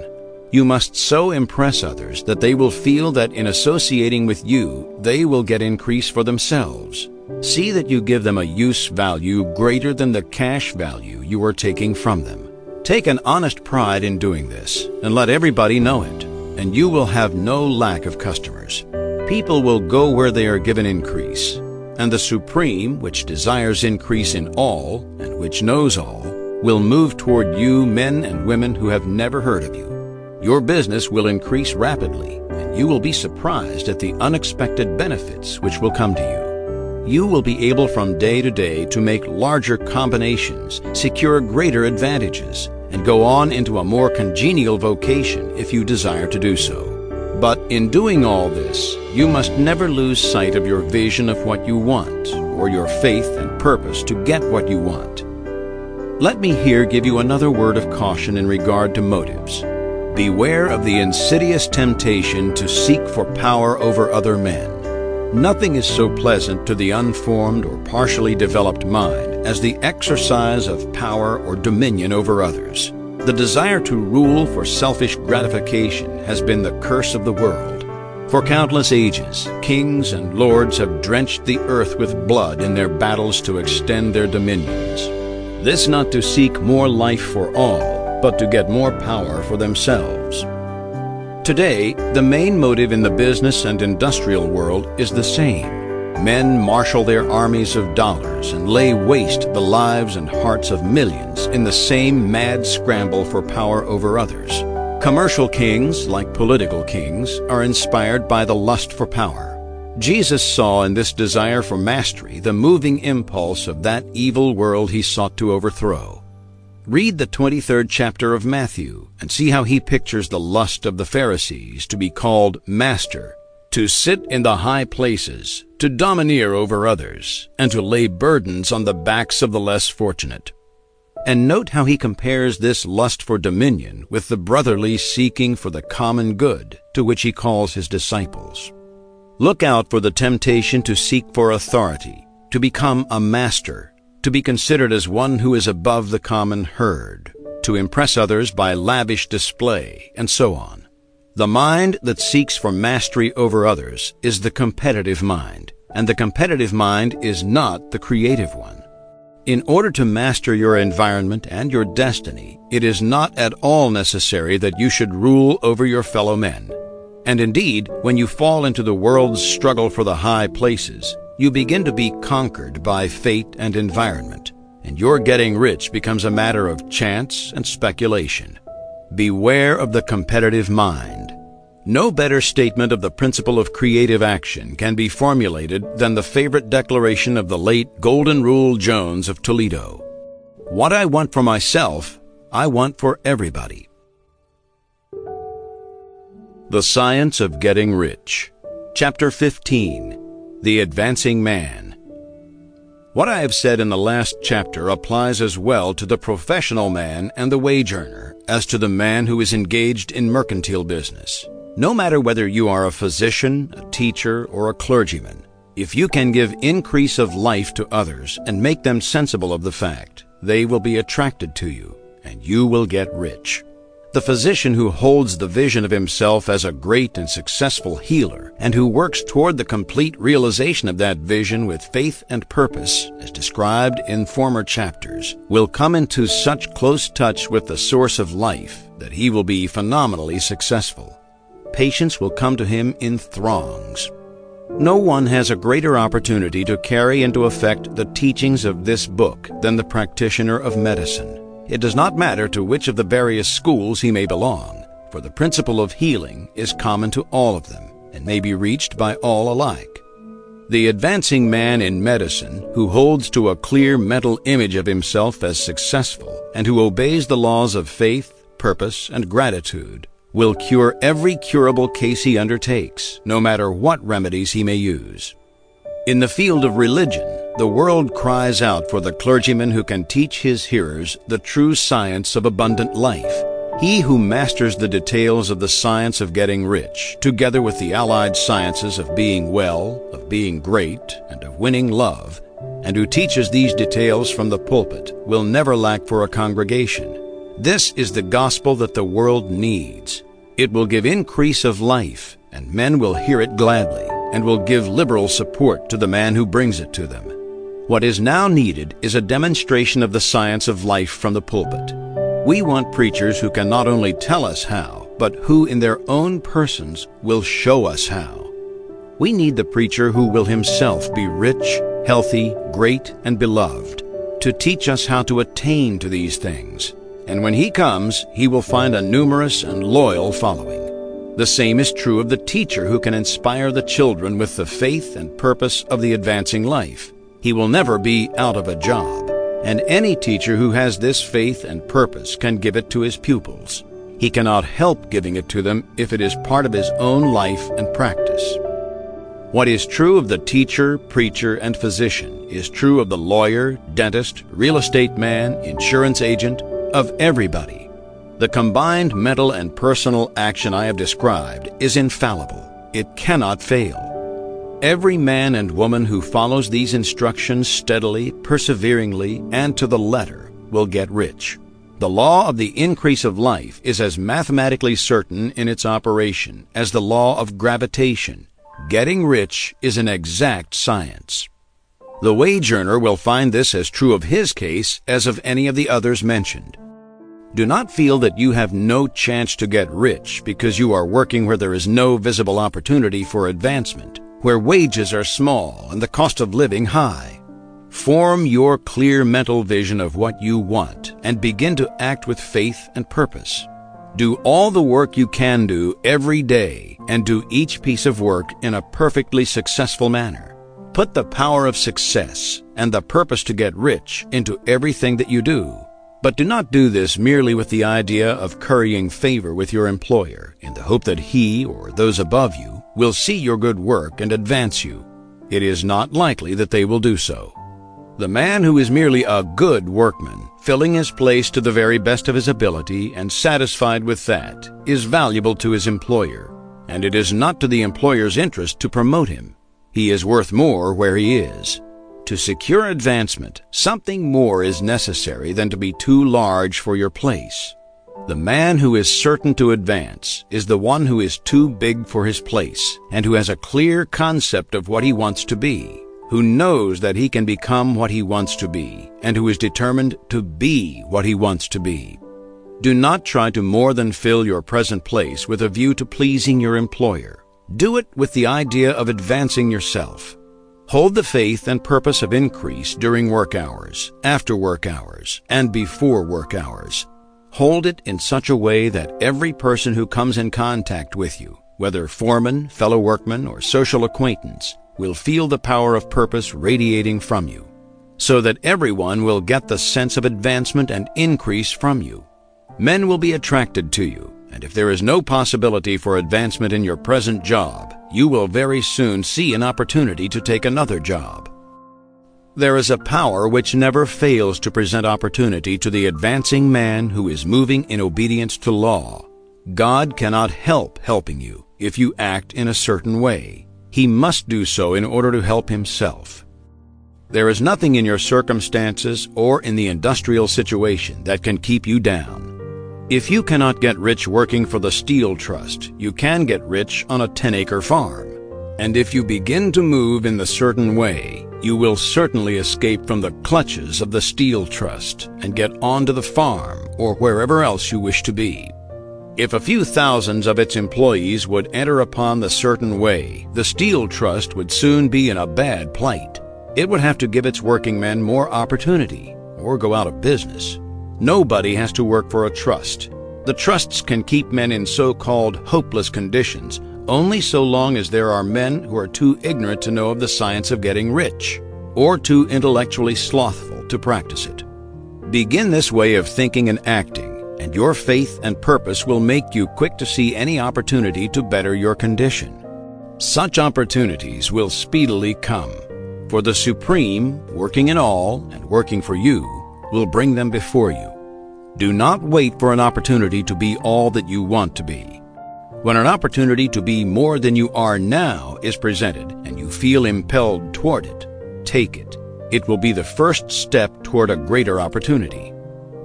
You must so impress others that they will feel that in associating with you, they will get increase for themselves. See that you give them a use value greater than the cash value you are taking from them. Take an honest pride in doing this, and let everybody know it, and you will have no lack of customers. People will go where they are given increase, and the Supreme, which desires increase in all, and which knows all, will move toward you, men and women who have never heard of you. Your business will increase rapidly, and you will be surprised at the unexpected benefits which will come to you. You will be able from day to day to make larger combinations, secure greater advantages, and go on into a more congenial vocation if you desire to do so. But in doing all this, you must never lose sight of your vision of what you want, or your faith and purpose to get what you want. Let me here give you another word of caution in regard to motives. Beware of the insidious temptation to seek for power over other men. Nothing is so pleasant to the unformed or partially developed mind as the exercise of power or dominion over others. The desire to rule for selfish gratification has been the curse of the world. For countless ages, kings and lords have drenched the earth with blood in their battles to extend their dominions. This not to seek more life for all, but to get more power for themselves. Today, the main motive in the business and industrial world is the same. Men marshal their armies of dollars and lay waste the lives and hearts of millions in the same mad scramble for power over others. Commercial kings, like political kings, are inspired by the lust for power. Jesus saw in this desire for mastery the moving impulse of that evil world he sought to overthrow. Read the 23rd chapter of Matthew and see how he pictures the lust of the Pharisees to be called master, to sit in the high places, to domineer over others, and to lay burdens on the backs of the less fortunate. And note how he compares this lust for dominion with the brotherly seeking for the common good to which he calls his disciples. Look out for the temptation to seek for authority, to become a master, to be considered as one who is above the common herd, to impress others by lavish display, and so on. The mind that seeks for mastery over others is the competitive mind, and the competitive mind is not the creative one. In order to master your environment and your destiny, it is not at all necessary that you should rule over your fellow men. And indeed, when you fall into the world's struggle for the high places, you begin to be conquered by fate and environment, and your getting rich becomes a matter of chance and speculation. Beware of the competitive mind. No better statement of the principle of creative action can be formulated than the favorite declaration of the late Golden Rule Jones of Toledo. What I want for myself, I want for everybody. The Science of Getting Rich. Chapter 15. The Advancing Man. What I have said in the last chapter applies as well to the professional man and the wage earner as to the man who is engaged in mercantile business. No matter whether you are a physician, a teacher, or a clergyman, if you can give increase of life to others and make them sensible of the fact, they will be attracted to you, and you will get rich. The physician who holds the vision of himself as a great and successful healer and who works toward the complete realization of that vision with faith and purpose, as described in former chapters, will come into such close touch with the source of life that he will be phenomenally successful. Patients will come to him in throngs. No one has a greater opportunity to carry into effect the teachings of this book than the practitioner of medicine. It does not matter to which of the various schools he may belong, for the principle of healing is common to all of them and may be reached by all alike. The advancing man in medicine, who holds to a clear mental image of himself as successful and who obeys the laws of faith, purpose, and gratitude, will cure every curable case he undertakes, no matter what remedies he may use. In the field of religion, the world cries out for the clergyman who can teach his hearers the true science of abundant life. He who masters the details of the science of getting rich, together with the allied sciences of being well, of being great, and of winning love, and who teaches these details from the pulpit, will never lack for a congregation. This is the gospel that the world needs. It will give increase of life, and men will hear it gladly, and will give liberal support to the man who brings it to them. What is now needed is a demonstration of the science of life from the pulpit. We want preachers who can not only tell us how, but who in their own persons will show us how. We need the preacher who will himself be rich, healthy, great, and beloved, to teach us how to attain to these things. And when he comes, he will find a numerous and loyal following. The same is true of the teacher who can inspire the children with the faith and purpose of the advancing life. He will never be out of a job, and any teacher who has this faith and purpose can give it to his pupils. He cannot help giving it to them if it is part of his own life and practice. What is true of the teacher, preacher, and physician is true of the lawyer, dentist, real estate man, insurance agent, of everybody. The combined mental and personal action I have described is infallible. It cannot fail. Every man and woman who follows these instructions steadily, perseveringly, and to the letter will get rich. The law of the increase of life is as mathematically certain in its operation as the law of gravitation. Getting rich is an exact science. The wage earner will find this as true of his case as of any of the others mentioned. Do not feel that you have no chance to get rich because you are working where there is no visible opportunity for advancement, where wages are small and the cost of living high. Form your clear mental vision of what you want and begin to act with faith and purpose. Do all the work you can do every day and do each piece of work in a perfectly successful manner. Put the power of success and the purpose to get rich into everything that you do. But do not do this merely with the idea of currying favor with your employer in the hope that he or those above you will see your good work and advance you. It is not likely that they will do so. The man who is merely a good workman, filling his place to the very best of his ability and satisfied with that, is valuable to his employer, and it is not to the employer's interest to promote him. He is worth more where he is. To secure advancement, something more is necessary than to be too large for your place. The man who is certain to advance is the one who is too big for his place and who has a clear concept of what he wants to be, who knows that he can become what he wants to be, and who is determined to be what he wants to be. Do not try to more than fill your present place with a view to pleasing your employer. Do it with the idea of advancing yourself. Hold the faith and purpose of increase during work hours, after work hours, and before work hours. Hold it in such a way that every person who comes in contact with you, whether foreman, fellow workman, or social acquaintance, will feel the power of purpose radiating from you, so that everyone will get the sense of advancement and increase from you. Men will be attracted to you, and if there is no possibility for advancement in your present job, you will very soon see an opportunity to take another job. There is a power which never fails to present opportunity to the advancing man who is moving in obedience to law. God cannot help helping you if you act in a certain way. He must do so in order to help himself. There is nothing in your circumstances or in the industrial situation that can keep you down. If you cannot get rich working for the Steel Trust, you can get rich on a 10-acre farm. And if you begin to move in the certain way, you will certainly escape from the clutches of the Steel Trust and get onto the farm or wherever else you wish to be. If a few thousands of its employees would enter upon the certain way, the Steel Trust would soon be in a bad plight. It would have to give its working men more opportunity or go out of business. Nobody has to work for a trust. The trusts can keep men in so-called hopeless conditions only so long as there are men who are too ignorant to know of the science of getting rich, or too intellectually slothful to practice it. Begin this way of thinking and acting, and your faith and purpose will make you quick to see any opportunity to better your condition. Such opportunities will speedily come, for the Supreme, working in all and working for you, will bring them before you. Do not wait for an opportunity to be all that you want to be. When an opportunity to be more than you are now is presented and you feel impelled toward it, take it. It will be the first step toward a greater opportunity.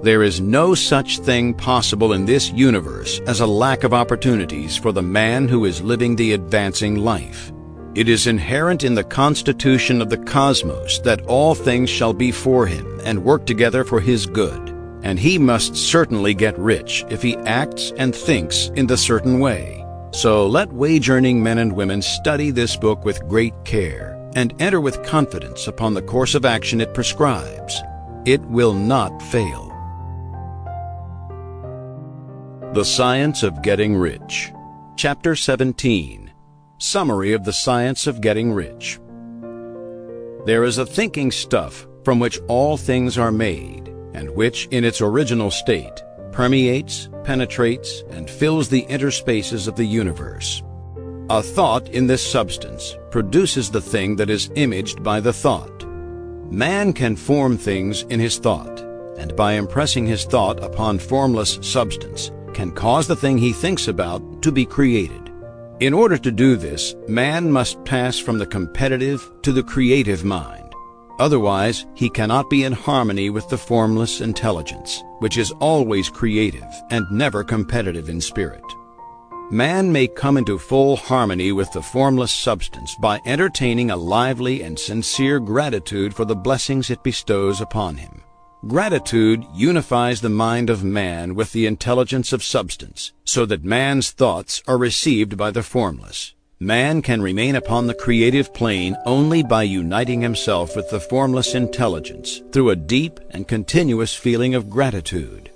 There is no such thing possible in this universe as a lack of opportunities for the man who is living the advancing life. It is inherent in the constitution of the cosmos that all things shall be for him and work together for his good. And he must certainly get rich if he acts and thinks in the certain way. So let wage-earning men and women study this book with great care and enter with confidence upon the course of action it prescribes. It will not fail. The Science of Getting Rich. Chapter 17. Summary of the Science of Getting Rich. There is a thinking stuff from which all things are made, and which, in its original state, permeates, penetrates, and fills the interspaces of the universe. A thought in this substance produces the thing that is imaged by the thought. Man can form things in his thought, and by impressing his thought upon formless substance, can cause the thing he thinks about to be created. In order to do this, man must pass from the competitive to the creative mind. Otherwise, he cannot be in harmony with the formless intelligence, which is always creative and never competitive in spirit. Man may come into full harmony with the formless substance by entertaining a lively and sincere gratitude for the blessings it bestows upon him. Gratitude unifies the mind of man with the intelligence of substance, so that man's thoughts are received by the formless. Man can remain upon the creative plane only by uniting himself with the formless intelligence through a deep and continuous feeling of gratitude.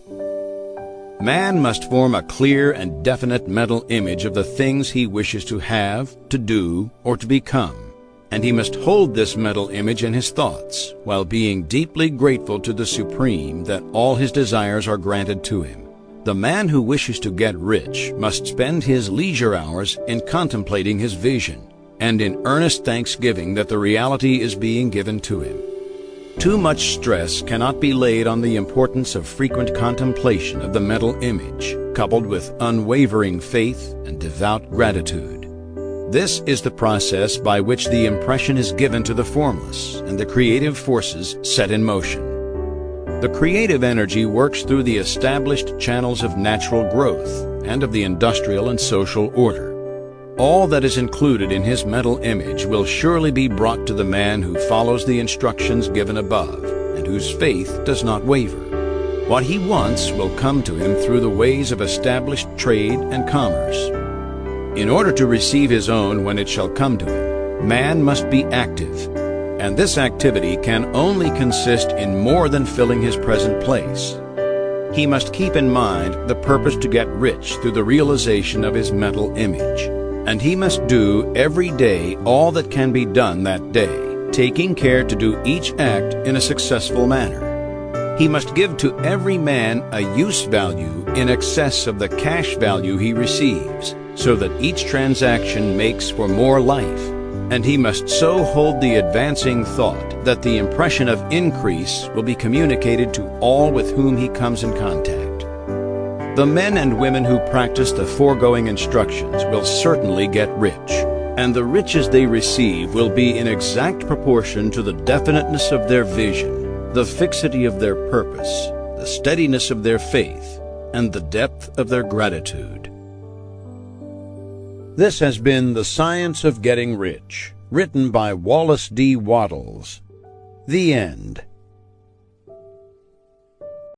Man must form a clear and definite mental image of the things he wishes to have, to do, or to become, and he must hold this mental image in his thoughts while being deeply grateful to the Supreme that all his desires are granted to him. The man who wishes to get rich must spend his leisure hours in contemplating his vision and in earnest thanksgiving that the reality is being given to him. Too much stress cannot be laid on the importance of frequent contemplation of the mental image, coupled with unwavering faith and devout gratitude. This is the process by which the impression is given to the formless and the creative forces set in motion. The creative energy works through the established channels of natural growth and of the industrial and social order. All that is included in his mental image will surely be brought to the man who follows the instructions given above and whose faith does not waver. What he wants will come to him through the ways of established trade and commerce. In order to receive his own when it shall come to him, man must be active. And this activity can only consist in more than filling his present place. He must keep in mind the purpose to get rich through the realization of his mental image. And he must do every day all that can be done that day, taking care to do each act in a successful manner. He must give to every man a use value in excess of the cash value he receives, so that each transaction makes for more life. And he must so hold the advancing thought that the impression of increase will be communicated to all with whom he comes in contact. The men and women who practice the foregoing instructions will certainly get rich, and the riches they receive will be in exact proportion to the definiteness of their vision, the fixity of their purpose, the steadiness of their faith, and the depth of their gratitude. This has been The Science of Getting Rich, written by Wallace D. Wattles. The end.